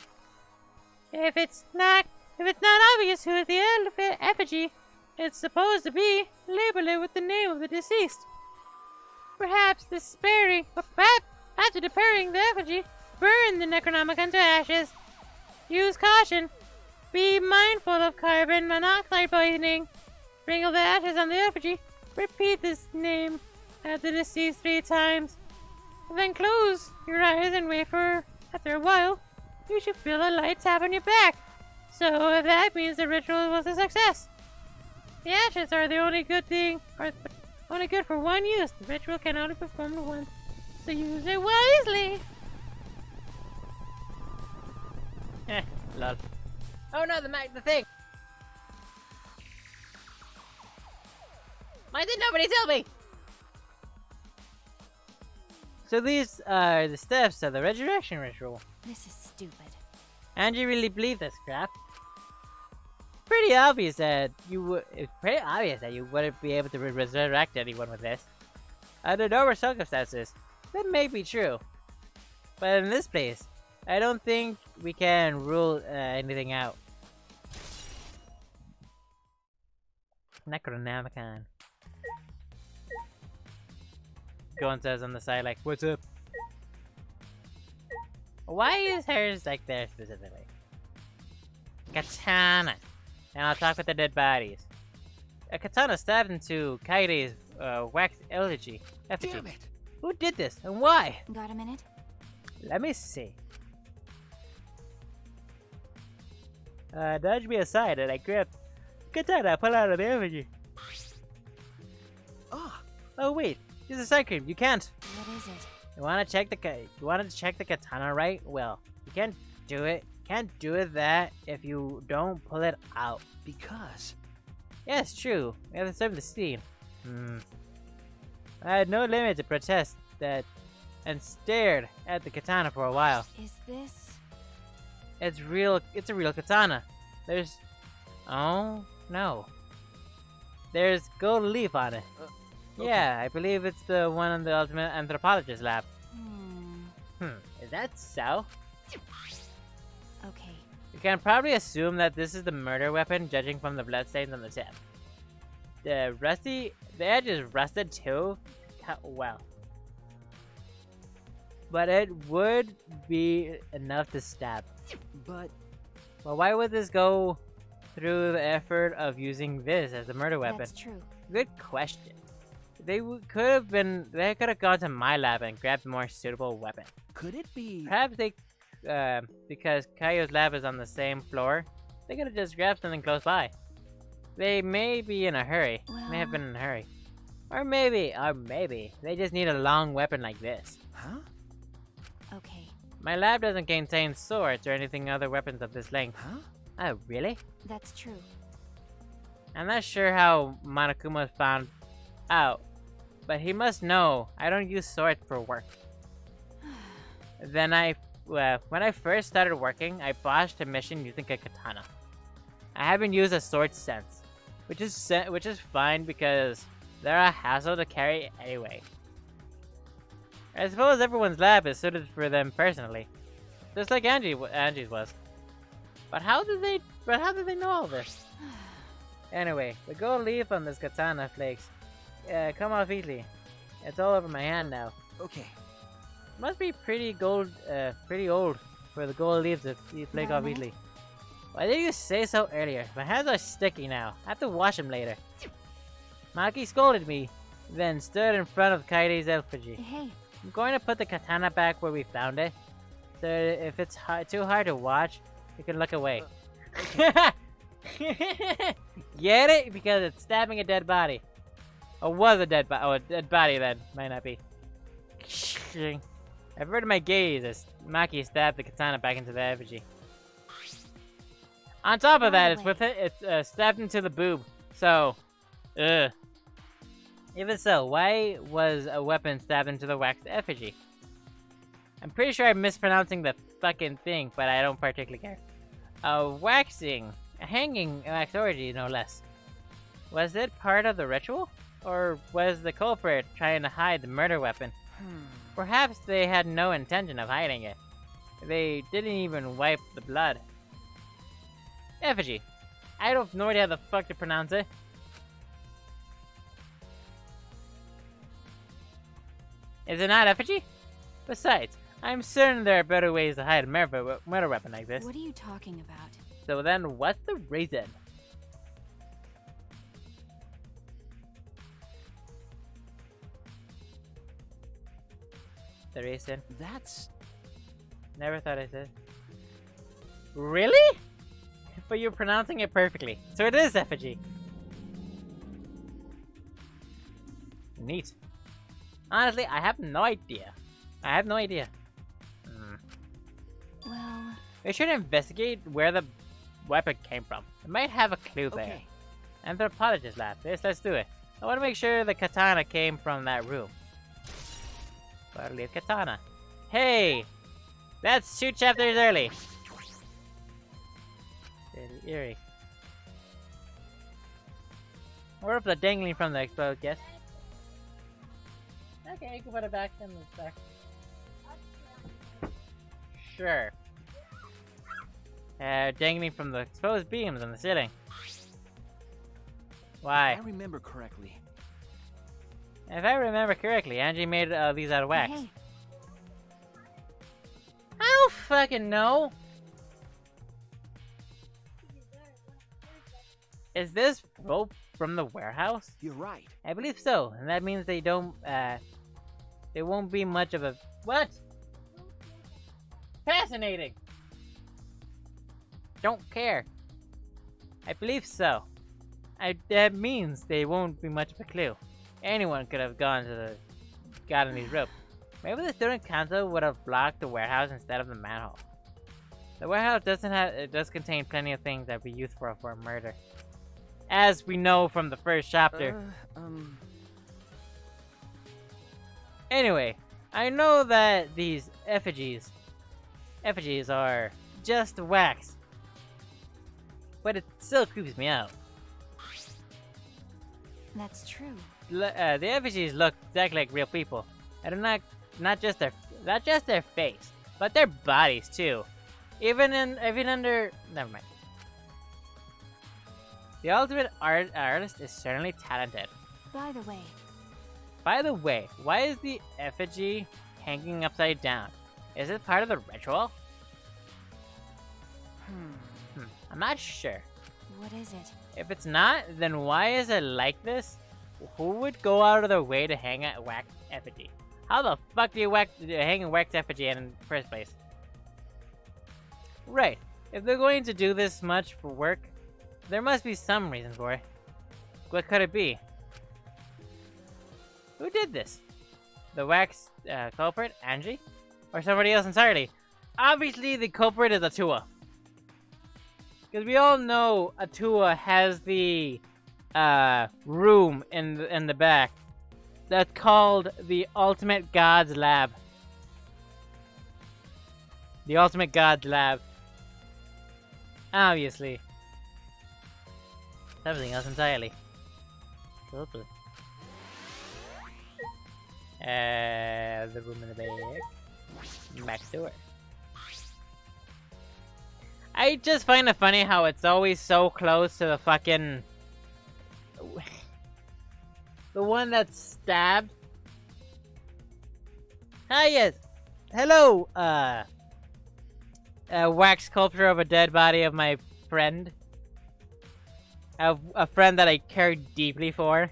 If it's not obvious who is the effigy it's supposed to be, label it with the name of the deceased. Perhaps after preparing the effigy, burn the Necronomicon to ashes. Use caution. Be mindful of carbon monoxide poisoning. Sprinkle the ashes on the effigy. Repeat this name at the deceased 3 times. Then close your eyes and wait for, after a while, you should feel a light tap on your back. So that means the ritual was a success. The ashes are the only good only good for one use. The ritual can only be performed once, so use it wisely. Lol. Oh no, the thing! Why did nobody tell me? So these are the steps of the resurrection ritual. this is stupid. And you really believe this crap? Pretty obvious that it's pretty obvious that you wouldn't be able to resurrect anyone with this. Under normal circumstances, that may be true. But in this place, I don't think we can rule anything out. Necronomicon. Gohan says on the side, like, what's up? Why is hers like there specifically? Katana. And I'll talk with the dead bodies. A katana stabbed into Kaito's wax effigy. Damn it! Who did this and why? Got a minute? Let me see. Dodge me aside and I grabbed katana, pull out of the effigy. Ah, Oh wait, this is a side cream. You can't. What is it? You wanna check the katana, right? Well, you can't do it. Can't do it that if you don't pull it out. because Yeah, it's true. We have to serve the scene. I had no limit to protest that and stared at the katana for a while. Is this... It's a real katana. There's... Oh, no. There's gold leaf on it. okay. Yeah, I believe it's the one in the Ultimate Anthropologist lab. Is that so? Okay. You can probably assume that this is the murder weapon, judging from the bloodstains on the tip. The edge is rusted too. Well. But it would be enough to stab. But Well, why would this go through the effort of using this as a murder weapon? That's true. Good question. They could have gone to my lab and grabbed a more suitable weapon. could it be? Perhaps they, because Kaio's lab is on the same floor, they could have just grabbed something close by. They may be in a hurry. May have been in a hurry. Or maybe, they just need a long weapon like this. Huh? Okay. My lab doesn't contain swords or anything other weapons of this length. Huh? Oh, really? That's true. I'm not sure how Monokuma found out, but he must know I don't use swords for work. When I first started working, I botched a mission using a katana. I haven't used a sword since, which is fine because they're a hassle to carry anyway. I suppose everyone's lab is suited for them personally, just like Angie's was. But how did they know all this? Anyway, the gold leaf on this katana flakes come off easily. It's all over my hand now. Okay. Must be pretty old for the gold leaves to flake off Moment. easily. Why did you say so earlier? My hands are sticky now. I have to wash them later. Maki scolded me, then stood in front of Kaito's effigy. Hey, I'm going to put the katana back where we found it, so if it's too hard to watch, you can look away. Get it? Because it's stabbing a dead body. Or was a dead body. Oh, a dead body then. Might not be. Averted my gaze as Maki stabbed the katana back into the effigy. On top of that, it's stabbed into the boob. So, ugh. Even so, why was a weapon stabbed into the waxed effigy? I'm pretty sure I'm mispronouncing the fucking thing, but I don't particularly care. A hanging wax orgy, no less. Was it part of the ritual? Or was the culprit trying to hide the murder weapon? Perhaps they had no intention of hiding it. They didn't even wipe the blood. Effigy. I have no idea how the fuck to pronounce it. Is it not effigy? Besides, I'm certain there are better ways to hide a murder weapon like this. what are you talking about? So then, what's the reason? The reason? That's... Never thought I said. Really? But you're pronouncing it perfectly. So it is effigy. Neat. Honestly, I have no idea. I have no idea. Well, We should investigate where the weapon came from. It might have a clue there. Okay. Anthropologist lab. Yes, let's do it. I want to make sure the katana came from that room. Gotta leave katana. Hey! That's 2 chapters early. Very eerie. Or if the dangling from the explode, yes. Okay, you can put it back in the back. Sure. Dangling from the exposed beams on the ceiling. Why? If I remember correctly. If I remember correctly, Angie made these out of wax. hey, I don't fucking know. Is this rope from the warehouse? You're right. I believe so, and that means they don't, there won't be much of a... What? Fascinating! Don't care. I believe so. That means they won't be much of a clue. Anyone could have gotten these ropes. Maybe the student council would have blocked the warehouse instead of the manhole. The warehouse does contain plenty of things that we use for a murder. As we know from the first chapter. Anyway, I know that these effigies are just wax. But it still creeps me out. that's true. The effigies look exactly like real people. And not just their face, but their bodies too. Even under never mind. The ultimate artist is certainly talented. By the way, By the way, why is the effigy hanging upside down? Is it part of the ritual? I'm not sure. what is it? If it's not, then why is it like this? Who would go out of their way to hang a wax effigy? How the fuck do you hang a wax effigy in the first place? Right. If they're going to do this much for work, there must be some reason for it. What could it be? Who did this? The wax culprit, Angie? Or somebody else entirely? Obviously the culprit is Atua. Because we all know Atua has the room in the back that's called the Ultimate God's Lab. The Ultimate God's Lab. Obviously. Something else entirely. Culprit. The room in the back. Back door. I just find it funny how it's always so close to the fucking... the one that's stabbed. Hi, yes. Hello, wax sculpture of a dead body of my friend. A friend that I care deeply for.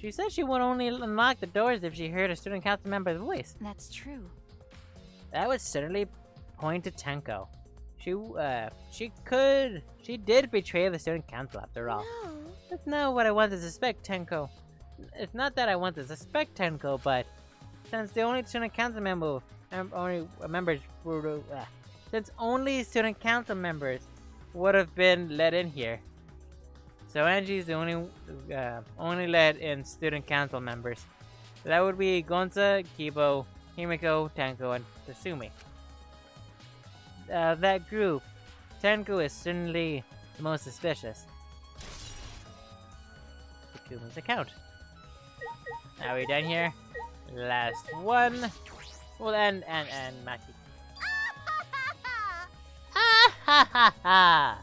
She said she would only unlock the doors if she heard a student council member's voice. That's true. That would certainly point to Tenko. She did betray the student council after all. No. That's not what I want to suspect, Tenko. It's not that I want to suspect Tenko, but since the only student council members would have been let in here. So Angie's the only let in student council members. That would be Gonza, Kibo, Himiko, Tenko, and Tasumi. That group, Tenko is certainly the most suspicious. Takuma's account. Are we done here? Last one. Well, and Maki. Ah ha ha ha!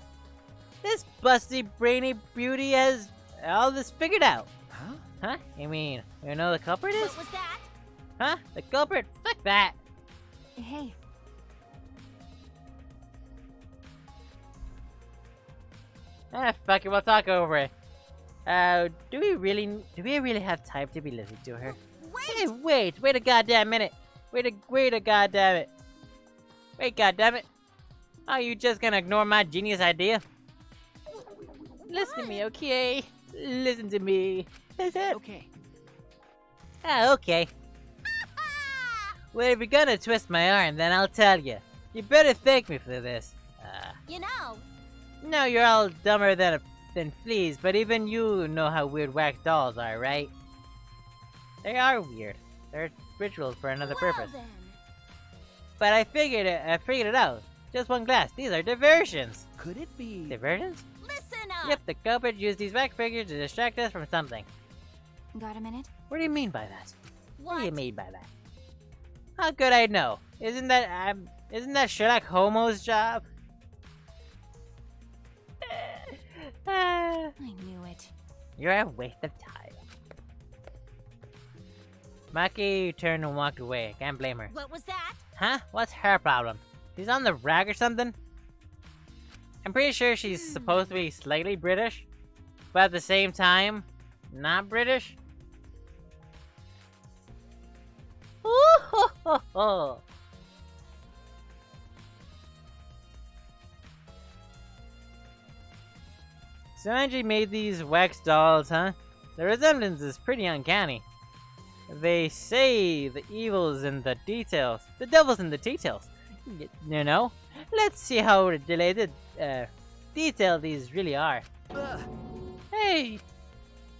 This busty brainy beauty has all this figured out. Huh? Huh? You mean, you know the culprit is? What was that? Huh? The culprit? Fuck that! Hey, Ah, fuck it, we'll talk over it. Do we really have time to be listening to her? Hey, wait a goddamn minute! Wait a goddamn it! Wait, goddamn it! Are you just gonna ignore my genius idea? Listen to me, okay? Listen to me. Listen. Okay. Ah, okay. Well, if you're gonna twist my arm, then I'll tell you. You better thank me for this. you know. No, you're all dumber than fleas, but even you know how weird wax dolls are, right? They are weird. They're rituals for another purpose. Then. But I figured it out. Just one glass. These are diversions. Could it be? Diversions? Listen up. Yep, the culprit used these wax figures to distract us from something. Got a minute? What do you mean by that? What do you What? mean by that? How could I know? Isn't that Sherlock Holmes' job? I knew it. You're a waste of time. Maki turned and walked away. Can't blame her. What was that? Huh? What's her problem? She's on the rag or something? I'm pretty sure she's supposed to be slightly British, but at the same time, not British. Ooh, ho, ho, ho. So Angie made these wax dolls, huh? The resemblance is pretty uncanny. They say the evil's in the details. The devil's in the details. You know? Let's see how related, detailed these really are. Ugh. Hey!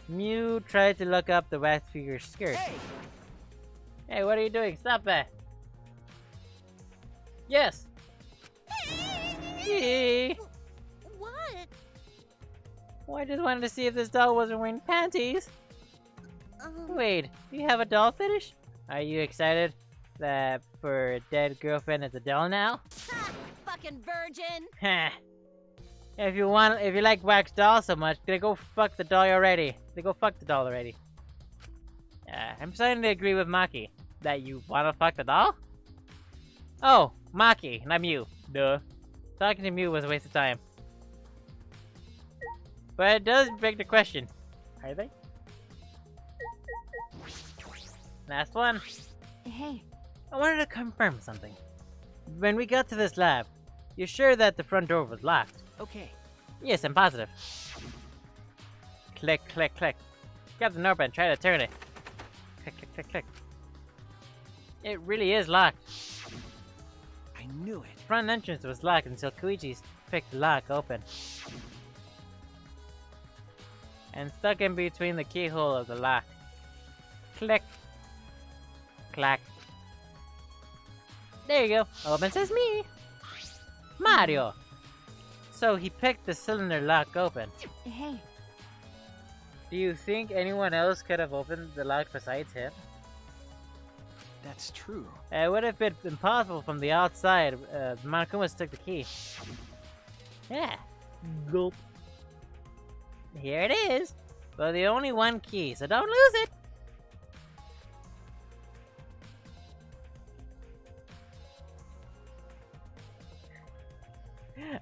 Mew tried to look up the wax figure's skirt. Hey! Hey, what are you doing? Stop that! Yes! Hey! What? Well, I just wanted to see if this doll wasn't wearing panties. Wait, do you have a doll fetish? Are you excited that for a dead girlfriend as a doll now? Ha! Fucking virgin. Heh. If you like wax dolls so much, then go fuck the doll already. I'm starting to agree with Maki. That you wanna fuck the doll? Oh, Maki, not Mew. Duh. Talking to Mew was a waste of time. But it does beg the question. Are they? Last one. Hey, I wanted to confirm something. When we got to this lab, you're sure that the front door was locked? Okay. Yes, I'm positive. Click, click, click. Grab the knob and try to turn it. Click, click, click, click. It really is locked. I knew it. Front entrance was locked until Koichi picked the lock open. And stuck in between the keyhole of the lock. Click. Clack. There you go. Open sesame. Mario. So he picked the cylinder lock open. hey. Do you think anyone else could have opened the lock besides him? That's true. It would have been impossible from the outside. Monokumas took the key. Yeah. Gulp. Here it is. But the only one key, so don't lose it.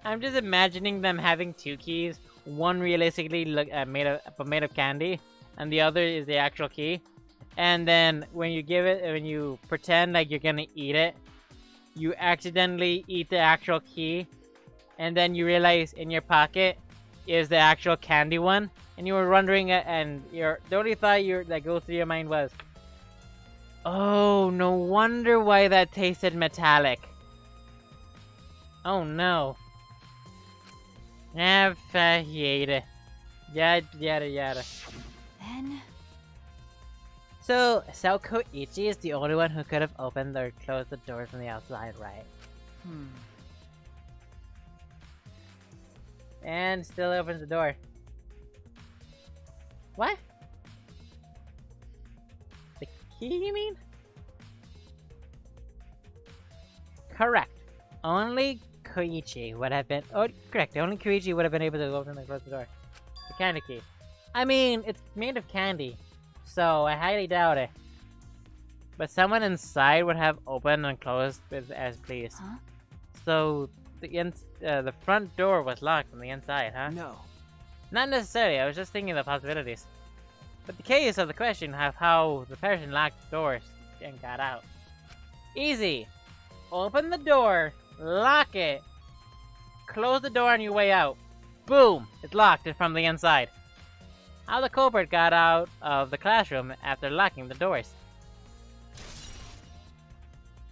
I'm just imagining them having two keys. One realistically made of candy, and the other is the actual key. And then when you pretend like you're gonna eat it, you accidentally eat the actual key, and then you realize in your pocket is the actual candy one, and you were wondering, and the only thought that goes through your mind was, oh, no wonder why that tasted metallic. Oh no. Yada yada yada. Then... So Koichi is the only one who could have opened or closed the door from the outside, right? And still opens the door. What? The key, you mean? Correct. Only Koichi would have been... Oh, correct. Only Koichi would have been able to open and close the door. The candy key. I mean, it's made of candy, so I highly doubt it. But someone inside would have opened and closed as pleased. Huh? So the front door was locked from the inside, huh? No. Not necessarily. I was just thinking of the possibilities. But the case of the question of how the person locked the doors and got out. Easy. Open the door, lock it, close the door on your way out. Boom! It's locked from the inside. How the culprit got out of the classroom after locking the doors.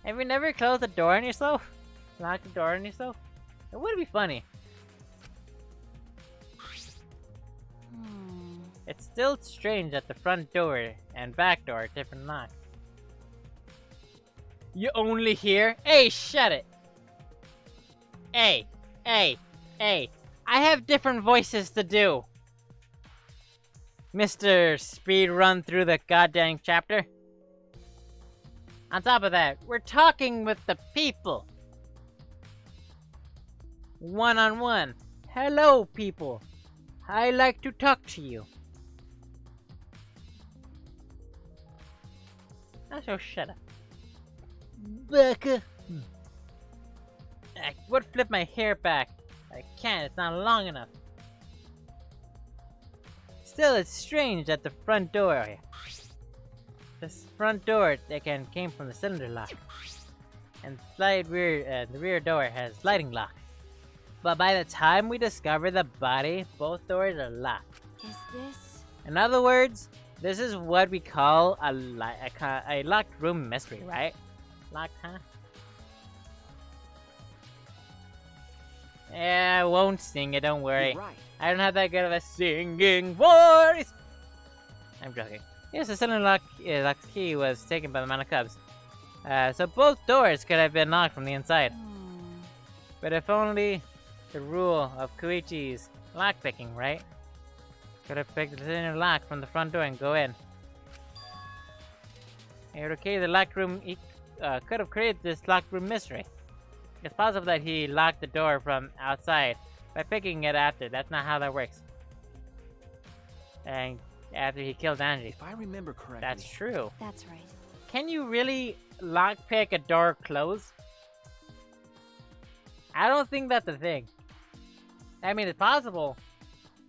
Have you never closed the door on yourself? Locked the door on yourself? It would be funny. It's still strange that the front door and back door are different locks. You only hear? Hey, shut it! Hey, hey, hey. I have different voices to do. Mr. Speed Run through the goddamn chapter. On top of that, we're talking with the people. One-on-one. Hello, people. I like to talk to you. Also, shut up. Becca. I would flip my hair back. I can't, it's not long enough. Still, it's strange that the front door... This front door that came from the cylinder lock. And the rear door has sliding lock. But by the time we discover the body, both doors are locked. Is this... In other words, this is what we call a locked room mystery, right? Locked, huh? Yeah, I won't sing it, don't worry. You're right. I don't have that good of a singing voice! I'm joking. Yes, the cylinder lock key was taken by the Mana Cubs. So both doors could have been locked from the inside. But if only the rule of Koichi's lockpicking, right? Could have picked the cylinder lock from the front door and go in. Okay, the locked room could have created this locked room mystery. It's possible that he locked the door from outside by picking it after. That's not how that works. And after he killed Angie. If I remember correctly... That's true. That's right. Can you really lockpick a door closed? I don't think that's a thing. I mean, it's possible.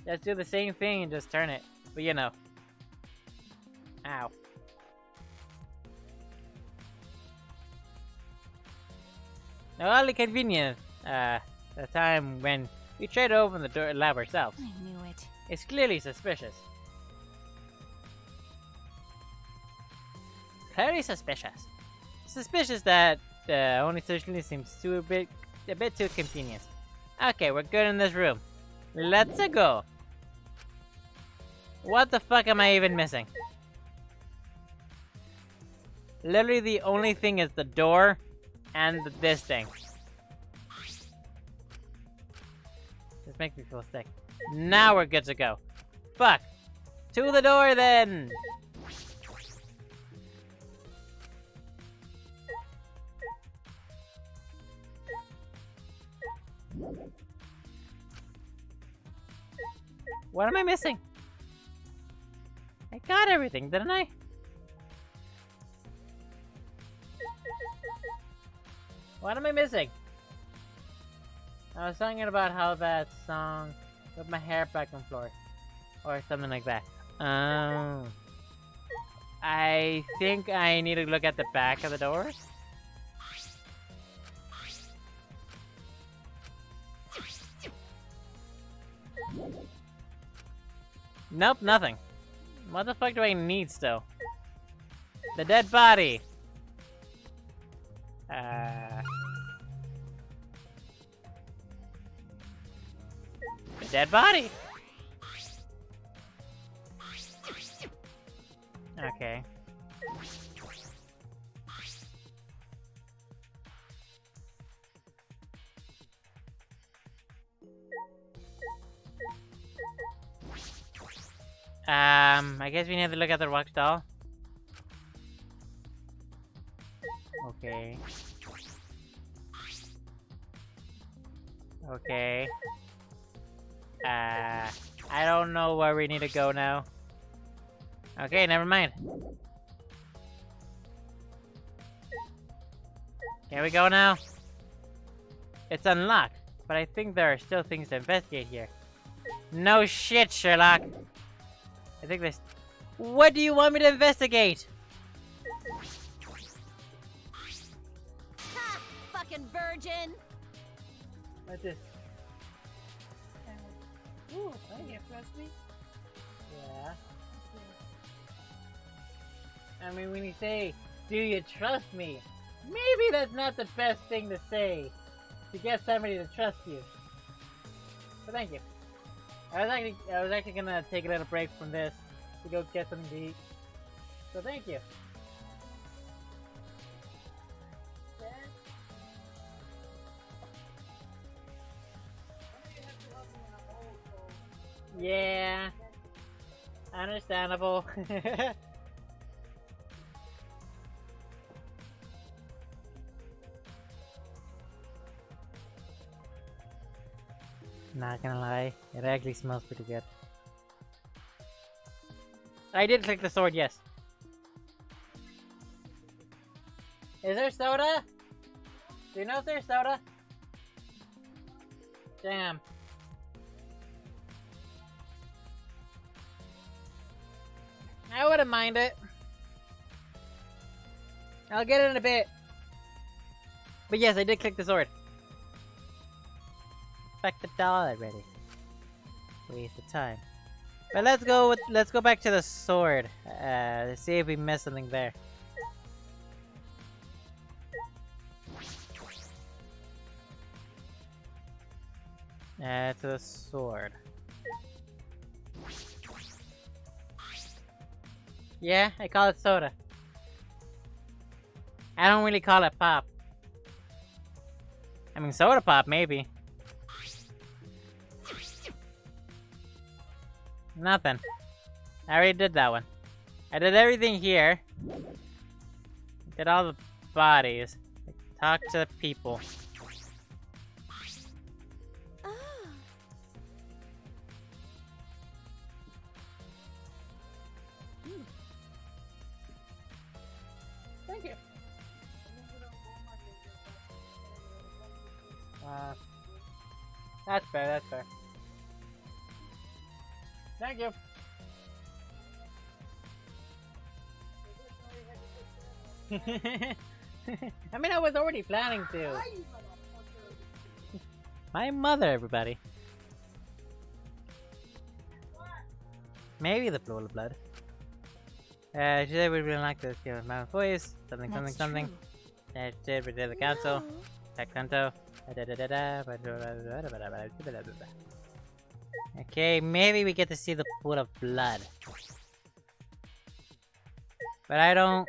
Just do the same thing and just turn it. But you know. Ow. Now, only convenient, the time when we tried to open the door lab ourselves. I knew it. It's clearly suspicious. Clearly suspicious. Suspicious that only solution seems a bit too convenient. Okay, we're good in this room. Let's go. What the fuck am I even missing? Literally the only thing is the door and this thing. This makes me feel sick. Now we're good to go. Fuck. To the door then. What am I missing? I got everything, didn't I? What am I missing? I was talking about how that song with my hair back on floor. Or something like that. Oh. I think I need to look at the back of the door. Nope, nothing. What the fuck do I need still? The dead body. The dead body. Okay. I guess we need to look at the rock doll. Okay. Okay. I don't know where we need to go now. Okay, never mind. Here we go now. It's unlocked, but I think there are still things to investigate here. No shit, Sherlock. I think there's... What do you want me to investigate? Ha! Fucking virgin! What's this? Ooh, thank you, Presley. Yeah. I mean, when you say, do you trust me? Maybe that's not the best thing to say to get somebody to trust you. But thank you. I was actually gonna take a little break from this to go get something to eat. So thank you. Yeah. Understandable. Not gonna lie, it actually smells pretty good. I did click the sword, yes. Is there soda? Do you know if there's soda? Damn. I wouldn't mind it. I'll get it in a bit. But yes, I did click the sword. Back the doll already. Waste of time. But let's go back to the sword. To see if we missed something there. To the sword. Yeah, I call it soda. I don't really call it pop. I mean, soda pop, maybe. Nothing. I already did that one. I did everything here. Did all the bodies. Talk to the people. Oh. Thank you. That's fair, that's fair. Thank you. I mean, I was already planning to. My mother, everybody. Maybe the pool of blood. She said we really like to give my voice. Something, That's something. true. We did the council. No. Tech Kanto. Okay, maybe we get to see the pool of blood. But I don't...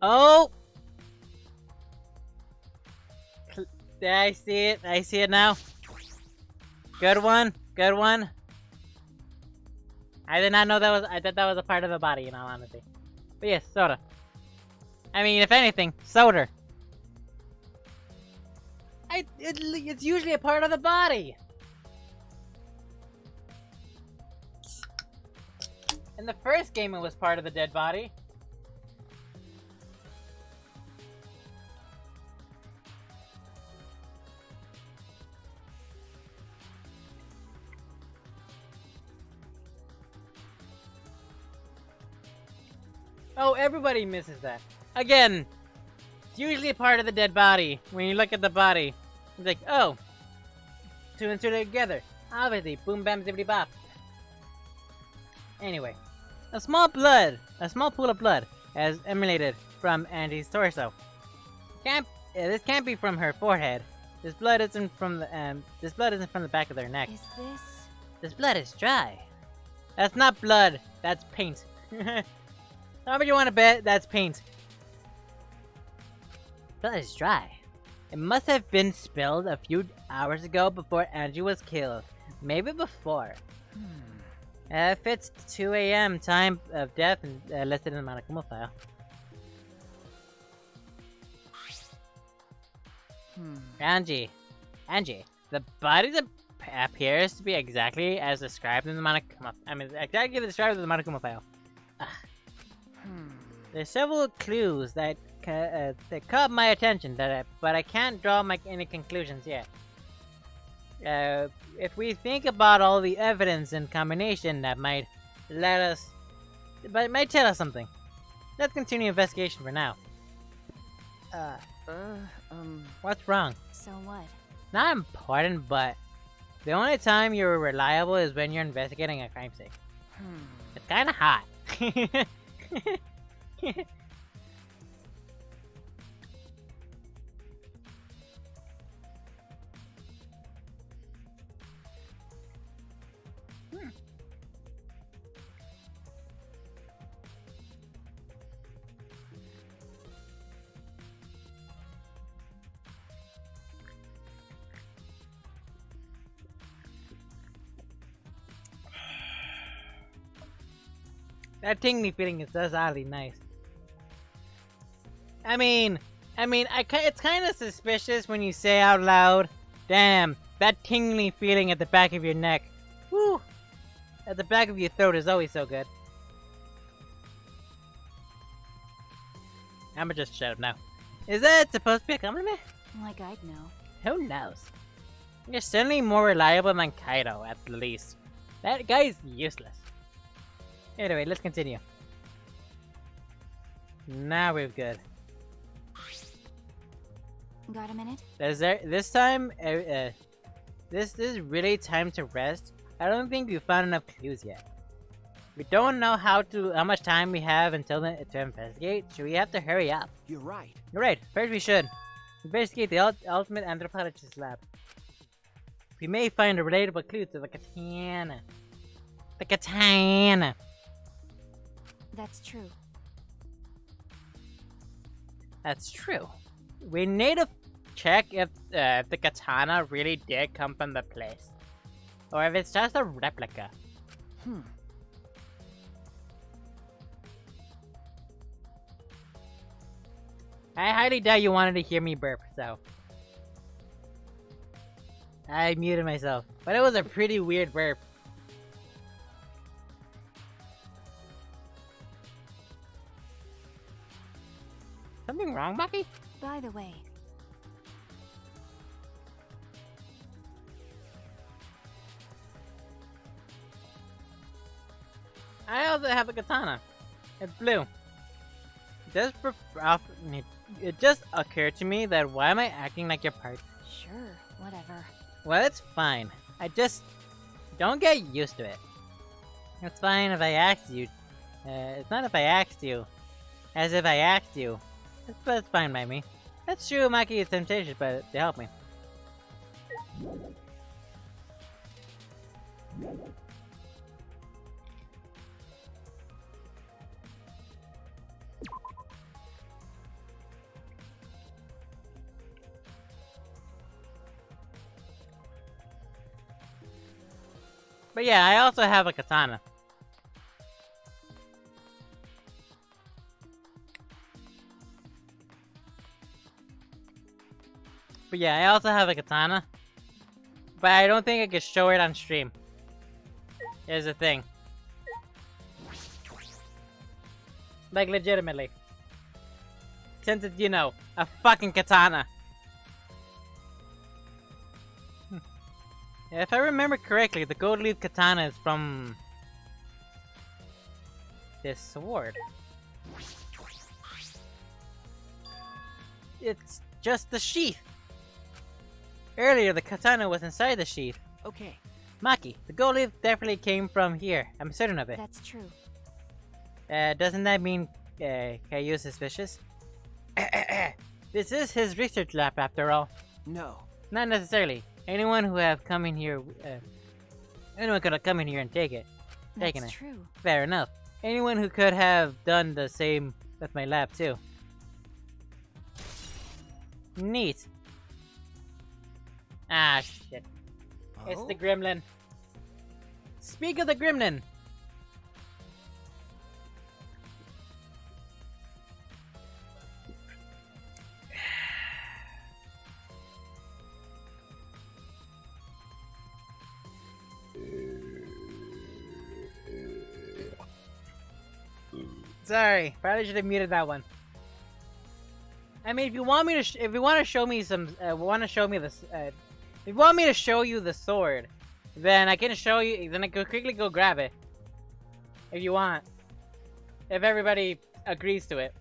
Oh! Yeah, I see it. I see it now. Good one. Good one. I did not know that was... I thought that was a part of the body, in all honesty. But yes, soda. I mean, if anything, soda. It's usually a part of the body. In the first game, it was part of the dead body. Oh, everybody misses that. Again, it's usually a part of the dead body. When you look at the body, it's like, oh, two and two together. Obviously, boom, bam, zippity bop. Anyway, a small pool of blood has emanated from Angie's torso. This can't be from her forehead. This blood isn't from the back of their neck. Is this? This blood is dry. That's not blood. That's paint. However you want to bet, that's paint. Blood is dry. It must have been spilled a few hours ago before Angie was killed. Maybe before. Fits 2 a.m. time of death and listed in the Monokuma file. Angie, the body appears to be exactly as described in the Monokuma. Exactly described in the Monokuma file. There's several clues that caught my attention, but I can't draw any conclusions yet. If we think about all the evidence in combination, that might tell us something. Let's continue investigation for now. What's wrong? So what? Not important, but the only time you're reliable is when you're investigating a crime scene. It's kinda hot. That tingly feeling is just oddly nice. It's kind of suspicious when you say out loud, "Damn, that tingly feeling at the back of your neck, whoo, at the back of your throat is always so good." I'ma just shut up now. Is that supposed to be a compliment? Like I'd know. Who knows? You're certainly more reliable than Kaito, at least. That guy's useless. Anyway, let's continue. Now we're good. Got a minute? This time, this is really time to rest. I don't think we found enough clues yet. We don't know how much time we have until to investigate. So we have to hurry up. You're right. You're right. First, we should investigate the ultimate anthropologist lab. We may find a relatable clue to the katana. The katana. That's true. That's true. We need to check if the katana really did come from the place, or if it's just a replica. I highly doubt you wanted to hear me burp, so I muted myself. But it was a pretty weird burp. Something wrong, Bucky? By the way, I also have a katana. It's blue. It just occurred to me that why am I acting like your part? sure, whatever. Well, it's fine. I just don't get used to it. It's fine if I asked you. It's not if I asked you. As if I asked you. It's fine by me. That's true, Maki is temptation, but they help me. But yeah, I also have a katana. But yeah, I also have a katana. But I don't think I can show it on stream. Here's the thing. Like, legitimately. Since it's, you know, a fucking katana. If I remember correctly, the gold leaf katana is from this sword. it's just the sheath. Earlier, the katana was inside the sheath. Okay. Maki, the gold leaf definitely came from here. I'm certain of it. That's true. Doesn't that mean Caillou's suspicious? This is his research lab after all. No. Not necessarily. Anyone who have come in here, anyone could have come in here and taken it. That's true. Fair enough. Anyone who could have done the same with my lab too. Neat. Ah, shit. It's Oh? the gremlin. Speak of the gremlin. Sorry, probably should have muted that one. I mean, if you want me to, if you want to show me some, if you want me to show you the sword, then I can show you. Then I could quickly go grab it. If you want, if everybody agrees to it,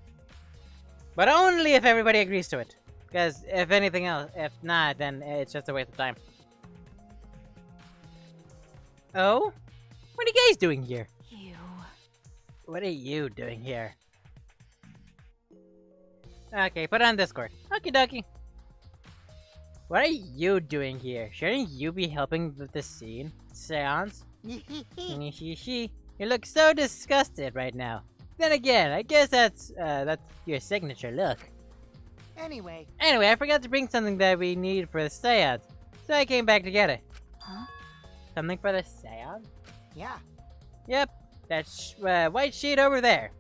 but only if everybody agrees to it. Because if anything else, if not, then it's just a waste of time. Oh, what are you guys doing here? You. What are you doing here? Okay, put it on Discord. Okie dokie. What are you doing here? Shouldn't you be helping with this scene? Seance? You look so disgusted right now. Then again, I guess that's your signature look. Anyway, Anyway, I forgot to bring something that we need for the seance, so I came back to get it. Huh? Something for the seance? yeah. Yep, that white sheet over there.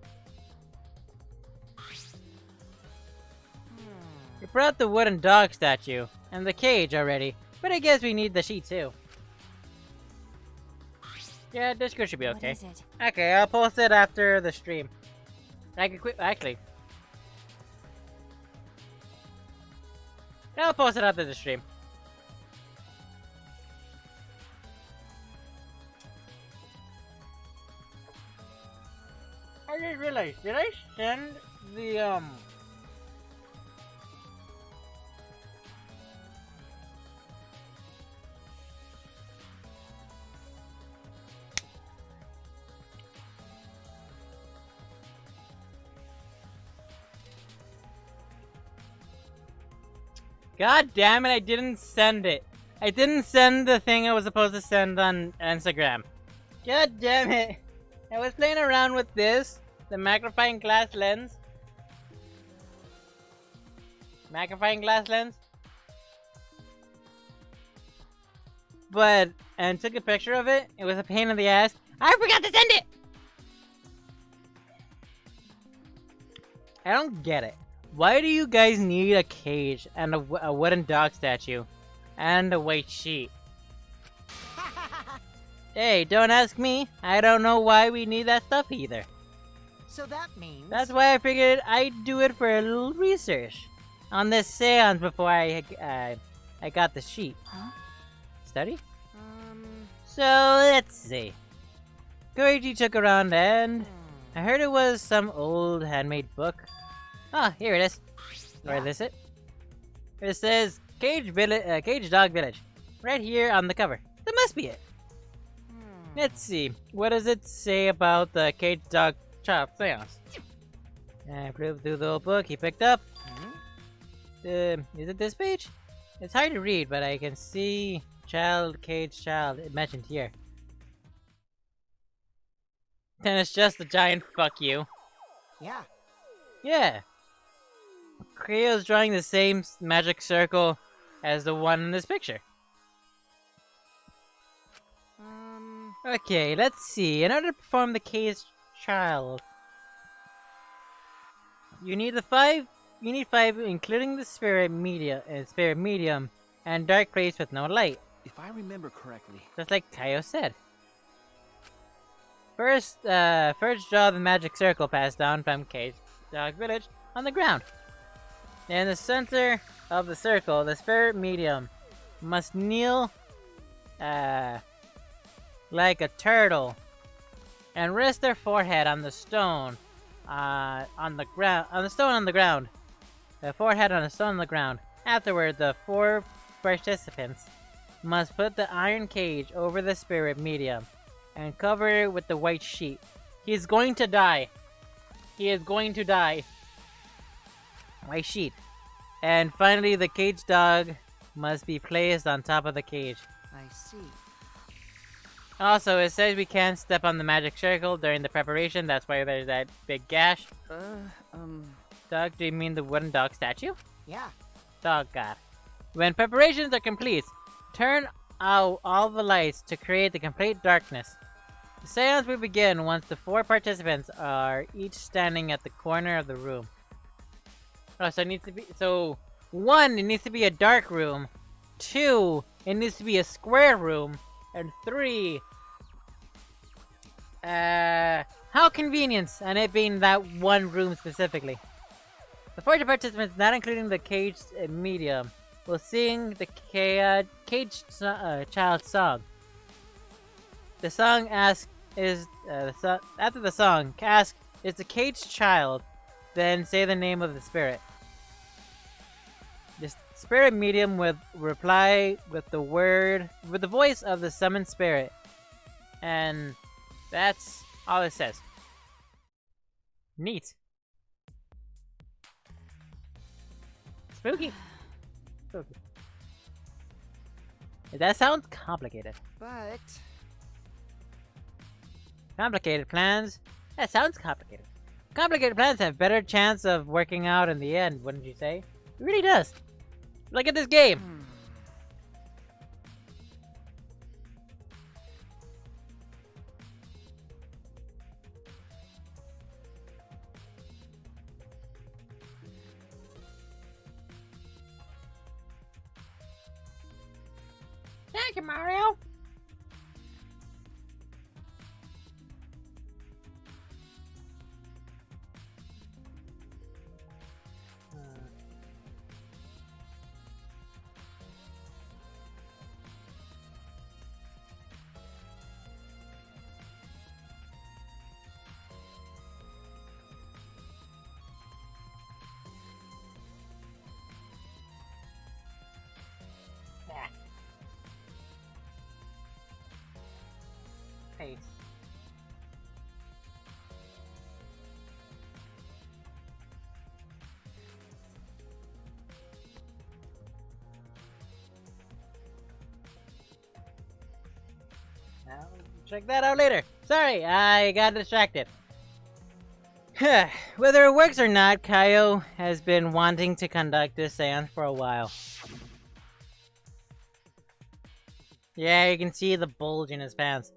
We brought the wooden dog statue and the cage already, but I guess we need the sheet too. Yeah, Discord should be What okay. is it? Okay, I'll post it after the stream. I can quit. Actually, I'll post it after the stream. I just realized, did I send the God damn it, I didn't send it. I didn't send the thing I was supposed to send on Instagram. God damn it. I was playing around with this, the magnifying glass lens. Magnifying glass lens. And took a picture of it. It was a pain in the ass. I forgot to send it! I don't get it. Why do you guys need a cage and a wooden dog statue and a white sheet? Hey, don't ask me. I don't know why we need that stuff either. So that means That's why I figured I'd do it for a little research on this seance before I got the sheet. Huh? Study? So let's see. Koichi took around and I heard it was some old handmade book. Ah, here it is. Or is this it? It says Cage Dog Village, right here on the cover. That must be it. Let's see. What does it say about the Cage Dog Child Seance? I flew through the old book he picked up. Is it this page? It's hard to read, but I can see Cage Child mentioned here. Then it's just a giant fuck you. yeah. Yeah. Creo's drawing the same magic circle as the one in this picture. Okay, let's see. In order to perform the Cage Child, you need five, including the spirit medium, and dark place with no light. If I remember correctly. Just like Kaio said. First draw the magic circle passed down from Cage Dog Village on the ground. In the center of the circle, the spirit medium must kneel like a turtle and rest their forehead on the stone on the ground. the forehead on a stone on the ground. Afterward, the 4 participants must put the iron cage over the spirit medium and cover it with the white sheet. He is going to die. He is going to die. White sheet. And finally, the cage dog must be placed on top of the cage. I see. Also, it says we can't step on the magic circle during the preparation. That's why there's that big gash. Dog, do you mean the wooden dog statue? Yeah. Dog god. When preparations are complete, turn out all the lights to create the complete darkness. The seance will begin once the 4 participants are each standing at the corner of the room. Oh, so it needs to be... So, 1, it needs to be a dark room. 2, it needs to be a square room. And 3... how convenient, and it being that one room specifically. The 40 participants, not including the caged medium, will sing the caged child song. The song asks after the song, ask, is the caged child, then say the name of the spirit. The spirit medium will reply with the voice of the summoned spirit. And that's all it says. Neat. Spooky. Spooky. That sounds complicated. But Complicated plans? That sounds complicated. Complicated plans have better chance of working out in the end, wouldn't you say? It really does. Look at this game. Thank you, Mario. Pace. Now, check that out later. Sorry, I got distracted. Whether it works or not, Kaio has been wanting to conduct this seance for a while. Yeah, you can see the bulge in his pants.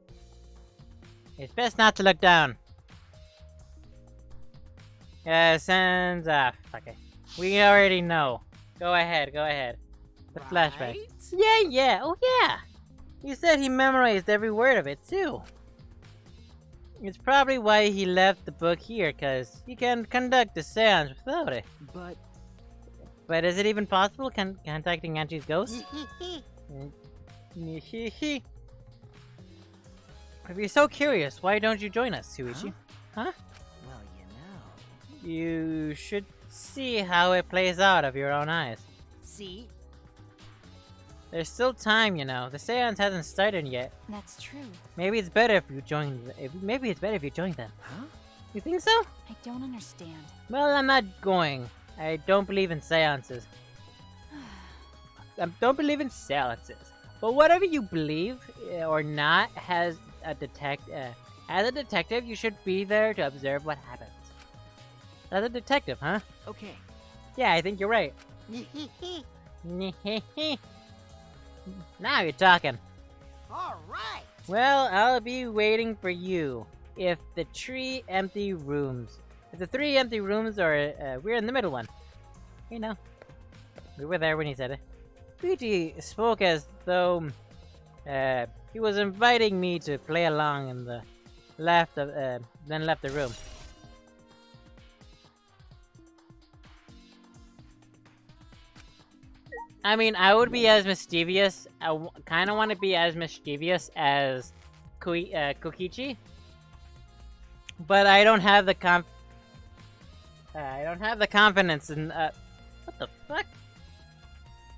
It's best not to look down. Yes, and fuck it. We already know. Go ahead, go ahead. The flashback. Yeah, oh yeah! He said he memorized every word of it, too. It's probably why he left the book here, cause he can conduct a seance without it. But is it even possible contacting Angie's ghost? If you're so curious, why don't you join us, Suichi? Huh? well, you know. You should see how it plays out of your own eyes. See? There's still time, you know. The seance hasn't started yet. That's true. Maybe it's better if you join. Maybe it's better if you join them. Huh? You think so? I don't understand. Well, I'm not going. I don't believe in seances. I don't believe in seances. But whatever you believe or not, as a detective, you should be there to observe what happens. As a detective, huh? Okay. Yeah, I think you're right. Now you're talking. All right. Well, I'll be waiting for you. If the 3 empty rooms are, we're in the middle one. You know, we were there when he said it. Luigi spoke as though, he was inviting me to play along in the then left the room. I mean, I would be as mischievous. I kind of want to be as mischievous as Kokichi, but I don't have the confidence in What the fuck?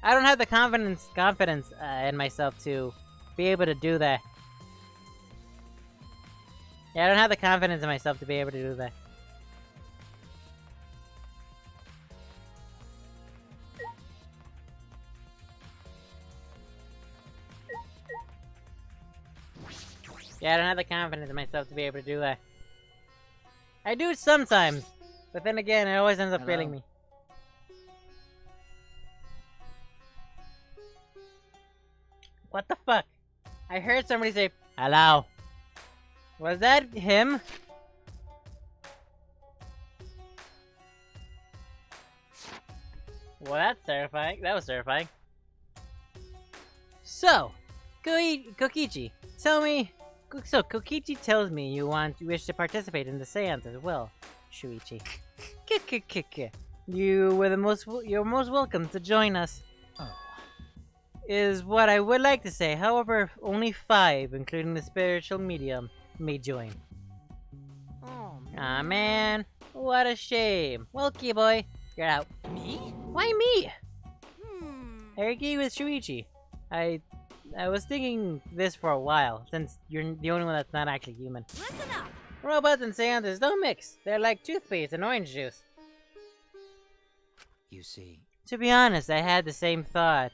I don't have the confidence in myself to be able to do that. Yeah, I don't have the confidence in myself to be able to do that. Yeah, I don't have the confidence in myself to be able to do that. I do sometimes, but then again, it always ends up failing me. What the fuck? I heard somebody say, "Hello." Was that him? Well, that's terrifying. That was terrifying. So, Kokichi, tell me. So, Kokichi tells me you wish to participate in the seance as well, Shuichi. You're most welcome to join us. Oh. Is what I would like to say. However, only 5, including the spiritual medium, may join. Oh, Aw, man. What a shame. Well, Keyboy, you're out. me? Why me? Hmm. I agree with Shuichi. I was thinking this for a while, since you're the only one that's not actually human. Listen up. Robots and seances don't mix. They're like toothpaste and orange juice. You see. To be honest, I had the same thought.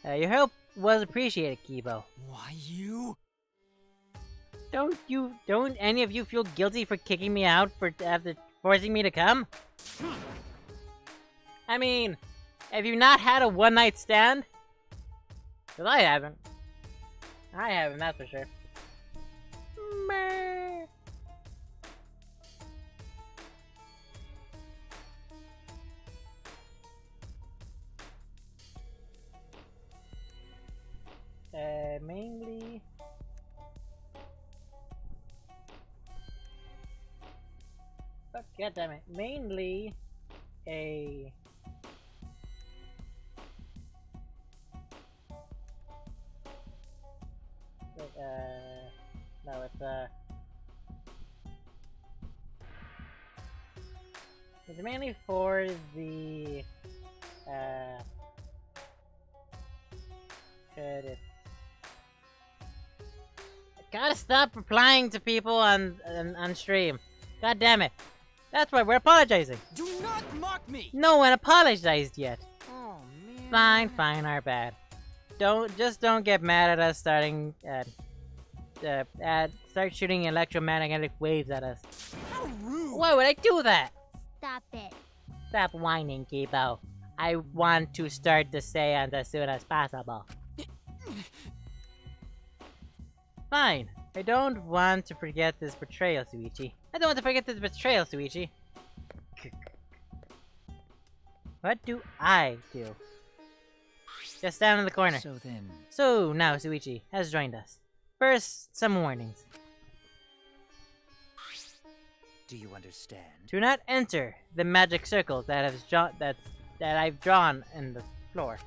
Your help was appreciated, Kibo. Why you? Don't any of you feel guilty for kicking me out after forcing me to come? I mean, have you not had a one-night stand? 'Cause I haven't. I haven't, that's for sure. Meh. Mainly... Fuck, goddammit. Mainly a... No, it's mainly for the, credit. I gotta stop replying to people on stream. God damn it. That's why we're apologizing. Do not mock me! No one apologized yet. Oh, man. Fine, fine, our bad. Don't get mad at us starting start shooting electromagnetic waves at us. How rude! Why would I do that? Stop it. Stop whining, Kibo. I want to start the seance as soon as possible. Fine. I don't want to forget this betrayal, Suichi. I don't want to forget this betrayal, Suichi. What do I do? Just stand in the corner. So then... So now Suichi has joined us. First, some warnings. Do you understand? Do not enter the magic circle that I've drawn in the floor.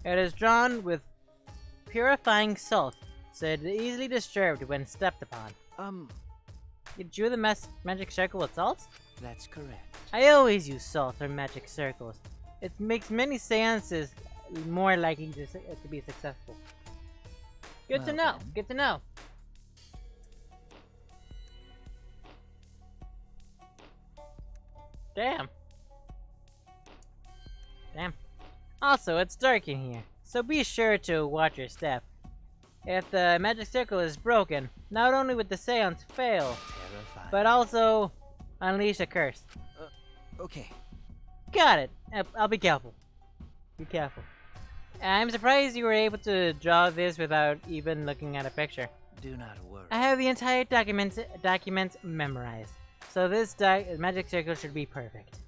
It is drawn with purifying salt, so it is easily disturbed when stepped upon. You drew the magic circle with salt? That's correct. I always use salt for magic circles. It makes many seances more likely to be successful. Good to Well know. then. Good to know. Damn. Damn. Also, it's dark in here, so be sure to watch your step. If the magic circle is broken, not only would the seance fail, Terrifying. but also unleash a curse. Okay. Got it. I'll be careful. Be careful. I'm surprised you were able to draw this without even looking at a picture. Do not worry. I have the entire document memorized, so this magic circle should be perfect.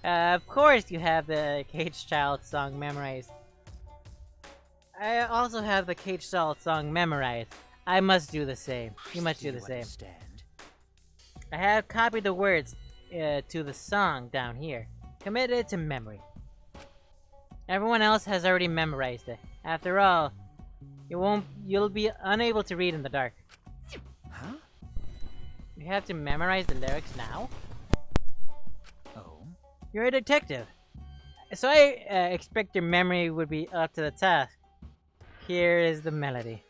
Of course you have the Cage Child song memorized. I also have the Cage Child song memorized. I must do the same. You must do the same. Understand? I have copied the words to the song down here. Committed to memory. Everyone else has already memorized it. After all, you'll be unable to read in the dark. Huh? You have to memorize the lyrics now? Oh. You're a detective, so I expect your memory would be up to the task. Here is the melody.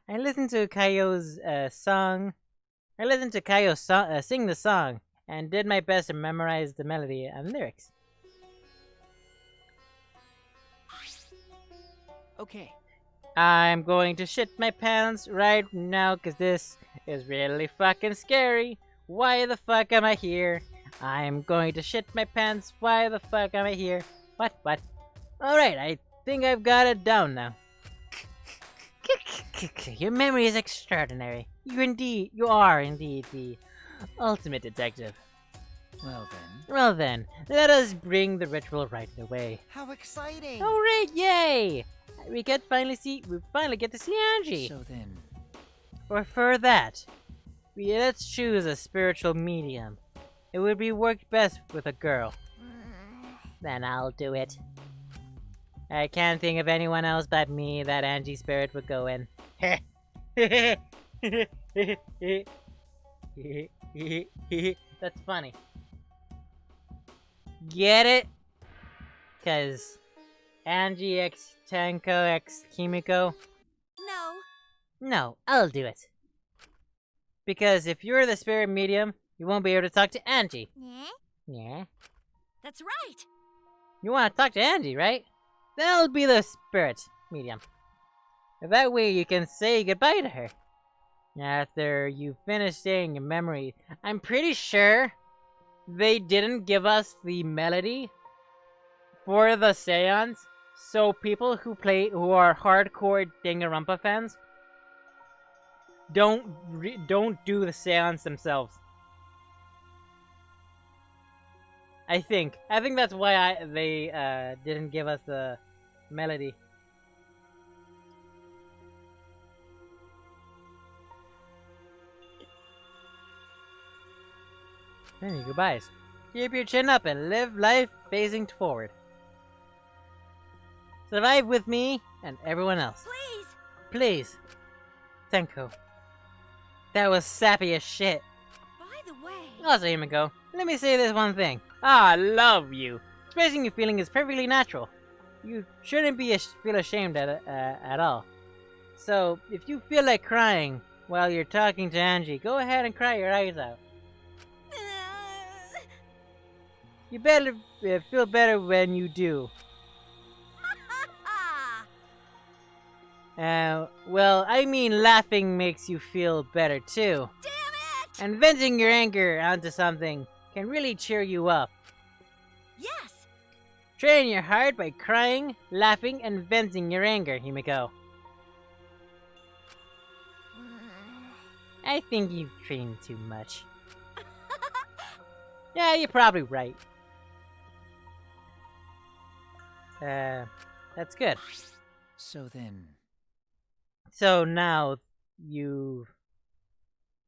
I listened to Kaio's song. I listened to Kaio sing the song and did my best to memorize the melody and lyrics. Okay. I'm going to shit my pants right now because this is really fucking scary. Why the fuck am I here? I'm going to shit my pants. Why the fuck am I here? What? Alright, I think I've got it down now. Your memory is extraordinary. You are indeed the ultimate detective. Well then, let us bring the ritual right away. How exciting! Alright, yay! We finally get to see Angie. So then, For that, let's choose a spiritual medium. It would be worked best with a girl. Then I'll do it. I can't think of anyone else but me that Angie spirit would go in. That's funny. Get it? Cause Angie x Tanko x Kimiko? No. No, I'll do it. Because if you're the spirit medium, you won't be able to talk to Angie. Yeah? Yeah? That's right. You want to talk to Angie, right? Then I'll be the spirit medium. That way you can say goodbye to her. After you finish saying your memory, I'm pretty sure they didn't give us the melody for the seance, so people who are hardcore Danganronpa fans don't do the seance themselves. I think that's why they didn't give us the melody. Many goodbyes. Keep your chin up and live life facing forward. Survive with me and everyone else. Please. Please. Tenko. That was sappy as shit. By the way. Also, Himiko, let me say this one thing. I love you. Expressing your feeling is perfectly natural. You shouldn't feel ashamed at all. So, if you feel like crying while you're talking to Angie, go ahead and cry your eyes out. You better feel better when you do. Well, I mean laughing makes you feel better too. Damn it! And venting your anger onto something can really cheer you up. Yes. Train your heart by crying, laughing, and venting your anger, Himiko. I think you've trained too much. Yeah, you're probably right. That's good. so then, So now you've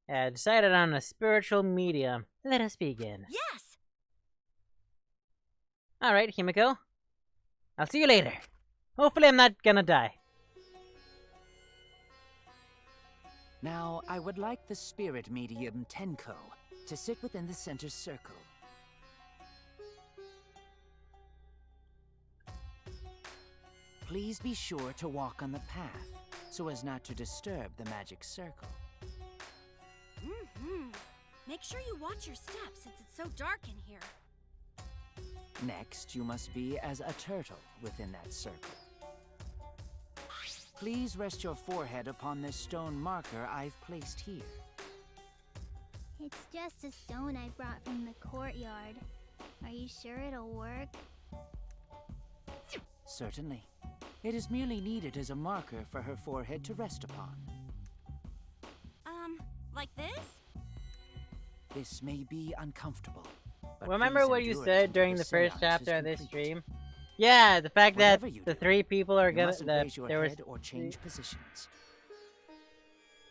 decided on a spiritual medium. Let us begin. Yes. Alright, Himiko. I'll see you later. Hopefully I'm not gonna die. now I would like the spirit medium Tenko to sit within the center circle. Please be sure to walk on the path so as not to disturb the magic circle. Make sure you watch your steps since it's so dark in here. Next, you must be as a turtle within that circle. Please rest your forehead upon this stone marker I've placed here. It's just a stone I brought from the courtyard. Are you sure it'll work? Certainly. It is merely needed as a marker for her forehead to rest upon. Like this? This may be uncomfortable. but Remember please what you endure it said until during the first seance is chapter of this complete. stream? Yeah, the fact that Whatever you the do, three people are You gonna. mustn't raise your There was. head or change positions.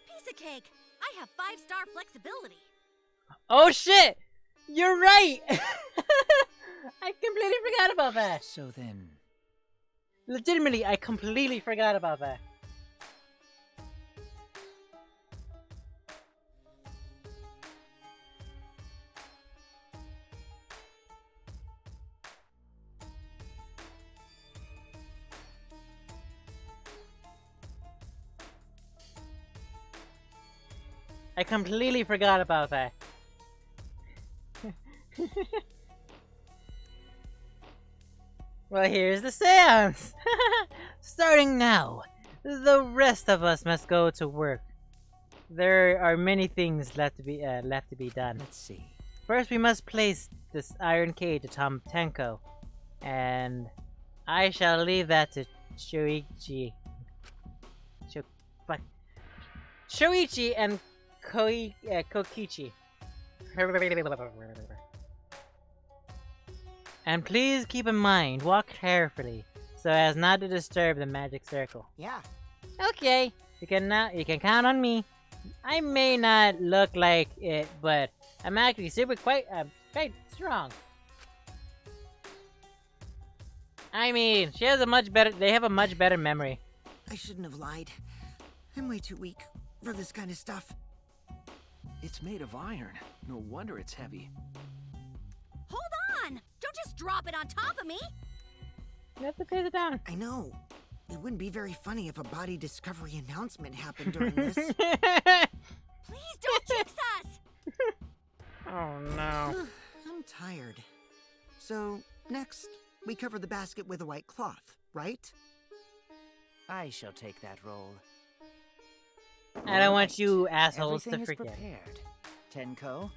Piece of cake. I have 5-star flexibility. Oh shit! You're right! I completely forgot about that. So then, Legitimately, I completely forgot about that. I completely forgot about that. Well, here's the seance! Starting now, the rest of us must go to work. There are many things left to be done. Let's see. First, we must place this iron cage atop Tenko, and I shall leave that to Shuichi. Shuichi and Kokichi. And please keep in mind, walk carefully, so as not to disturb the magic circle. Yeah. Okay, you can count on me. I may not look like it, but I'm actually quite strong. I mean, they have a much better memory. I shouldn't have lied. I'm way too weak for this kind of stuff. It's made of iron. No wonder it's heavy. Hold on! Don't just drop it on top of me! You have to put it down. I know. It wouldn't be very funny if a body discovery announcement happened during this. Please don't jinx us! Oh no. I'm tired. So, next, we cover the basket with a white cloth, right? I shall take that role. I don't want you assholes Everything to is forget. prepared. Tenko,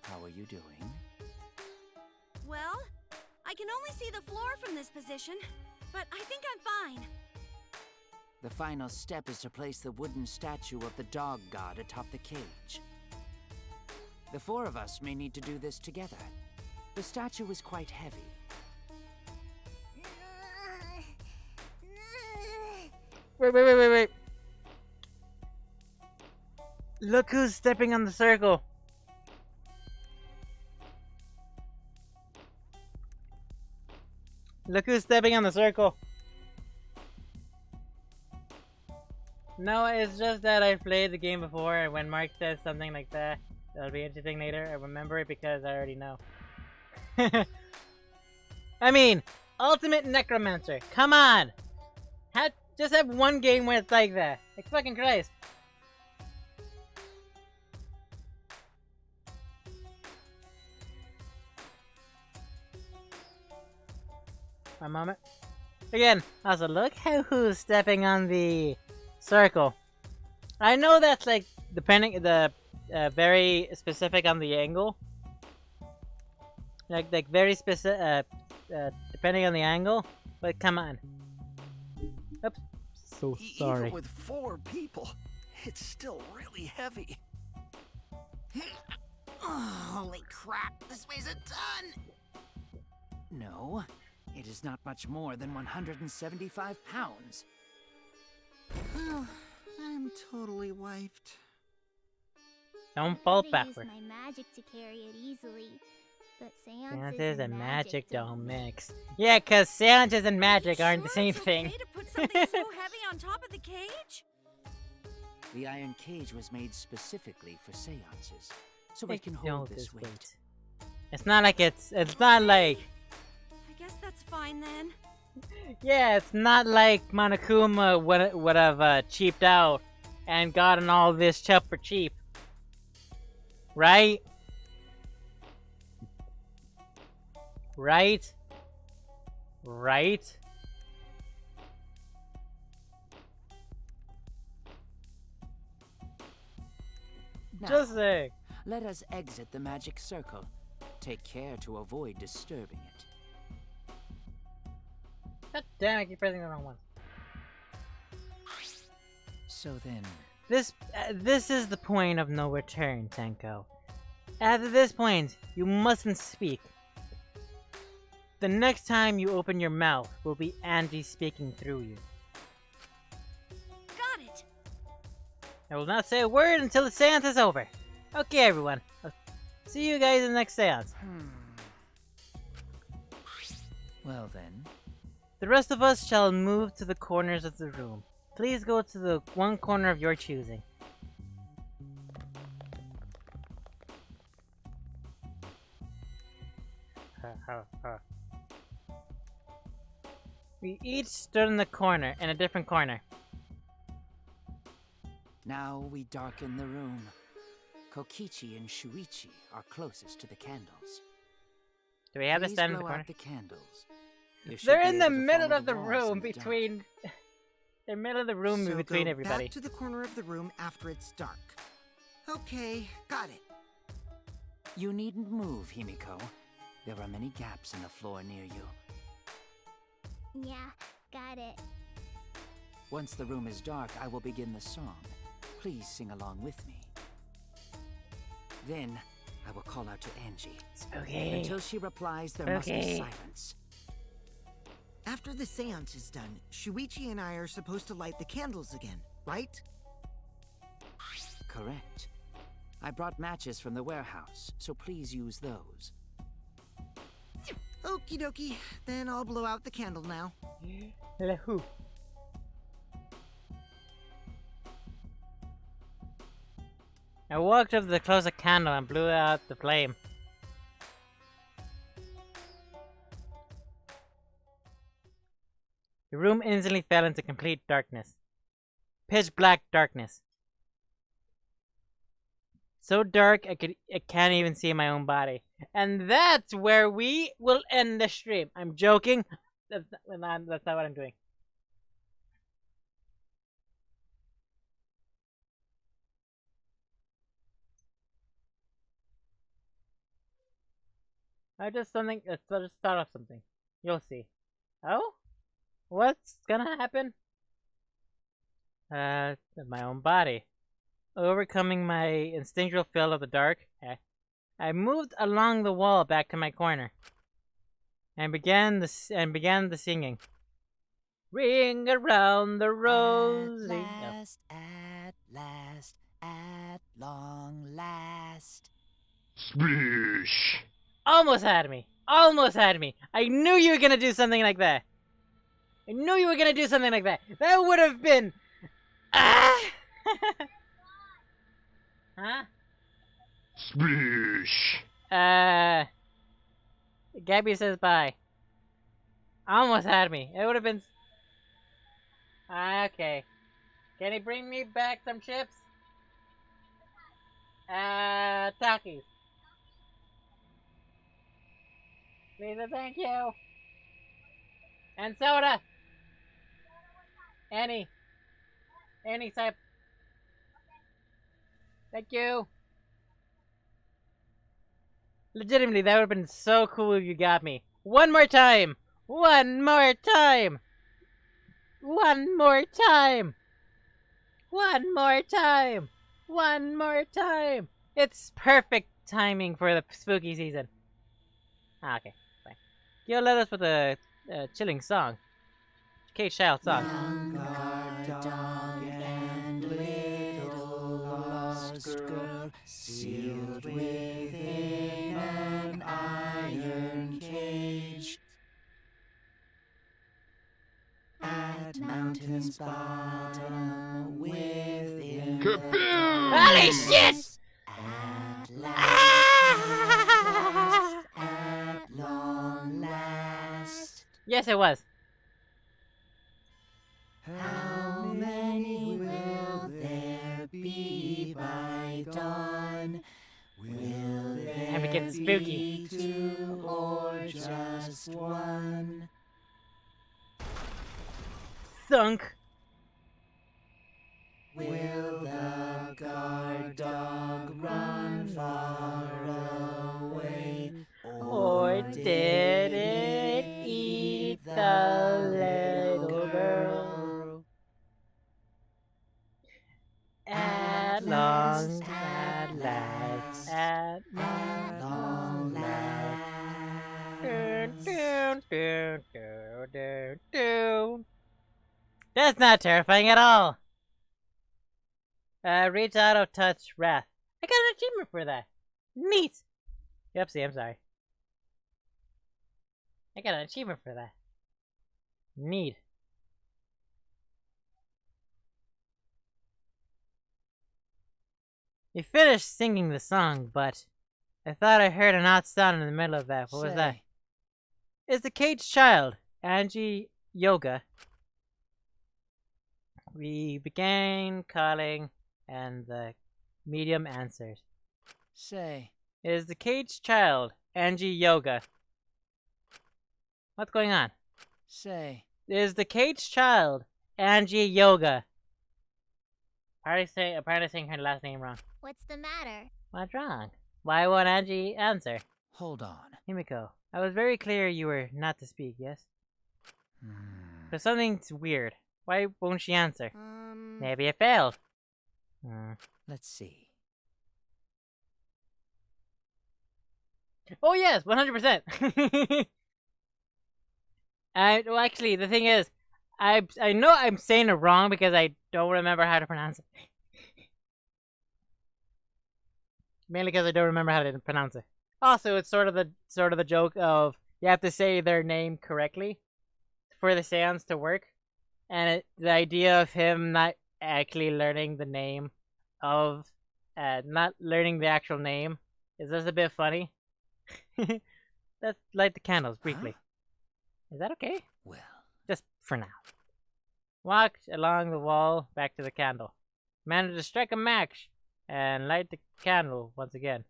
how are you doing? Well, I can only see the floor from this position, but I think I'm fine. The final step is to place the wooden statue of the dog god atop the cage. The four of us may need to do this together. The statue is quite heavy. Wait. Look who's stepping on the circle. Look who's stepping on the circle. No, it's just that I played the game before, and when Mark says something like that, that'll be interesting later. I remember it because I already know. I mean, Ultimate Necromancer. Come on! Just have one game where it's like that. Like fucking Christ. One moment. Again, also look who's stepping on the circle. I know that's like very specific on the angle. Like very specific depending on the angle. But come on. Oops. So sorry. Even with 4 people, it's still really heavy. Oh, holy crap, this weighs a ton! No, it is not much more than 175 pounds. I'm totally wiped. Don't fall I backward. use my magic to carry it easily, but seances Seances and magic don't mix. mix. Yeah, cause seances and magic You aren't the sure same it's thing. okay to put something so heavy on top of the cage? The iron cage was made specifically for seances, so It it can can hold this weight. It's not like it's not like I guess that's fine then. yeah, it's not like Monokuma would have cheaped out and gotten all this stuff for cheap, right? Right? Now, Just saying. let us exit the magic circle. Take care to avoid disturbing it. God damn, I keep pressing the wrong one. So then, This is the point of no return, Tenko. After this point, you mustn't speak. The next time you open your mouth will be Andy speaking through you. Got it! I will not say a word until the seance is over. Okay, everyone. I'll see you guys in the next seance. well then, The rest of us shall move to the corners of the room. Please go to the one corner of your choosing. We each stood in a different corner. now we darken the room. Kokichi and Shuichi are closest to the candles. Do we have to Please stand in the blow corner? out the candles. You should They're be in the able to middle follow of the walls room in the between. dark. They're middle of the room So between go everybody. back to the corner of the room after it's dark. Okay, got it. You needn't move, Himiko. There are many gaps in the floor near you. Yeah, got it. Once the room is dark, I will begin the song. Please sing along with me. Then, I will call out to Angie. Spooky. Until she replies, there must be Okay. silence. After the seance is done, Shuichi and I are supposed to light the candles again, right? Correct. I brought matches from the warehouse, so please use those. Okie dokie, then I'll blow out the candle now. Who? I walked up to the closest candle and blew out the flame. The room instantly fell into complete darkness. Pitch black darkness. So dark I can't even see my own body. And that's where we will end the stream. I'm joking. That's not what I'm doing. Let's just start off something. You'll see. Oh? What's gonna happen? My own body. Overcoming my instinctual feel of the dark, I moved along the wall back to my corner and began the singing. Ring around the rosy. At long last. Splish! Almost had me. Almost had me. I knew you were gonna do something like that. I knew you were gonna do something like that. That would have been. Ah! Huh? Splish! Gabby says bye. Almost had me. It would have been. Okay. Can you bring me back some chips? Takis. Please and thank you. And soda. Any type. Thank you. Legitimately, that would have been so cool if you got me. One more time! One more time! One more time! One more time! One more time! It's perfect timing for the spooky season. Ah, okay, fine. Yo, let us with a chilling song. Kate Child song. Dog and little lost girl, sealed within an iron cage. At mountain's bottom within Kaboom! Holy shit! At last, Ah! at long last. Yes, it was. How many will there be by dawn? Will Time to there get spooky. be two or just one? Thunk. Will the guard dog run far away? Or did it eat the little girl? At long, at last, at long last? Dun. That's not terrifying at all. Reach auto touch wrath. I got an achievement for that. Neat. Oopsie, I'm sorry. I got an achievement for that. Neat. You finished singing the song, but I thought I heard an odd sound in the middle of that. What was that? It's the caged child, Angie Yoga. We began calling, and the medium answered. Say, It is the caged child, Angie Yoga. What's going on? say. It is the caged child, Angie Yoga. Apparently saying her last name wrong. What's the matter? What's wrong? Why won't Angie answer? Hold on. Himiko, I was very clear you were not to speak, yes? But something's weird. Why won't she answer? Maybe it failed. Let's see. Oh yes, 100%. Well, actually, the thing is, I know I'm saying it wrong because I don't remember how to pronounce it. Mainly because I don't remember how to pronounce it. Also, it's sort of the joke of you have to say their name correctly for the seance to work, and the idea of him not actually learning the name of, not learning the actual name is just a bit funny. Let's light the candles briefly. Is that okay? Well, Just for now. Walked along the wall back to the candle. Managed to strike a match and light the candle once again.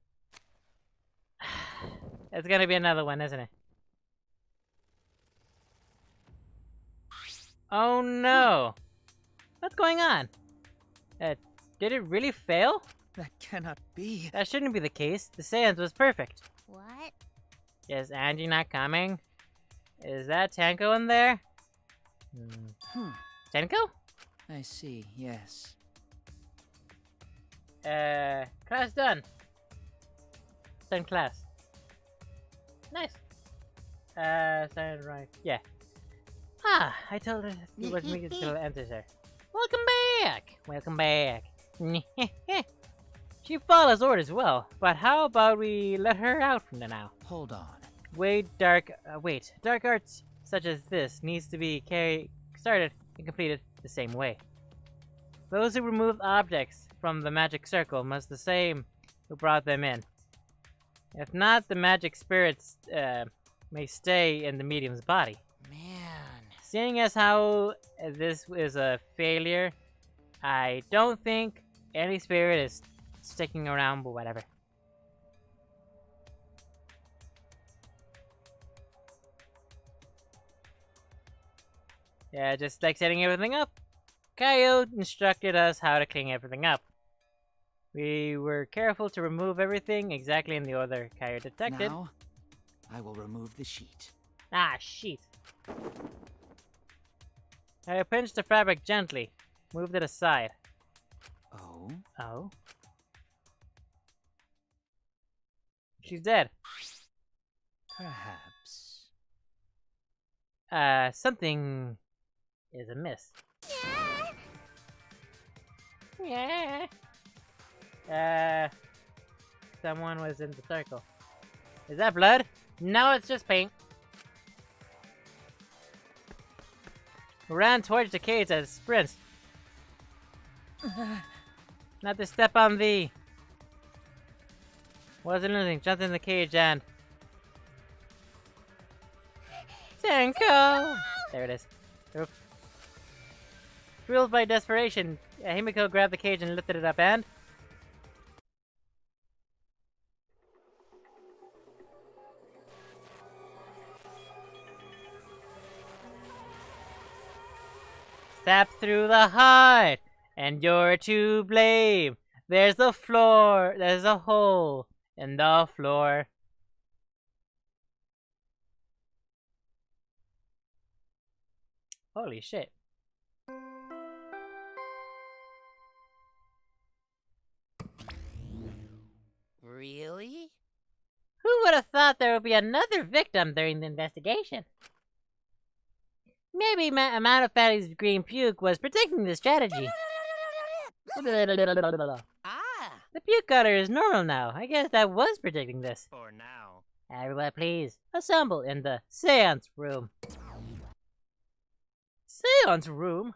It's gonna be another one, isn't it? Oh no! What's going on? Did it really fail? that cannot be. That shouldn't be the case. The seance was perfect. What? Is Angie not coming? Is that Tanko in there? Tanko? I see, yes. Class done. Done class. Nice. Sound right. Yeah. Ah, I told her it was me to enter her. Welcome back! Welcome back. She follows orders well, but how about we let her out from now? Hold on. Dark arts such as this needs to be started and completed the same way. Those who remove objects from the magic circle must the same who brought them in. If not, the magic spirits may stay in the medium's body. Man. Seeing as how this is a failure, I don't think any spirit is sticking around, but whatever. Yeah, just like setting everything up, Kaito instructed us how to clean everything up. We were careful to remove everything exactly in the order Kaito detected. Now, I will remove the sheet. Ah, shit. I pinched the fabric gently, moved it aside. Oh? Oh? She's dead. Perhaps. Something is amiss. Yeah. Someone was in the circle. Is that blood? No, it's just paint. Ran towards the cage as sprints. Not to step on thee. Wasn't anything. Jumped in the cage and Tenko! There it is. Oop. Fueled by desperation, Himiko grabbed the cage and lifted it up and step through the heart, and you're to blame. There's a hole in the floor. Holy shit. Really? Who would have thought there would be another victim during the investigation? Maybe Amount of Fatty's green puke was predicting the strategy. Ah! The puke cutter is normal now. I guess that was predicting this. For now. Everyone please, assemble in the seance room. Seance room?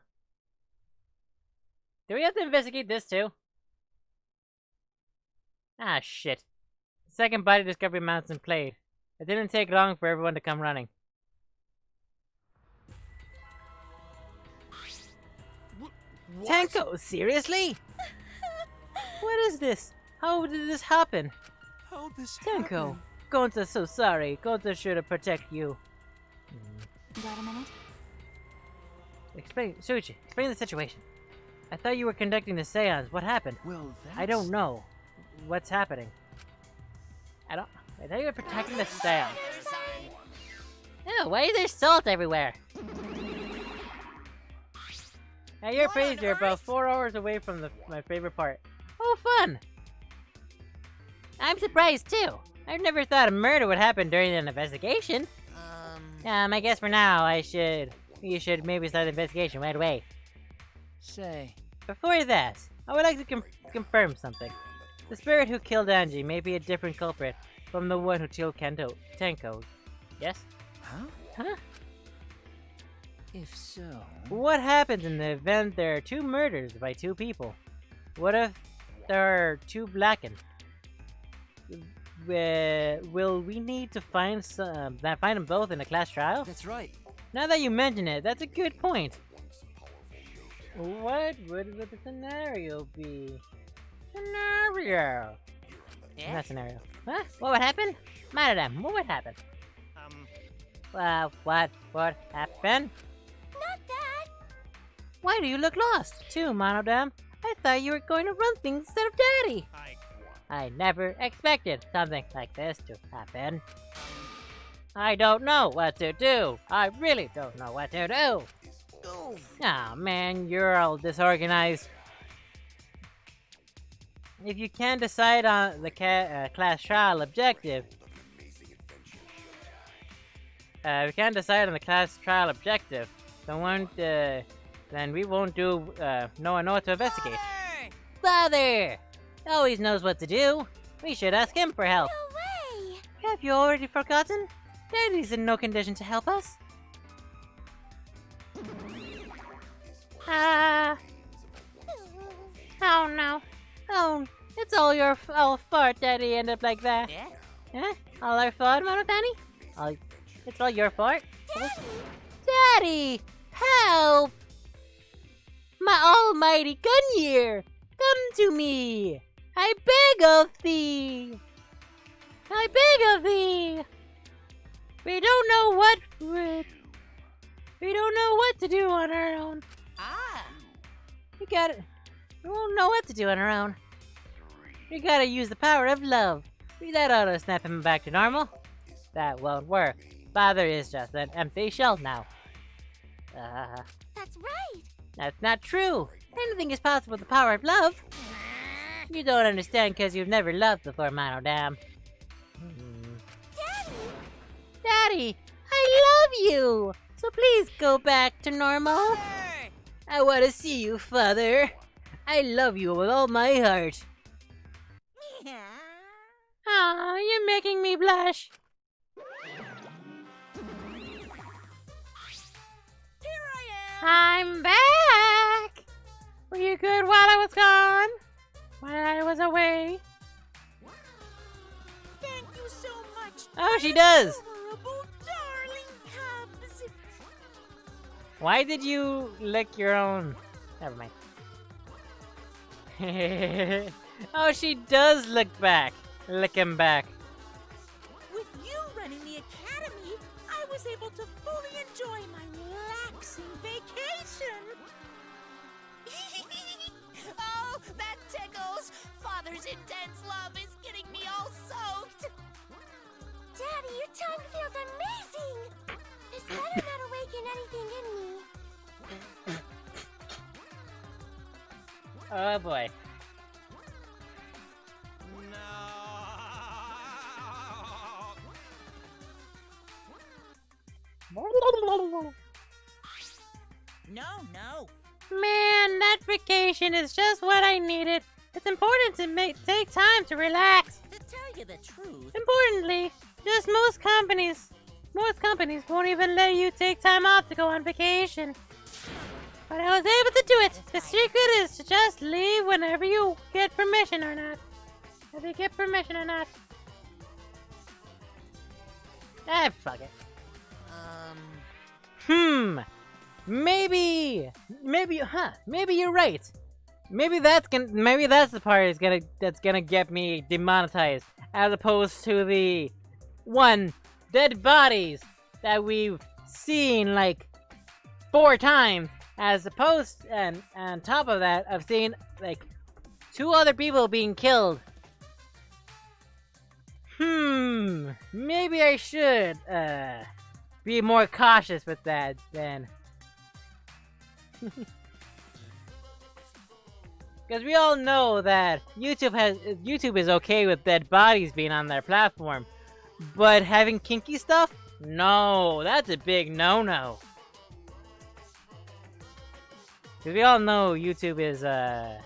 Do we have to investigate this too? Ah, shit. The second body discovery mountain played. It didn't take long for everyone to come running. What? Tanko, seriously? What is this? How did this happen? How'd this Tenko, happen? Gonza's so sorry. Gonza should have protected you. Got a minute? Explain, Suichi, explain the situation. I thought you were conducting the seance. What happened? Well, that's... I don't know. What's happening? I thought you were protecting the seance. Oh, why is there salt everywhere? Now you're praised. You're about 4 hours away from my favorite part. Oh, fun! I'm surprised too. I've never thought a murder would happen during an investigation. I guess for now you should maybe start the investigation right away. Say, Before that, I would like to confirm something. The spirit who killed Angie may be a different culprit from the one who killed Tenko. Yes? huh? Huh? If so... What happens in the event there are 2 murders by 2 people? What if there are 2 blackened? Will we need to find them both in a class trial? That's right. Now that you mention it, that's a good point. What would the scenario be? Scenario. Not scenario. Huh? What would happen? Madam, what would happen? What happened? Not that! Why do you look lost? Too, Monodam. I thought you were going to run things instead of Daddy. I never expected something like this to happen. I don't know what to do. I really don't know what to do. Aw, man, you're all disorganized. If you can't decide on the class trial objective, then we won't do know what to investigate. Father! He always knows what to do. We should ask him for help. No way! Have you already forgotten? Daddy's in no condition to help us. Oh no. Oh, it's all your fault Daddy ended up like that. Yeah? Huh? All our fault, Monotani? It's all your fault? Daddy! Daddy! Help! My almighty Gunyear! Come to me! I beg of thee! I beg of thee! We don't know what to do on our own. We won't know what to do on our own. We gotta use the power of love. That ought to snap him back to normal. That won't work. Father is just an empty shell now. That's right! That's not true. Anything is possible with the power of love. You don't understand because you've never loved before, Monodam. Daddy! Daddy, I love you! So please go back to normal. I want to see you, Father. I love you with all my heart. Aw, you're making me blush. Here I am! I'm back! Were you good while I was gone? While I was away? Thank you so much! Oh, she does! Adorable darling cubs! Why did you lick your own? Never mind. Oh, she does look back. Lick him back. With you running the academy, I was able to fully enjoy my relaxing vacation! Oh, that tickles! Father's intense love is getting me all soaked! Daddy, your tongue feels amazing! This better not awaken anything in me. Oh boy. No. Man, that vacation is just what I needed. It's important to take time to relax. To tell you the truth, Importantly, just most companies won't even let you take time off to go on vacation. But I was able to do it. The secret is to just leave whenever you get permission or not. If you get permission or not. Fuck it. Maybe you're right. Maybe that's the part that's gonna get me demonetized, as opposed to the dead bodies that we've seen like 4 times, as opposed, and on top of that, I've seen like 2 other people being killed. Maybe I should be more cautious with that then. Because we all know that YouTube is okay with dead bodies being on their platform, but having kinky stuff? No, that's a big no-no. Because we all know YouTube is, I'm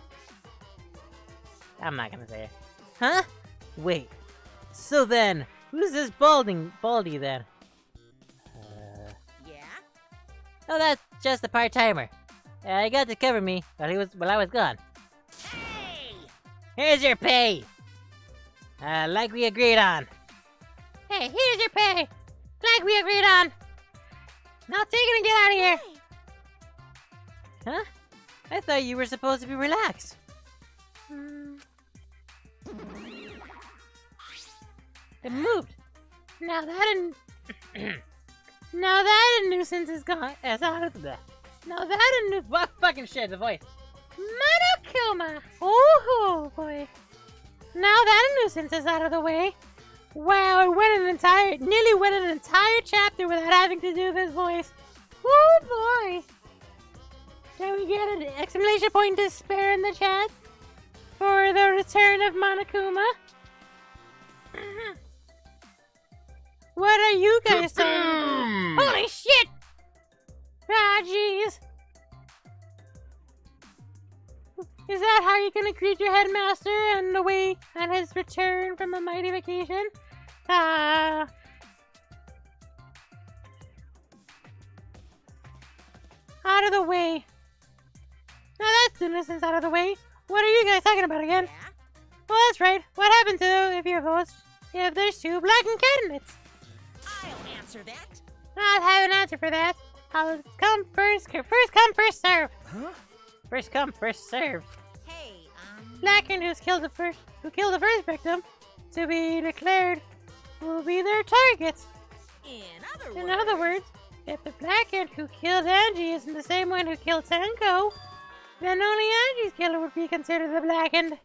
not gonna say it. Huh? Wait. So then, who's this baldy then? Yeah? Oh, that's just a part-timer. He got to cover me while I was gone. Hey! Here's your pay! Like we agreed on. Hey, here's your pay! Like we agreed on! Now take it and get out of here! Huh? I thought you were supposed to be relaxed. It moved. Now that a nuisance is gone. It's out of the. Now that a nuisance. What fucking shit? The voice. Monokuma. Oh boy. Now that a nuisance is out of the way. Wow, I nearly went an entire chapter without having to do this voice. Oh boy. Can we get an exclamation point to spare in the chat for the return of Monokuma? What are you guys talking about? Holy shit! Ah, jeez. Is that how you're gonna greet your headmaster and away on his return from a mighty vacation? Out of the way. Now that's the nuisance out of the way. What are you guys talking about again? Yeah? Well, that's right. What happened to if there's 2 blackened candidates? I'll answer that. I'll have an answer for that. I'll come first come, first serve. Huh? First come, first serve. Hey, Blackened who killed the first victim to be declared will be their targets. in In other words, if the Blackened who killed Angie isn't the same one who killed Tenko, then only Angie's killer would be considered the Blackened.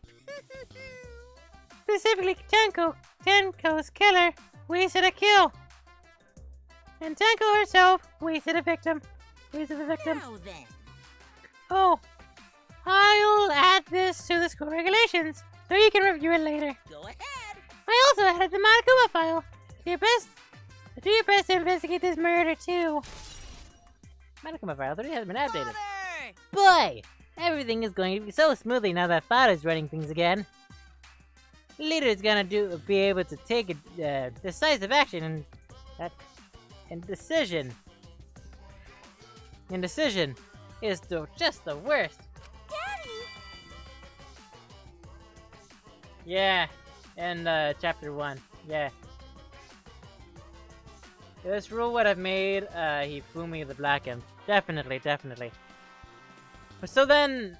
Specifically, Tenko's killer wasted a kill. And Tenko herself wasted the victim. Now then. Oh, I'll add this to the school regulations, so you can review it later. Go ahead. I also added the Monokuma file. Do your best to investigate this murder, too. Monokuma file 3 has been updated. Father! Boy! Everything is going to be so smoothly now that Father's running things again. Leader's gonna be able to take a decisive action, and indecision is just the worst. Daddy! Yeah, in chapter 1. Yeah. This rule would have made Hifumi the Blackened. Definitely. But so then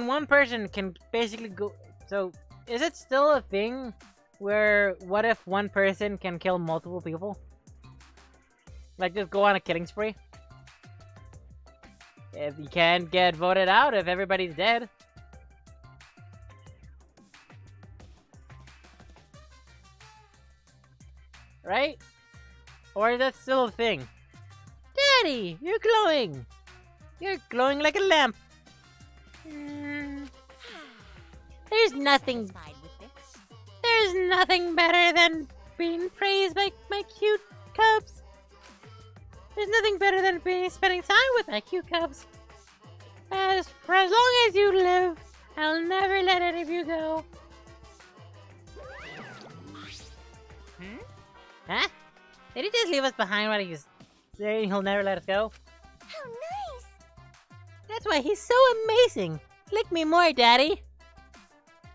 one person can basically go. So is it still a thing where what if one person can kill multiple people? Like just go on a killing spree? If you can't get voted out if everybody's dead. Right? Or is that still a thing? Daddy, you're glowing! You're glowing like a lamp. There's nothing better than being praised by my cute cubs. There's nothing better than spending time with my cute cubs. For as long as you live, I'll never let any of you go. Huh? Did he just leave us behind while he's saying he'll never let us go? How nice! That's why he's so amazing. Lick me more, Daddy.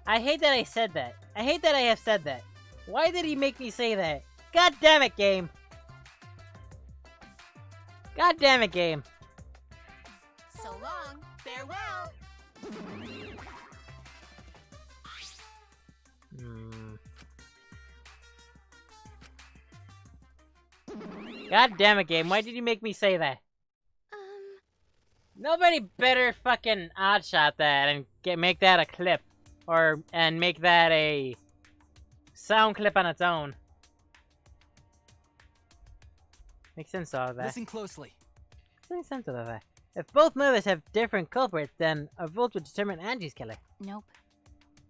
I hate that I said that. I hate that I have said that. Why did he make me say that? God damn it, game. God damn it, game. So long. Farewell. God damn it, game. Why did you make me say that? Nobody better fucking oddshot that and make that a clip. And make that a sound clip on its own. Makes sense of that. Listen closely. Makes sense of that. If both mothers have different culprits, then a vote would determine Angie's killer. Nope.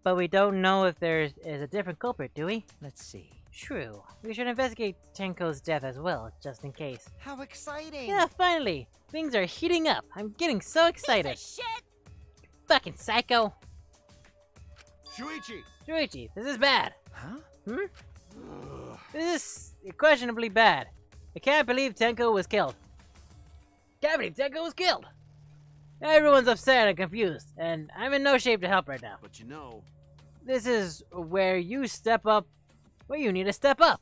But we don't know if there is a different culprit, do we? Let's see. True. We should investigate Tenko's death as well, just in case. How exciting! Yeah, finally! Things are heating up. I'm getting so excited. Piece of shit! Fucking psycho! Shuichi! This is bad. Huh? This is questionably bad. I can't believe Tenko was killed. Everyone's upset and confused, and I'm in no shape to help right now. But you know... This is where you step up, where you need to step up.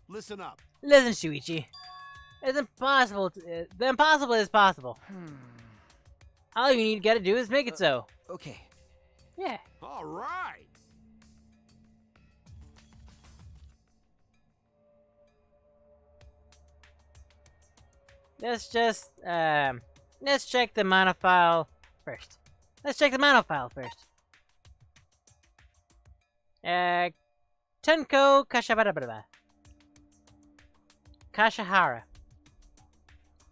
Listen up. Listen, Shuichi. It's impossible. The impossible is possible. All you gotta do is make it so. Okay. Yeah. All right. Let's check the mono file first. Tenko Kashihara.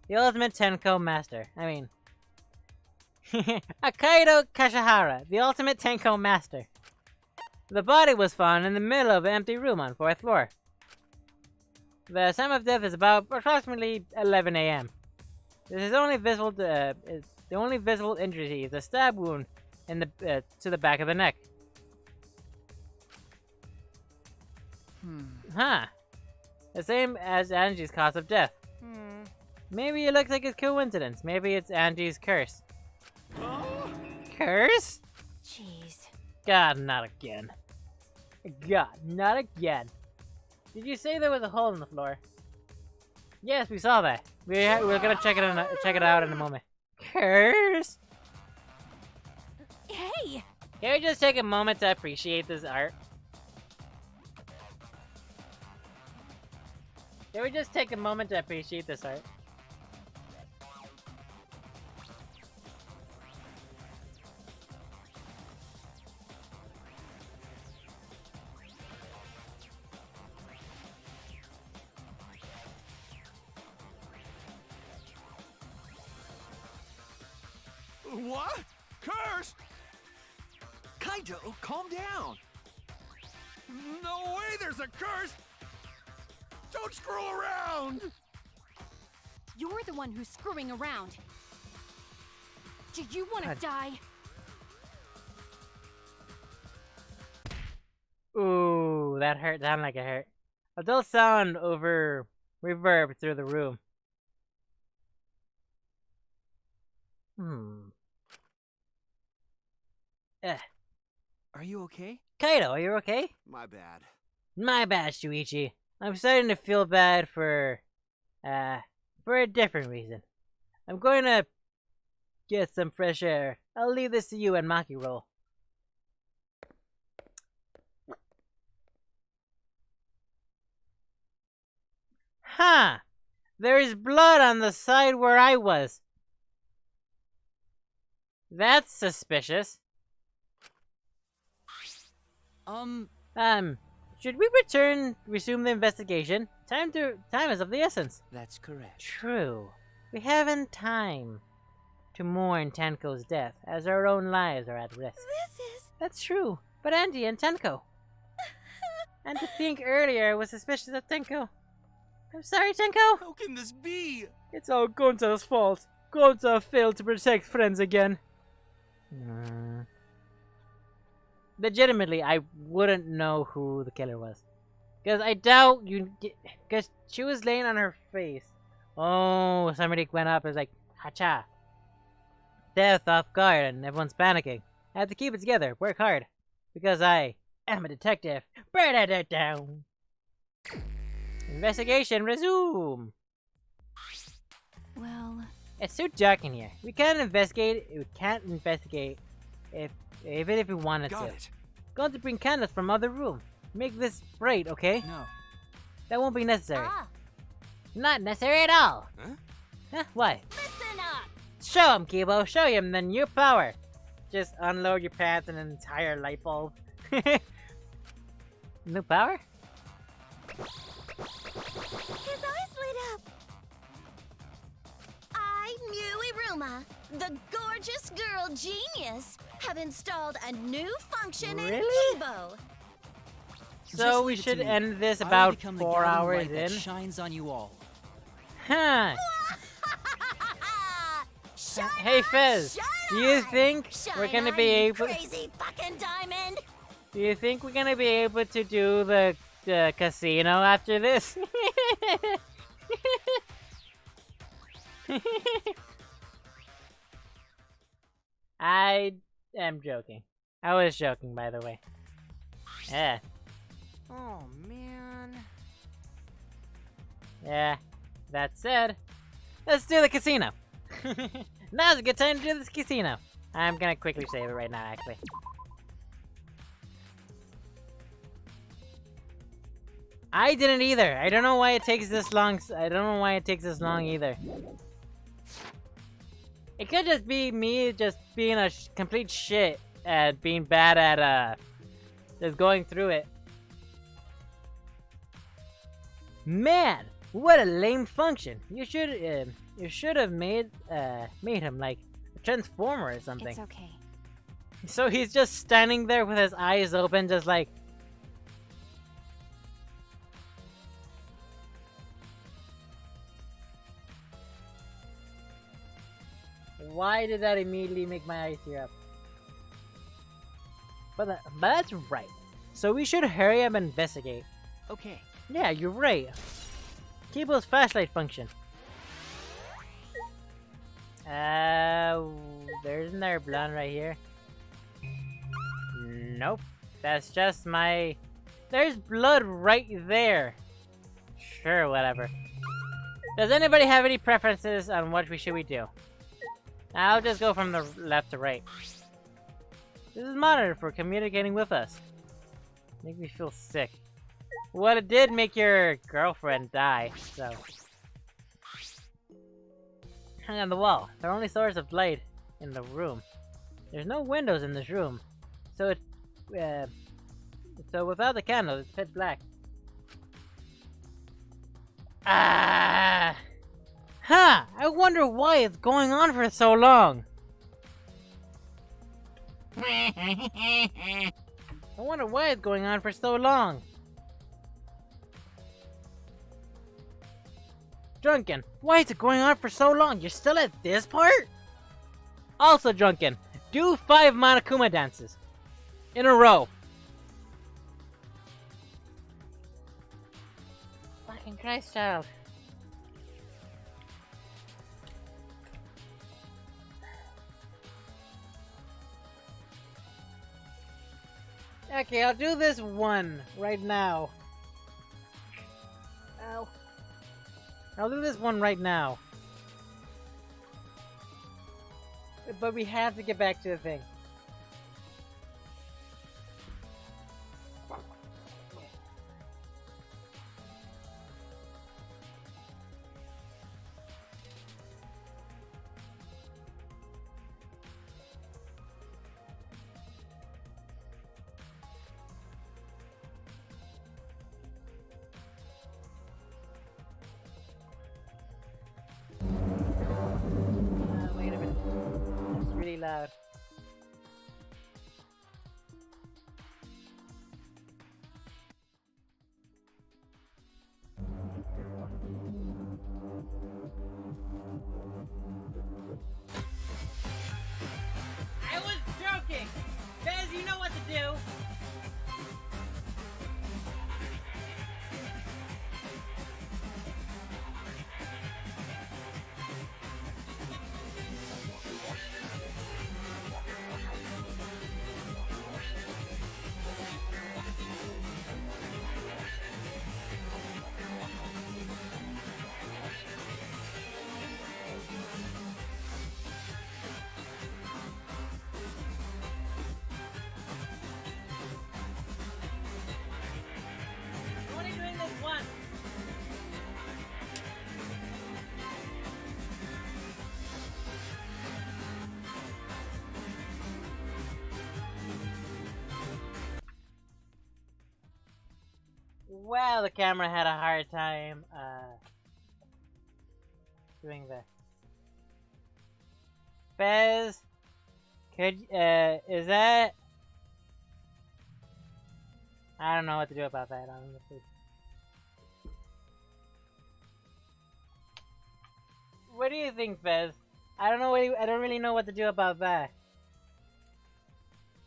The ultimate Tenko master. I mean... Kaito Kashihara, the ultimate Tenko master. The body was found in the middle of an empty room on 4th floor. The time of death is about approximately 11 a.m. This is only visible. The only visible injury is a stab wound in the to the back of the neck. Huh. The same as Angie's cause of death. Maybe it looks like a coincidence. Maybe it's Angie's curse. Curse? Jeez. God, not again. God, not again. Did you say there was a hole in the floor? Yes, we saw that. We're gonna check it out in a moment. Curse! Hey! Can we just take a moment to appreciate this art? Can we just take a moment to appreciate this art? What? Curse? Kaito, calm down! No way there's a curse! Don't screw around! You're the one who's screwing around. Do you want to die? Ooh, that hurt. Sounded like it hurt. Adult sound over reverb through the room. Are you okay? Kaito, are you okay? My bad. My bad, Shuichi. I'm starting to feel bad for a different reason. I'm going to get some fresh air. I'll leave this to you and Maki roll. Huh! There is blood on the side where I was. That's suspicious. Should we resume the investigation? Time is of the essence. That's correct. True. We haven't time to mourn Tenko's death, as our own lives are at risk. That's true. But Angie and Tenko. And to think earlier I was suspicious of Tenko. I'm sorry, Tenko. How can this be? It's all Gonza's fault. Gonza failed to protect friends again. Legitimately, I wouldn't know who the killer was. Because I doubt you... Because she was laying on her face. Oh, somebody went up and was like, hacha. Death off guard and everyone's panicking. I have to keep it together, work hard. Because I am a detective. Burn it down. Investigation resume. Well... It's too dark in here. We can't investigate even if we wanted Got to. it. Going to bring candles from other room. Make this bright, okay? No. That won't be necessary. Not necessary at all. Huh? Huh? What? Listen up! Show him, Kibo. Show him the new power. Just unload your pants and an entire light bulb. New power? His eyes lit up. I, Muiruma, the gorgeous girl genius, have installed a new function in Really? Kibo. So we should end this about 4 hours in. Shines on you all. Huh. Shine Hey on, Fez, shine do you on. think we're Shine gonna on, be you able? crazy fucking diamond! Do you think we're gonna be able to do the casino after this? I am joking. I was joking, by the way. Yeah. Oh, man. Yeah. That said, let's do the casino. Now's a good time to do this casino. I'm gonna quickly save it right now, actually. I didn't either. I don't know why it takes this long. I don't know why it takes this long either. It could just be me just being a complete shit at being bad at just going through it. Man, what a lame function. You should have made him like a transformer or something. It's okay. So he's just standing there with his eyes open, just like. Why did that immediately make my eyes tear up? But that's right. So we should hurry up and investigate. Okay. Yeah, you're right. Kibo's flashlight function. Isn't there blood right here? Nope. That's just my... There's blood right there. Sure, whatever. Does anybody have any preferences on what we should do? I'll just go from the left to right. This is monitored for communicating with us. Make me feel sick. Well, it did make your girlfriend die, so... Hang on the wall. The only source of light in the room. There's no windows in this room. So so without the candle, it's pitch black. Ah! Huh! I wonder why it's going on for so long. I wonder why it's going on for so long. Drunken, why is it going on for so long? You're still at this part? Also Drunken, do 5 Monokuma dances. In a row. Fucking Christ, child. Okay, I'll do this one right now. Ow. I'll do this one right now. But we have to get back to the thing. Wait a minute. That's really loud. Well, the camera had a hard time, doing the... Fez, could, is that... I don't know what to do about that, honestly. What do you think, Fez? I don't know I don't really know what to do about that.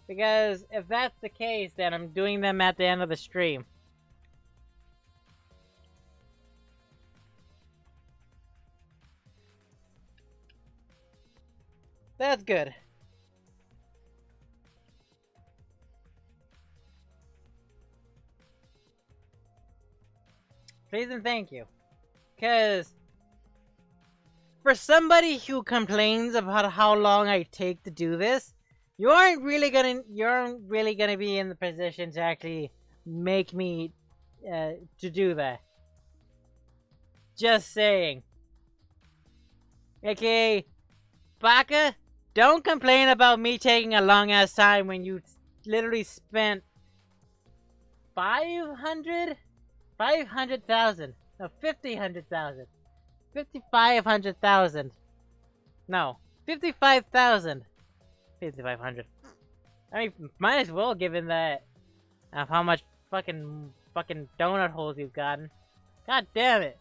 Because if that's the case, then I'm doing them at the end of the stream. That's good. Please and thank you. Because for somebody who complains about how long I take to do this, you aren't really gonna be in the position to actually make me to do that. Just saying. Okay, Baka, don't complain about me taking a long ass time when you literally spent 500,000, no, 500,000, 5,500,000, no, 55,000, 5,500. I mean, might as well, given that of how much fucking donut holes you've gotten. God damn it.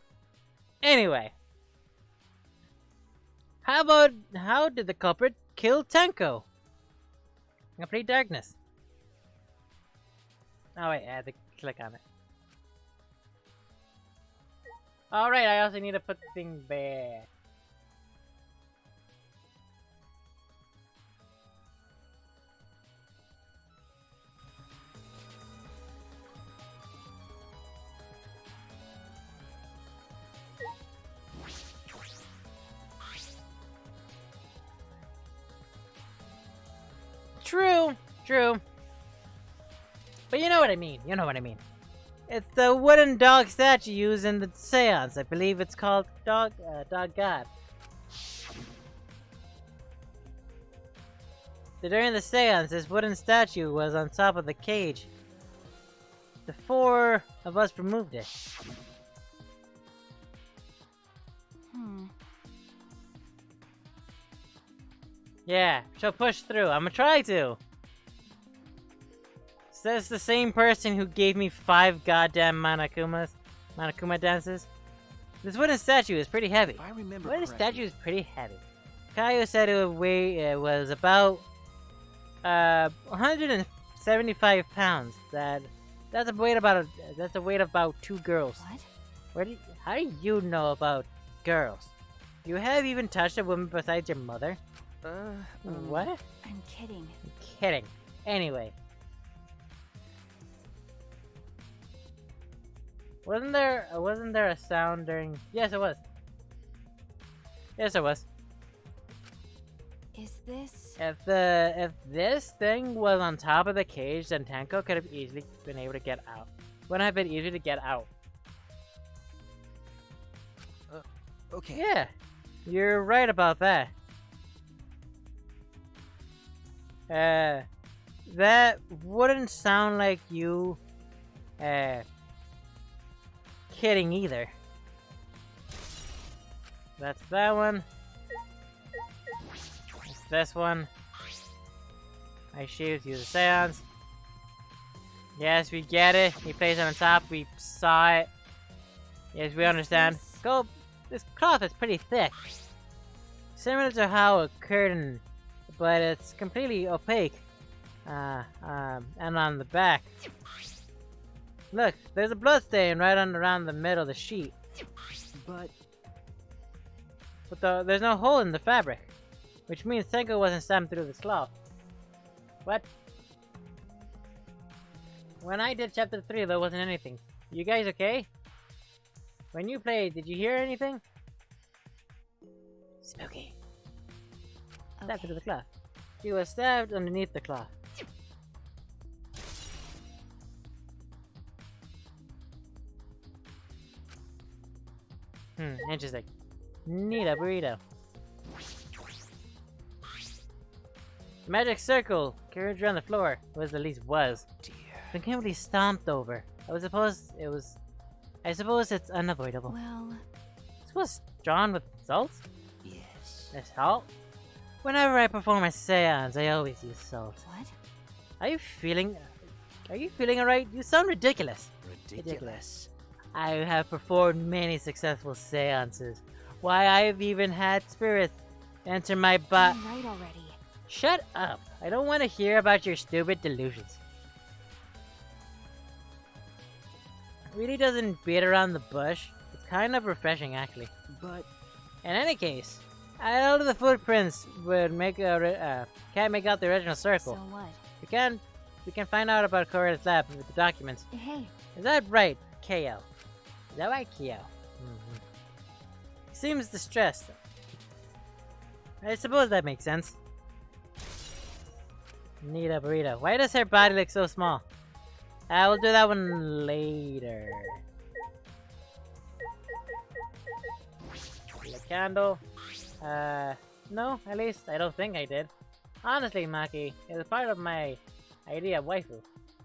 Anyway, how did the culprit kill Tenko? Complete darkness. Oh wait, I had to click on it. Alright, I also need to put the thing back. True. But you know what I mean. It's the wooden dog statue used in the seance. I believe it's called Dog God. So during the seance, this wooden statue was on top of the cage. The four of us removed it. Yeah, she'll push through. I'ma try to. Says the same person who gave me 5 goddamn Monokuma dances. This wooden statue is pretty heavy. If I remember Wooden correctly, statue is pretty heavy. Kaito said it was about 175 pounds. That's a weight of about 2 girls. What? How do you know about girls? You have even touched a woman besides your mother? What? I'm kidding. I'm kidding. Anyway. Wasn't there a sound during... Yes, it was. Yes, it was. Is this... If this thing was on top of the cage, then Tenko could have easily been able to get out. Wouldn't have been easy to get out. okay. Yeah, you're right about that. That wouldn't sound like you, kidding either. That's that one. That's this one. My shoes use a seance. Yes, we get it. He plays it on top. We saw it. Yes, we understand. Go. This cloth is pretty thick. Similar to how a curtain, but it's completely opaque. And on the back. Look, there's a blood stain right around the middle of the sheet. But There's no hole in the fabric, which means Tenko wasn't stabbed through this cloth. What? When I did chapter 3, there wasn't anything. You guys okay? When you played, did you hear anything? Spooky. Stabbed through the cloth. He was stabbed underneath the cloth. Interesting. Need a burrito. The magic circle carried around the floor, or at least was. dear. Then completely stomped over. I suppose it's unavoidable. Well, This was drawn with salt? Yes. There's salt? Whenever I perform a seance, I always use salt. what? Are you feeling alright? You sound ridiculous. Ridiculous. I have performed many successful seances. Why, I've even had spirits enter my butt. I'm right already. Shut up. I don't want to hear about your stupid delusions. Really doesn't beat around the bush. It's kind of refreshing, actually. But In any case, all of the footprints would can't make out the original So circle. what? We can find out about Cora's lab with the documents. Hey, Is that right, Ko? Is that right, Ko? He seems distressed. I suppose that makes sense. Need a burrito. Why does her body look so small? I will do that one later. The candle. No, at least I don't think I did. Honestly, Maki, it was part of my idea of waifu.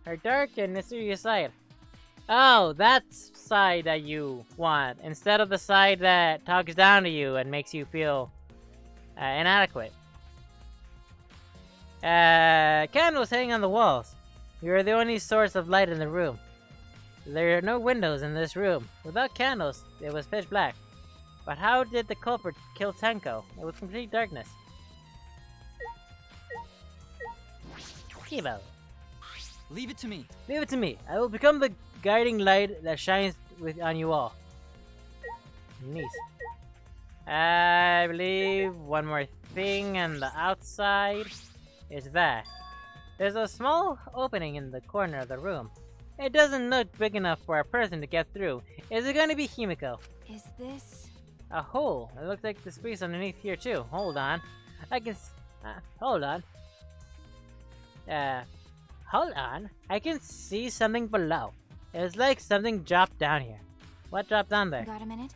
Her dark and mysterious side. Oh, that side that you want, instead of the side that talks down to you and makes you feel inadequate. Candles hanging on the walls. You are the only source of light in the room. There are no windows in this room. Without candles, it was pitch black. But how did the culprit kill Tenko? It was complete darkness. Kibo. Leave it to me. Leave it to me. I will become the guiding light that shines on you all. Nice. I believe one more thing on the outside is that there's a small opening in the corner of the room. It doesn't look big enough for a person to get through. Is it going to be Himiko? is this? A hole. It looks like the space underneath here too. Hold on. I can. Hold on. Hold on. I can see something below. It's like something dropped down here. What dropped down there? Got a minute?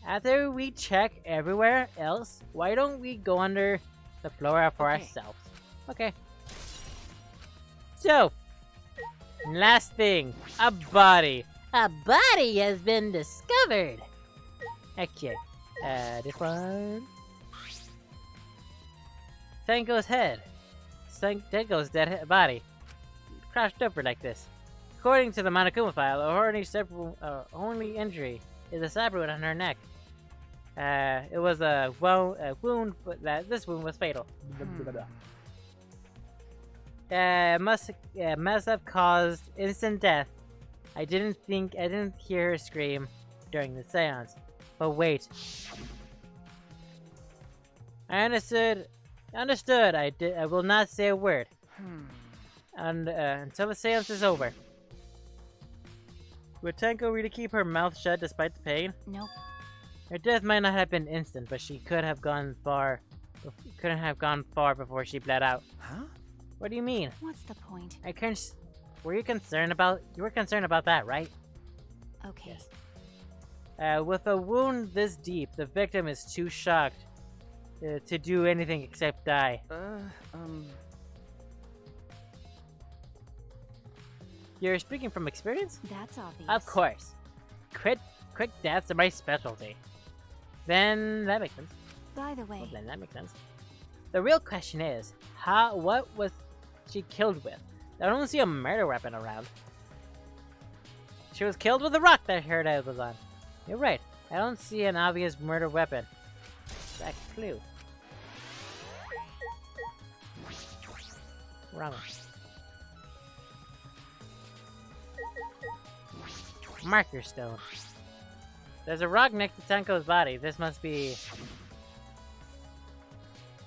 After we check everywhere else, why don't we go under the floor for Okay. ourselves? Okay. So, last thing, a body. A body has been discovered. Okay, this one. Tenko's head. Tenko's dead body. Crashed over like this. According to the Monokuma file, her only injury is a stab wound on her neck. It was a wound, but this wound was fatal. Must have caused instant death. I didn't hear her scream during the seance. But wait. I understood. I will not say a word. And until the seance is over. Would Tenko really keep her mouth shut despite the pain? Nope. Her death might not have been instant, but she could have gone far. Couldn't have gone far before she bled out. Huh? What do you mean? What's the point? Were you concerned about? You were concerned about that, right? Okay. Yes. With a wound this deep, the victim is too shocked to do anything except die. You're speaking from experience? That's obvious. Of course. Quick deaths are my specialty. Then that makes sense. By the way, Well, then that makes sense. The real question is, what was she killed with? I don't see a murder weapon around. She was killed with a rock that her head was on. You're right. I don't see an obvious murder weapon. That's a clue. Wrong. Marker stone. There's a rock next to Tenko's body. This must be...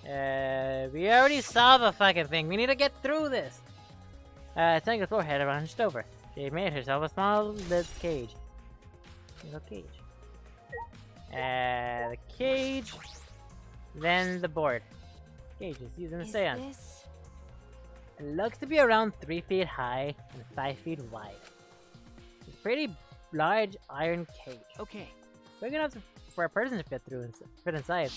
we already saw the fucking thing. We need to get through this. Tenko's forehead hunched over. She made herself a small little cage. Little cage. The cage. Then the board. Cage is used in the is seance. this? It looks to be around 3 feet high and 5 feet wide. It's a pretty large iron cage. Okay. Big enough for a person to fit inside.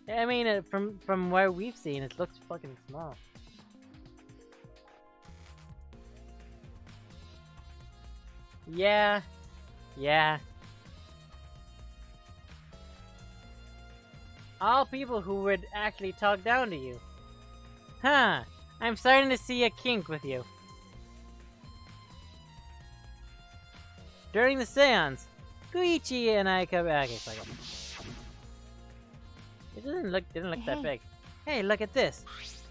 Yeah, I mean, from where we've seen, it looks fucking small. Yeah. Yeah. All people who would actually talk down to you. Huh. I'm starting to see a kink with you. During the seance, Koichi and I come back. Okay, fuck it. It didn't look that Hey. big. Hey, look at this.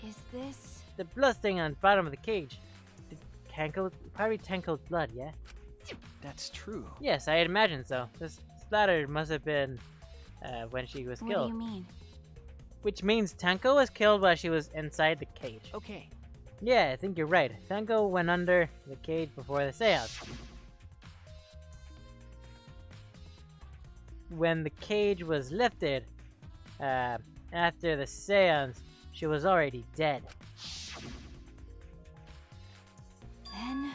Is this... The blood stain on the bottom of the cage. Probably Tenko's blood, yeah? That's true. Yes, I imagine so. This splatter must have been when she was What do killed. you mean? Which means Tenko was killed while she was inside the cage. Okay. Yeah, I think you're right. Tenko went under the cage before the seance. When the cage was lifted, after the seance, she was already dead. Then...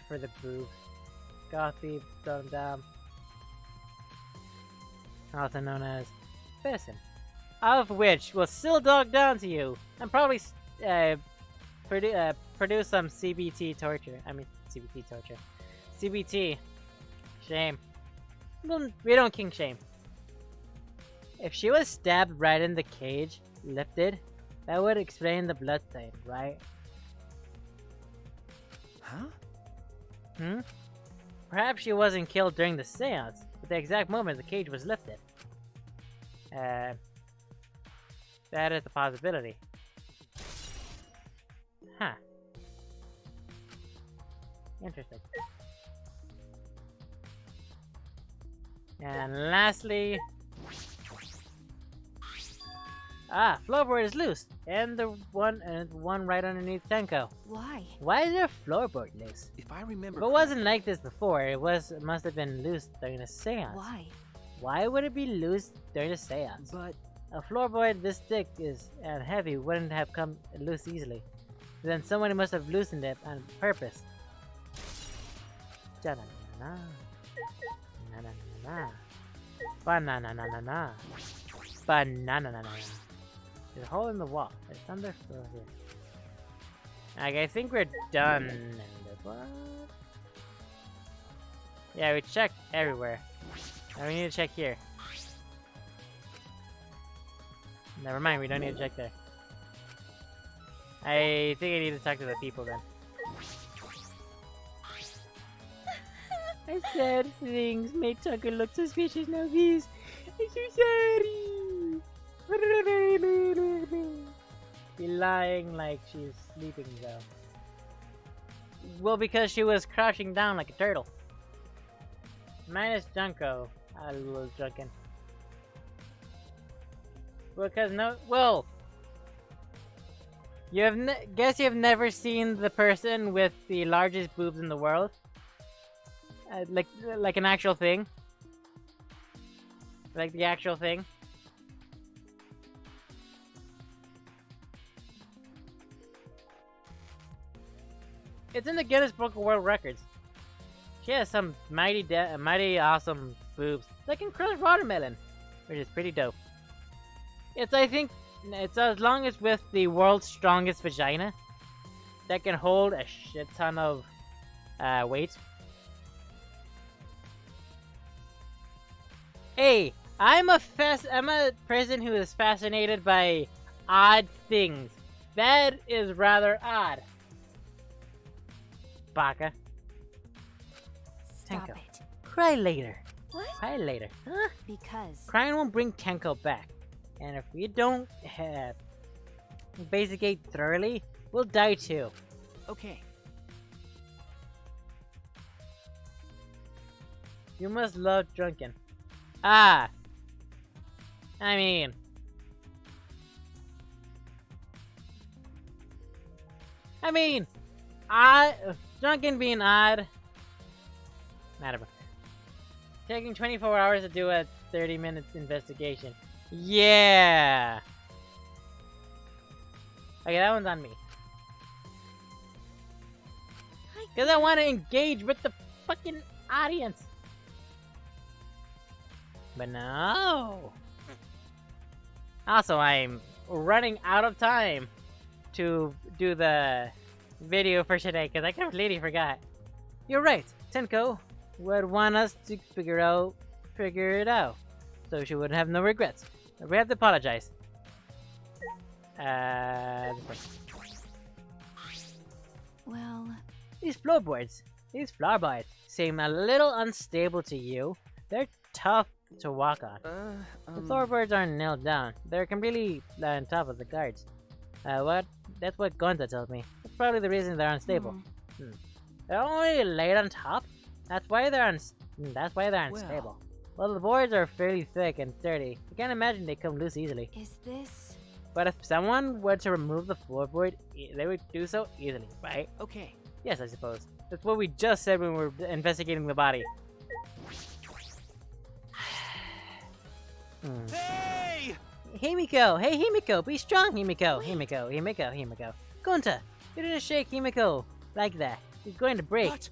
For the boobs. Gothy, Dum, also known as Bessin. All of which will still dog down to you and probably produce some CBT torture. I mean, CBT torture. CBT. Shame. We don't kink shame. If she was stabbed right in the cage, lifted, that would explain the blood stain, right? Huh? Hmm? Perhaps she wasn't killed during the seance, at the exact moment the cage was lifted. That is a possibility. Huh. Interesting. And lastly... floorboard is loose! And the one right underneath Tenko. Why? Why is their floorboard loose? If I remember If it wasn't like this before, it must have been loose during the seance. Why? Why would it be loose during the seance? But A floorboard this thick and heavy wouldn't have come loose easily. Then someone must have loosened it on purpose. Ja-na-na-na. Na-na-na-na. Ba-na-na-na-na-na. Ba-na-na-na-na. There's a hole in the wall. There's thunder floor here. I think we're done. Yeah, we checked everywhere. Now we need to check here. Never mind, we don't need to check there. I think I need to talk to the people then. I said things made Tucker look suspicious now he's... I'm so sorry! Be lying like she's sleeping though. Well, because she was crouching down like a turtle. Minus Junko, a little drunken. Because no, well, you have guess you've never seen the person with the largest boobs in the world, like an actual thing, like the actual thing. It's in the Guinness Book of World Records. She has some mighty awesome boobs, like in crushed watermelon, which is pretty dope. I think it's as long as with the world's strongest vagina that can hold a shit ton of weight. Hey, I'm a person who is fascinated by odd things. That is rather odd. Baka. Stop Tenko. it. Cry later. What? Cry later. Huh? Because... Crying won't bring Tenko back. And if we don't basicate thoroughly, we'll die too. Okay. You must love drunken. I mean... drunken being odd... Matter. Taking 24 hours to do a 30-minute investigation. Yeah! Okay, that one's on me. Because I want to engage with the fucking audience. But no! Also, I'm running out of time to do the video for today because I completely forgot. You're right. Tenko would want us to figure it out, so she would have no regrets. We have to apologize. Well, These floorboards seem a little unstable to you. They're tough to walk on. The floorboards aren't nailed down. They're completely on top of the guards. That's what Gonta told me. That's probably the reason they're unstable. They're only laid on top. That's why they're unstable. Well, the boards are fairly thick and sturdy. I can't imagine they come loose easily. is this... But if someone were to remove the floorboard, they would do so easily, right? Okay. Yes, I suppose. That's what we just said when we were investigating the body. Hey! Himiko! Hey, Himiko! Be strong, Himiko! Himiko! Gonta! You didn't shake Himiko like that. She's going to break. What?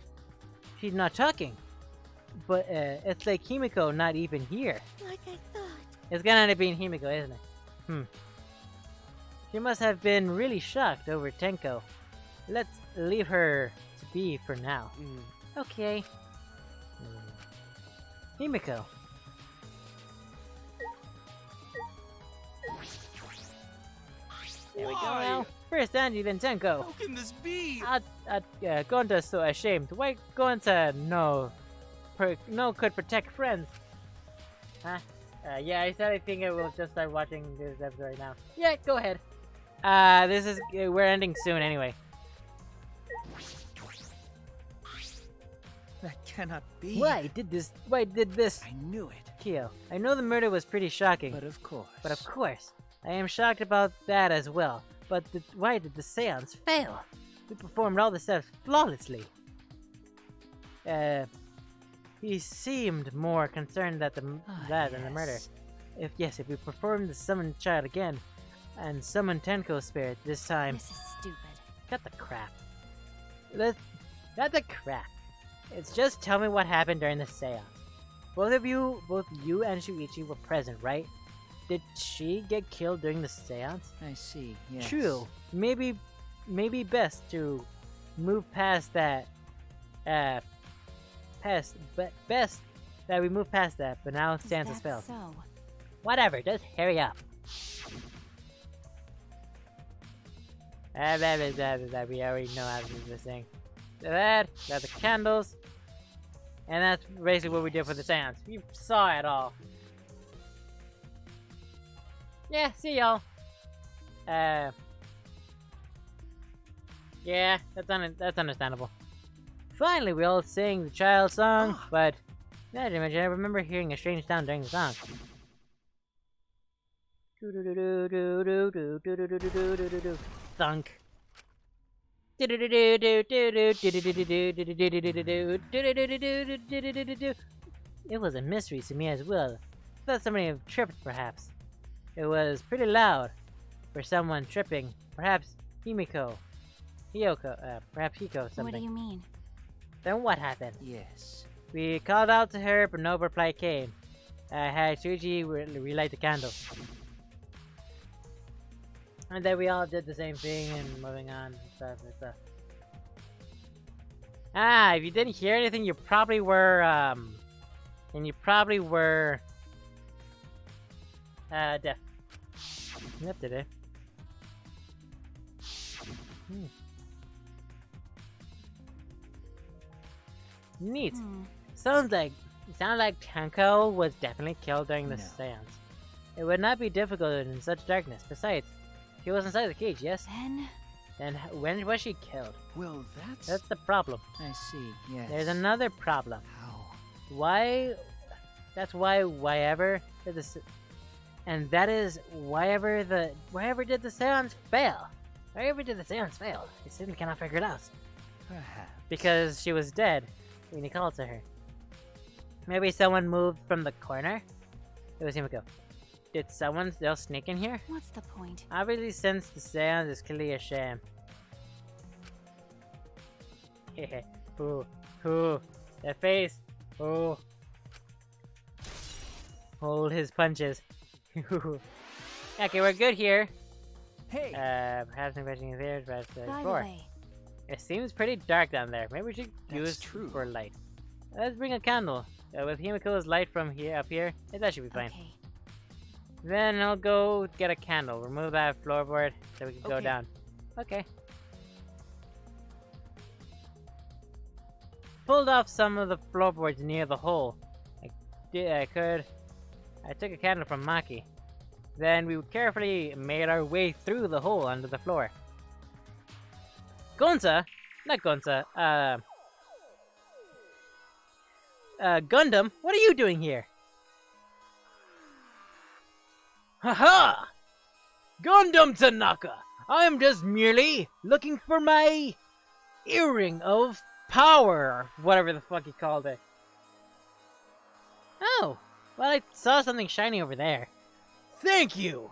She's not talking. But, it's like Himiko not even here. Like I thought. It's gonna end up being Himiko, isn't it? She must have been really shocked over Tenko. Let's leave her to be for now. Okay. Himiko. There we go now. First Andy, then Tenko. How can this be? Gonta's so ashamed. Why Gonta could protect friends? Huh? Yeah, I said I think I will just start watching this episode right now. Yeah, go ahead. We're ending soon anyway. That cannot be. Why did this? I knew it. Kyo, I know the murder was pretty shocking. But of course. I am shocked about that as well. But why did the seance fail? We performed all the steps flawlessly. He seemed more concerned than the murder. If we performed the summoned child again, and summon Tenko's spirit this time. This is stupid. Cut the crap. Cut the crap. It's just tell me what happened during the seance. Both you and Shuichi were present, right? Did she get killed during the seance? I see, yes. True. Maybe best to move past that. Best that we move past that, but now it stands as spell. So? Whatever, just hurry up. We already know how to do this thing. Got the candles. And that's basically what we did for the seance. You saw it all. Yeah, see y'all. Yeah, that's understandable. Finally, we all sang the child song, but I remember hearing a strange sound during the song. Thunk. It was a mystery to me as well. I thought somebody had tripped, perhaps. It was pretty loud for someone tripping. Perhaps Himiko. Perhaps Hiko something. What do you mean? Then what happened? Yes. We called out to her, but no reply came. I had Shuji relight the candle. And then we all did the same thing and moving on and stuff. If you didn't hear anything, you probably were, deaf. Yep, today. Neat. Sounds like Tenko was definitely killed during the seance. It would not be difficult in such darkness. Besides, she was inside the cage, yes? Then when was she killed? Well, that's the problem. I see, yes. There's another problem. How? Why? That's why wherever did the did the seance fail? Wherever did the seance fail? I simply cannot figure it out. Perhaps. Because she was dead when he called to her. Maybe someone moved from the corner? It was Himiko. Did someone still sneak in here? What's the point? Obviously, since the seance is clearly a sham. Ooh, that face. Ooh. Hold his punches. Okay, we're good here. Hey, Perhaps some questions here, but By the four. way, It seems pretty dark down there. Maybe we should That's use true. for light. Let's bring a candle. With Himiko's light from here up here, that should be fine. okay. Then I'll go get a candle. Remove that floorboard so we can go Okay. down. Okay. Pulled off some of the floorboards near the hole. I took a candle from Maki. Then we carefully made our way through the hole under the floor. Gonza? Not Gonza. Gundam? What are you doing here? Haha! Gundam Tanaka! I am just merely looking for my earring of power, or whatever the fuck he called it. Oh, well, I saw something shiny over there. Thank you!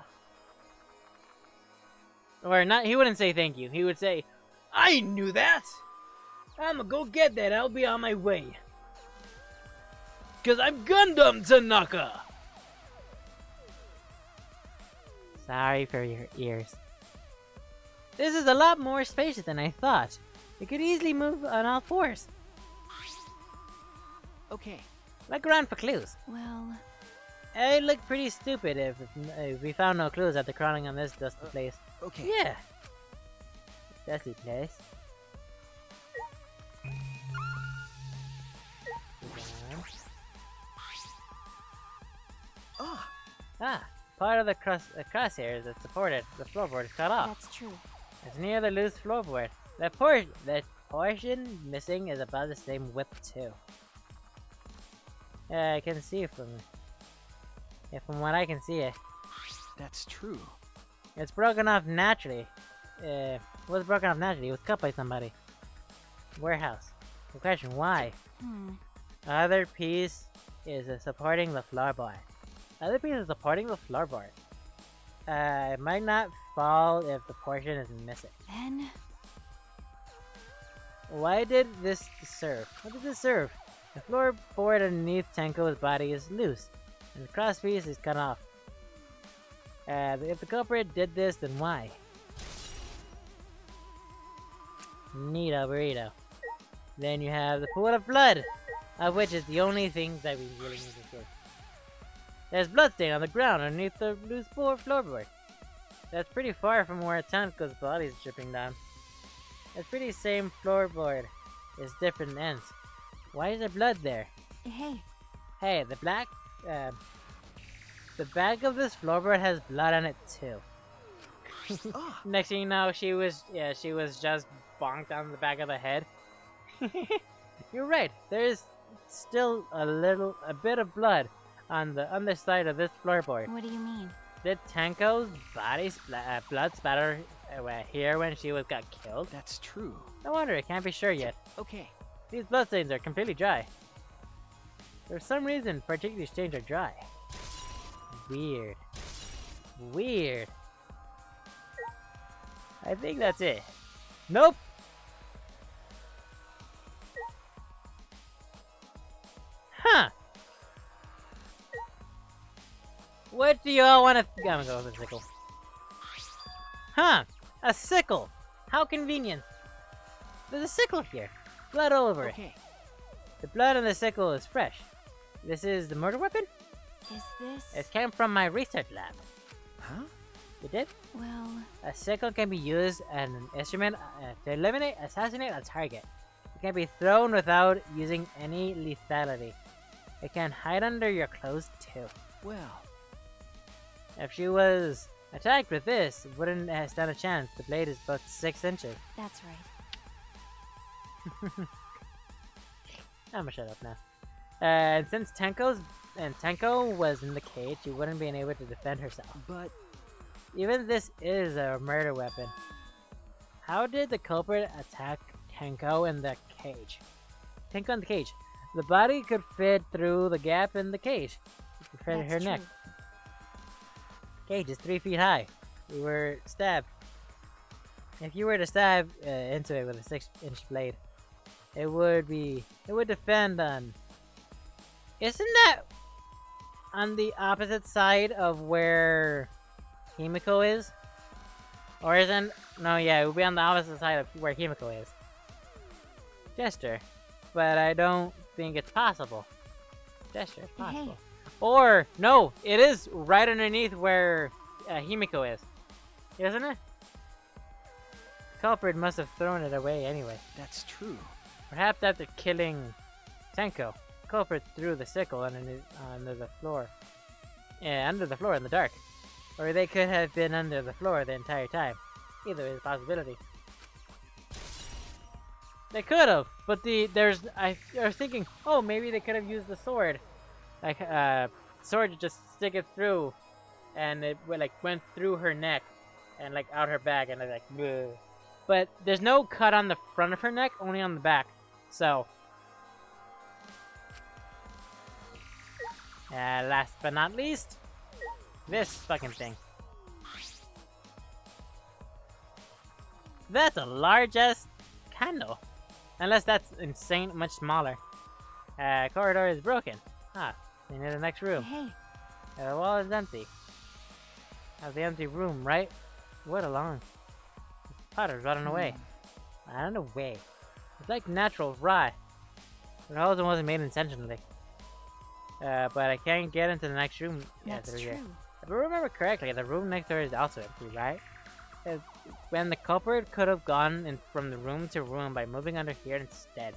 Or not, he wouldn't say thank you. He would say, I knew that! I'ma go get that, I'll be on my way. Cause I'm Gundam Tanaka! Sorry for your ears. This is a lot more spacious than I thought. It could easily move on all fours. Okay. Look around for clues. Well, It'd look pretty stupid if we found no clues after crawling on this dusty place. Okay. Yeah. Dusty place. Ah, Ah, part of the crosshairs that supported the floorboard is cut off. that's true. It's near the loose floorboard. The portion missing is about the same width too. I can see from what I can see, that's true. it's broken off naturally. It was broken off naturally. It was cut by somebody. Warehouse. The question: why? Other piece is supporting the floorboard. Other piece is supporting the floorboard. It might not fall if the portion is missing. Then, Why did this serve? What did this serve? The floorboard underneath Tenko's body is loose, and the crosspiece is cut off. If the culprit did this, then why? Neato burrito. Then you have the pool of blood, of which is the only thing that we really need to see. There's bloodstain on the ground underneath the loose floorboard. That's pretty far from where Tenko's body is dripping down. It's pretty same floorboard. It's different ends. Why is there blood there? hey, Hey, the back of this floorboard has blood on it too. ah, Next thing you know, she was just bonked on the back of the head. You're right. There is still a bit of blood on the underside of this floorboard. what do you mean? Did Tenko's body blood spatter here when she got killed? That's true. No wonder, I can't be sure yet. okay. These bloodstains are completely dry. For some reason, particularly stains are dry. Weird. Weird. I think that's it. Nope! Huh! What do y'all want to... I'm gonna go with a sickle. Huh! A sickle! How convenient! There's a sickle here. Blood all over it. Okay. The blood on the sickle is fresh. This is the murder weapon? Is this... It came from my research lab. Huh? You did? Well, A sickle can be used as an instrument to assassinate a target. It can be thrown without using any lethality. It can hide under your clothes too. Well, If she was attacked with this, wouldn't stand a chance. The blade is about 6 inches. that's right. I'ma shut up now. And since Tenko was in the cage, she wouldn't be able to defend herself. but Even this is a murder weapon. How did the culprit attack Tenko in the cage? Tenko in the cage. The body could fit through the gap in the cage. It could fit That's her neck. true. Cage is 3 feet high. You were stabbed. If you were to stab into it with a 6-inch blade, it would defend on. Isn't that on the opposite side of where Himiko is. Or isn't? No, yeah, it would be on the opposite side of where Himiko is. Gesture. But I don't think it's possible. Gesture, it's possible. Or, no, it is right underneath where Himiko is. Isn't it? The culprit must have thrown it away anyway. That's true. Perhaps after killing Tenko, the culprit threw the sickle under the floor. Yeah, under the floor in the dark. Or they could have been under the floor the entire time. Either is a possibility. They could have, but I was thinking, oh, maybe they could have used the sword, like sword to just stick it through, and it like went through her neck, and like out her back, and like, bleh. But there's no cut on the front of her neck, only on the back. So, last but not least, this fucking thing. That's a large-ass candle. Unless that's insane, much smaller. Corridor is broken. Ah, we need the next room. Hey. The wall is empty. Have the empty room, right? What along? Potter's running away. Running away. It's like natural rot. The house wasn't made intentionally. But I can't get into the next room. That's true. Here. If I remember correctly, the room next door is also empty, right? When the culprit could have gone from the room to room by moving under here instead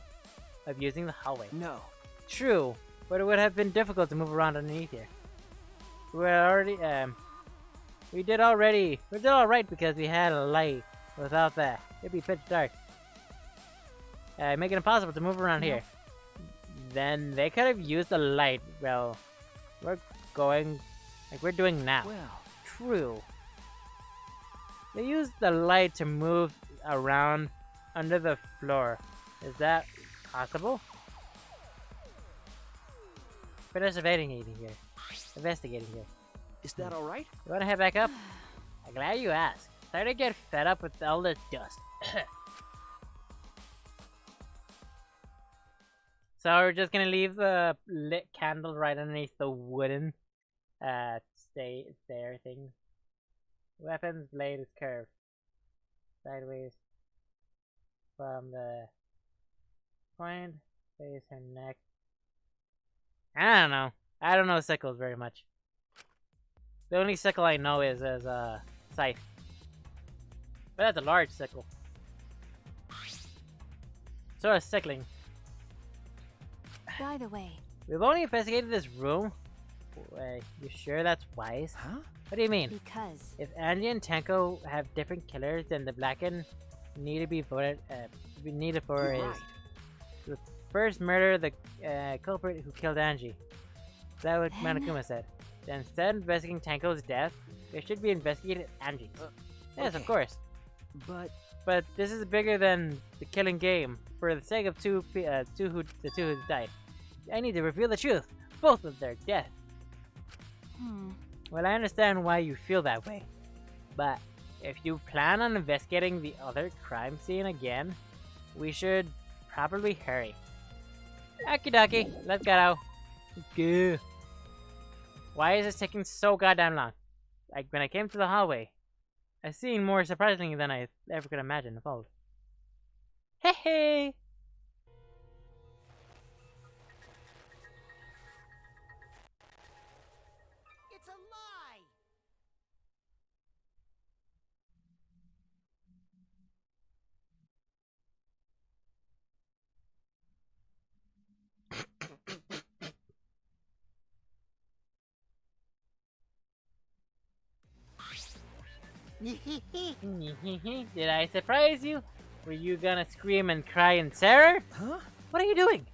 of using the hallway. No. True, but it would have been difficult to move around underneath here. We did alright because we had a light. Without that, it'd be pitch dark. Making it impossible to move around here. Then they could have used the light. Well, we're going like we're doing now. Well, true. They used the light to move around under the floor. Is that possible? Investigating here. is that all right? You wanna head back up? I'm glad you asked. Starting to get fed up with all this dust. So we're just gonna leave the lit candle right underneath the wooden stair thing. Weapon's blade is curved sideways from the point, face her neck. I don't know. I don't know sickles very much. The only sickle I know is as a scythe. But that's a large sickle. Sort of sickling. By the way, We've only investigated this room. Wait, you sure that's wise? Huh? What do you mean? because If Angie and Tenko have different killers, then the Blacken need to be voted. Needed for You're is to first murder the culprit who killed Angie. That's what Then- Monokuma said. Then instead of investigating Tenko's death, they should be investigating Angie's. Yes, of okay. course. But this is bigger than the killing game. For the sake of the two who died, I need to reveal the truth. Both of their death. Well, I understand why you feel that way, but if you plan on investigating the other crime scene again, we should probably hurry. Akidaki, let's go. Go. Why is this taking so goddamn long? Like when I came to the hallway, a scene more surprising than I ever could imagine unfold. Hey hey! It's a lie! Did I surprise you? Were you gonna scream and cry in terror? Huh? What are you doing?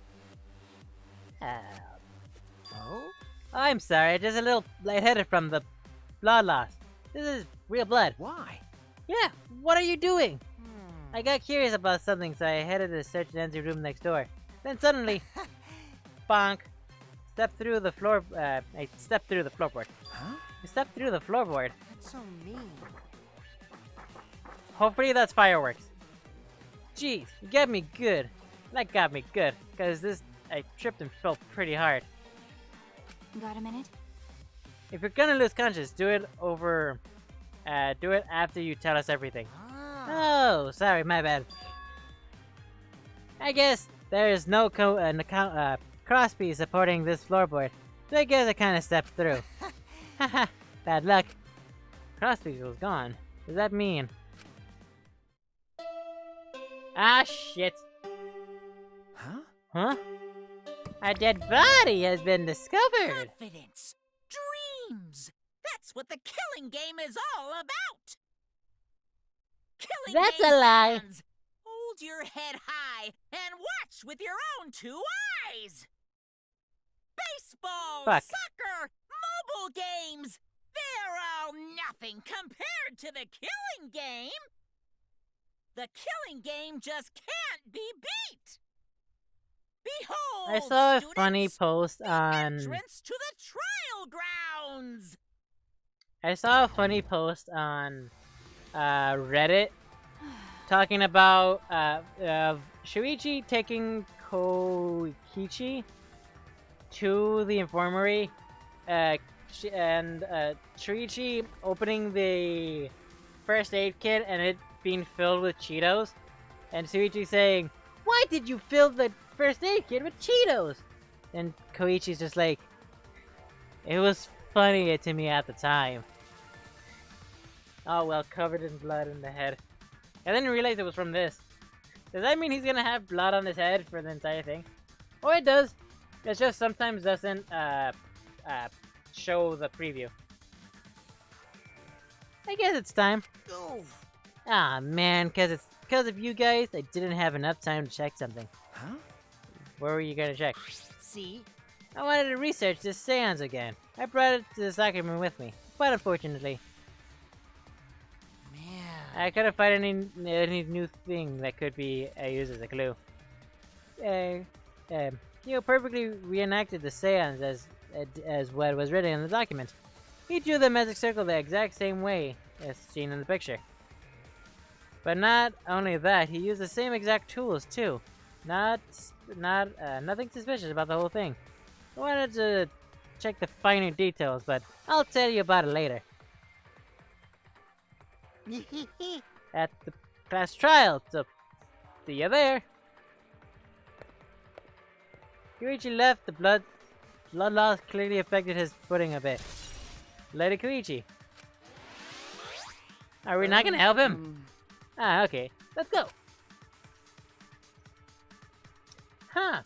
Oh? I'm sorry, just a little lightheaded from the blood loss. This is real blood. Why? Yeah, what are you doing? I got curious about something, so I headed to search the empty room next door. Then suddenly, bonk, stepped through the floor. I stepped through the floorboard. Huh? I stepped through the floorboard. That's so mean. Hopefully that's fireworks. Jeez, you got me good. That got me good, cause I tripped and fell pretty hard. got a minute? If you're gonna lose conscious, do it over Do it after you tell us everything. Ah. Oh, sorry, my bad. I guess there is no crosspiece supporting this floorboard, so I guess I kind of stepped through. Haha, bad luck. Crosspiece was gone. Does that mean? Ah, shit. Huh? Huh? A dead body has been discovered. Confidence. Dreams. That's what the killing game is all about. Killing That's game a lie. fans, hold your head high and watch with your own 2 eyes. Baseball, Fuck. soccer, mobile games. They're all nothing compared to the killing game. The killing game just can't be beat. Behold, I saw a students, funny post the on. entrance to the trial grounds. I saw a funny post on Reddit talking about Shuichi taking Koichi to the infirmary, and Shuichi opening the first aid kit and it being filled with Cheetos, and Shuichi saying, "Why did you fill the first aid kit with Cheetos?" And Koichi's just like, "It was funny to me at the time." Oh well, covered in blood in the head. I didn't realize it was from this. Does that mean he's gonna have blood on his head for the entire thing? Oh, it does. It just sometimes doesn't show the preview. I guess it's time. Oh. Ah man, cause of you guys, I didn't have enough time to check something. Huh? Where were you gonna check? See? I wanted to research this seance again. I brought it to the soccer room with me, but unfortunately, Man. I couldn't find any new thing that could be used as a clue. You perfectly reenacted the seance as what was written in the document. He drew the magic circle the exact same way as seen in the picture. But not only that, he used the same exact tools too. Nothing suspicious about the whole thing. I wanted to check the finer details, but I'll tell you about it later. At the class trial, so see you there. Koichi left. The blood loss clearly affected his footing a bit. Lady Koichi. Are we not gonna help him? Ah, okay. Let's go. Huh.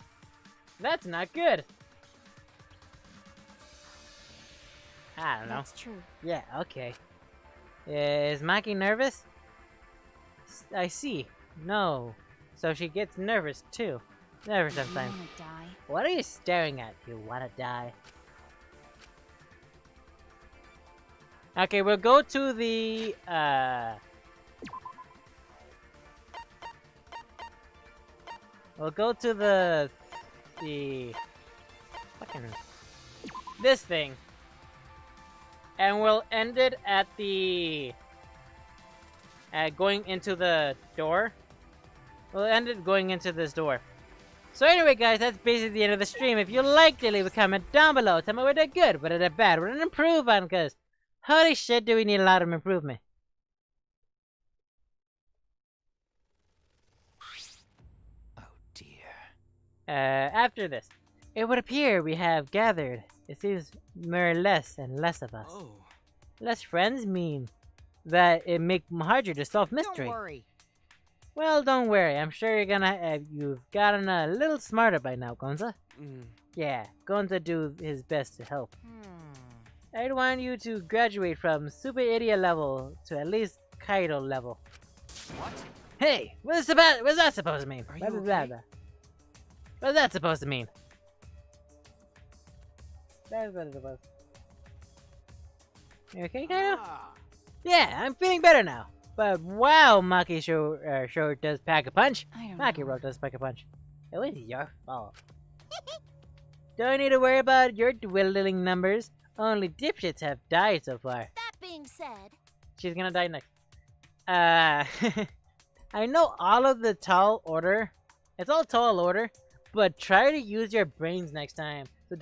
That's not good. I don't know. That's true. Yeah, okay. Is Maki nervous? I see. No. So she gets nervous too. Nervous You sometimes. wanna die? What are you staring at? You wanna die? Okay, we'll go to the we'll go to the fucking this thing. And we'll end it at the going into the door. We'll end it going into this door. So anyway, guys, that's basically the end of the stream. If you liked it, leave a comment down below. Tell me what I did good, what I did bad, what I did improve on, because holy shit, do we need a lot of improvement. Oh dear. After this, it would appear we have gathered. It seems more less and less of us. Oh. Less friends mean that it make harder to solve mystery. Don't worry. Well, don't worry. I'm sure you're gonna you've gotten a little smarter by now, Gonza. Yeah, Gonza do his best to help. I'd want you to graduate from super idiot level to at least Kaito level. What? Hey, what's that supposed to mean? Are you Blah, blah, blah, okay? blah. What's that supposed to mean? That's what it was. You okay, Kaito? Ah. Yeah, I'm feeling better now. But wow, Maki sure does pack a punch. I don't Maki know. Ro does pack a punch. It was your fault. Don't need to worry about your dwindling numbers. Only dipshits have died so far. That being said, She's gonna die next. I know all of the tall order. It's all tall order, but try to use your brains next time. So I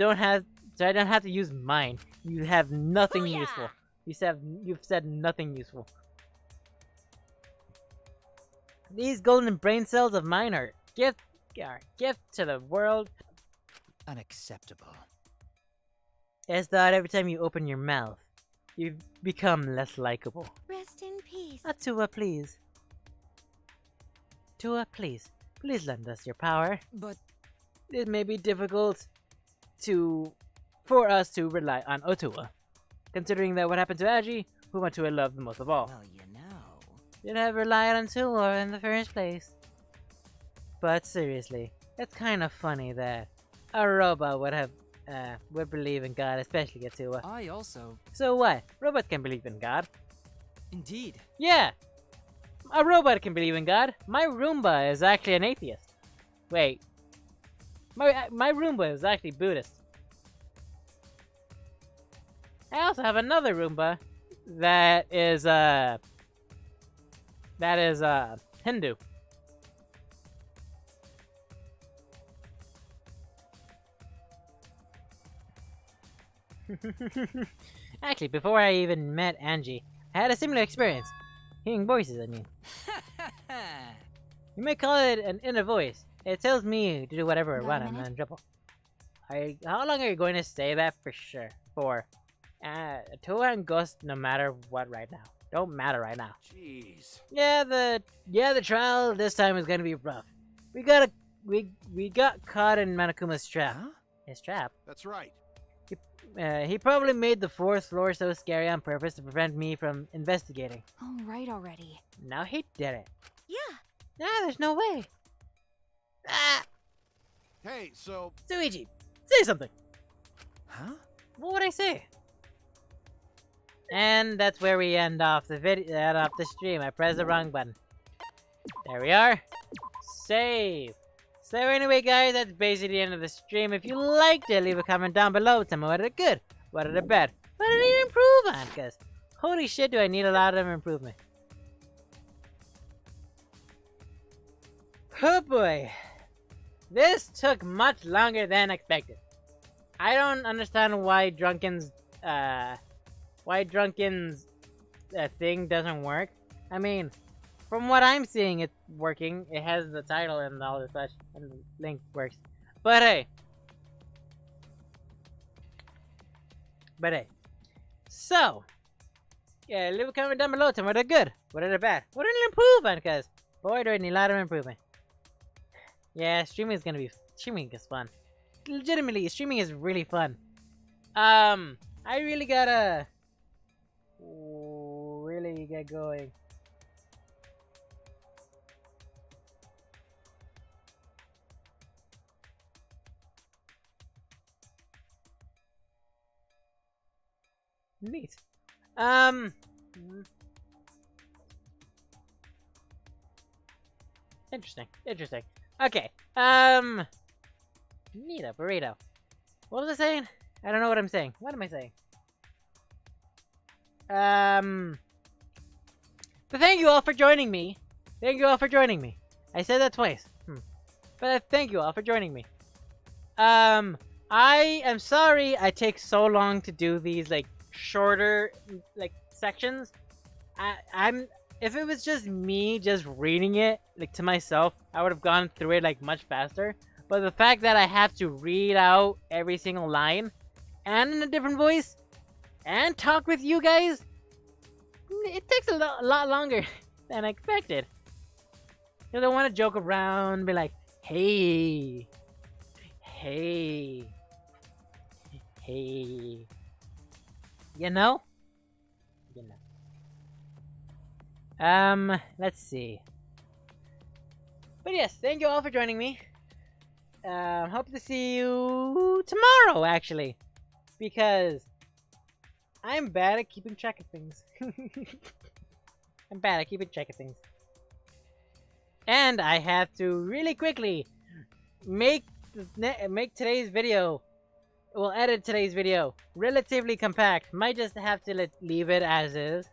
don't have to use mine. You have nothing Booyah! useful. You've said nothing useful. These golden brain cells of mine are gift to the world. Unacceptable. It's that every time you open your mouth, you become less likable. Rest in peace. Tua, please. Tua, please. Please lend us your power. But It may be difficult for us to rely on Otua, considering that what happened to Agi, whom Otua loved the most of all. well, you know. You'd have relied on Tua in the first place. But seriously, it's kind of funny that a robot would believe in God, especially Tua. I also. So what? Robots can believe in God. Indeed. Yeah! A robot can believe in God. My Roomba is actually an atheist. Wait. My Roomba is actually Buddhist. I also have another Roomba that is Hindu. Actually, before I even met Angie, I had a similar experience. Hearing voices, I mean. You may call it an inner voice. It tells me to do whatever I Got a want. I'm minute? in trouble. How long are you going to say that for sure? For Tua and Ghost, no matter what right now. Don't matter right now. Jeez. Yeah, the trial this time is gonna be rough. We got caught in Manakuma's trap. Huh? His trap. That's right. He probably made the fourth floor so scary on purpose to prevent me from investigating. Oh, right already. Now he did it. Yeah. Nah, there's no way. Ah, Hey, so Suichi, say something. Huh? What would I say? And that's where we end off the stream. I pressed the wrong button. There we are. Save. So anyway, guys, that's basically the end of the stream. If you liked it, leave a comment down below. Tell me what did it good, what did it bad, what did I need to improve on? Cause holy shit, do I need a lot of improvement. Oh boy, this took much longer than expected. I don't understand why Drunken's thing doesn't work. I mean, from what I'm seeing, it's working. It has the title and all the such, and the link works. But hey. So, yeah, leave a comment down below. Tell me what did good, what did it bad, what did it improve on? Cause boy, do I need a lot of improvement. Yeah, streaming is fun. Legitimately, streaming is really fun. I really gotta really get going. Neat. Interesting. Okay. Neato, burrito. What was I saying? I don't know what I'm saying. What am I saying? But thank you all for joining me. I said that twice. But thank you all for joining me. I am sorry I take so long to do these, like, shorter, like, sections. If it was just me just reading it, like, to myself, I would have gone through it, like, much faster. But the fact that I have to read out every single line, and in a different voice, and talk with you guys, it takes a lot longer than I expected. Because I want to joke around, be like, hey. You know? Let's see. But yes, thank you all for joining me. Hope to see you tomorrow, actually. Because I'm bad at keeping track of things. And I have to really quickly make today's video, edit today's video relatively compact. Might just have to leave it as is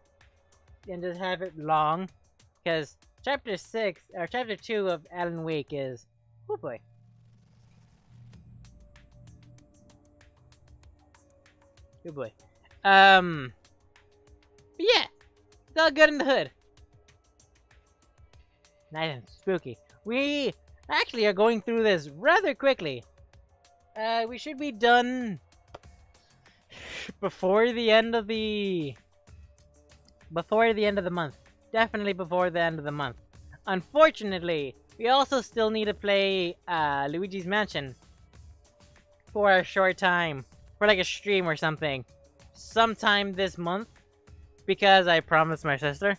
and just have it long, because chapter 2 of Alan Wake is, oh boy. But yeah, it's all good in the hood. Nice and spooky. We actually are going through this rather quickly. We should be done before the end of the month. Definitely before the end of the month. Unfortunately, we also still need to play Luigi's Mansion for a short time, for like a stream or something, sometime this month, because I promised my sister.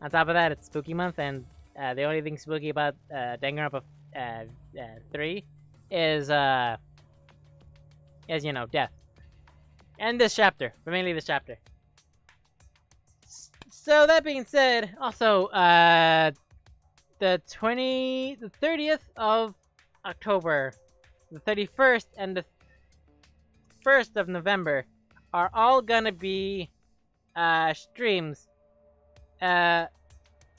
On top of that, it's spooky month, and the only thing spooky about Danganronpa 3 is you know, death. And this chapter, but mainly this chapter. So that being said, also the 30th of October, the 31st, and the 1st of November are all gonna be streams.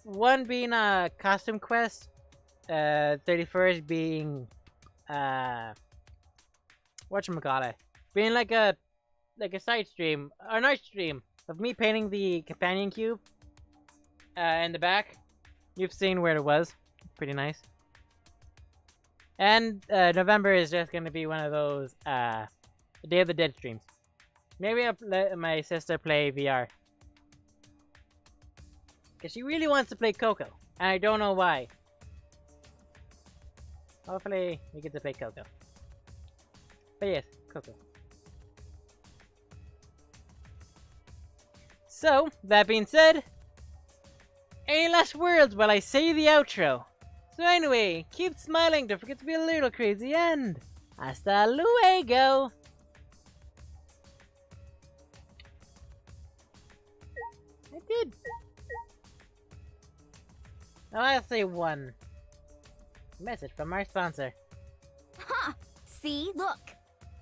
One being a costume quest, 31st being whatchamacallit, being like a side stream, or night stream of me painting the companion cube in the back. You've seen where it was. Pretty nice. And November is just gonna be one of those Day of the Dead streams. Maybe I'll let my sister play VR. Because she really wants to play Coco. And I don't know why. Hopefully we get to play Coco. But yes, Coco. So, that being said, any last words while I say the outro? So anyway, keep smiling, don't forget to be a little crazy, and hasta luego! I did. Now I'll say one. Message from our sponsor. Huh! See? Look!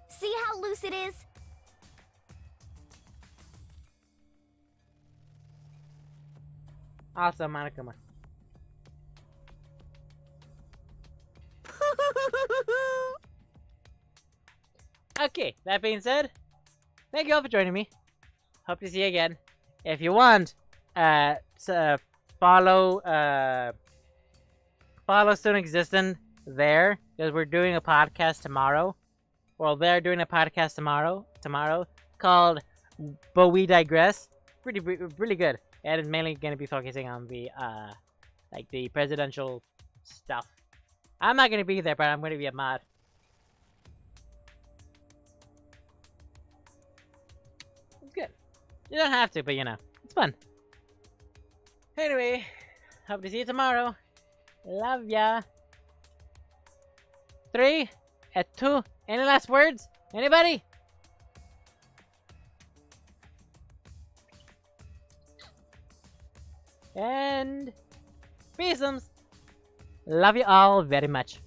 See how loose it is? Also, Monokuma. Okay, that being said, thank you all for joining me. Hope to see you again. If you want, follow Student Existent there, because we're doing a podcast tomorrow. Well, they're doing a podcast tomorrow called But We Digress. Really good. And it's mainly going to be focusing on the, like the presidential stuff. I'm not going to be there, but I'm going to be a mod. It's good. You don't have to, but you know, it's fun. Anyway, hope to see you tomorrow. Love ya. 3 and 2. Any last words? Anybody? And peaceums. Love you all very much.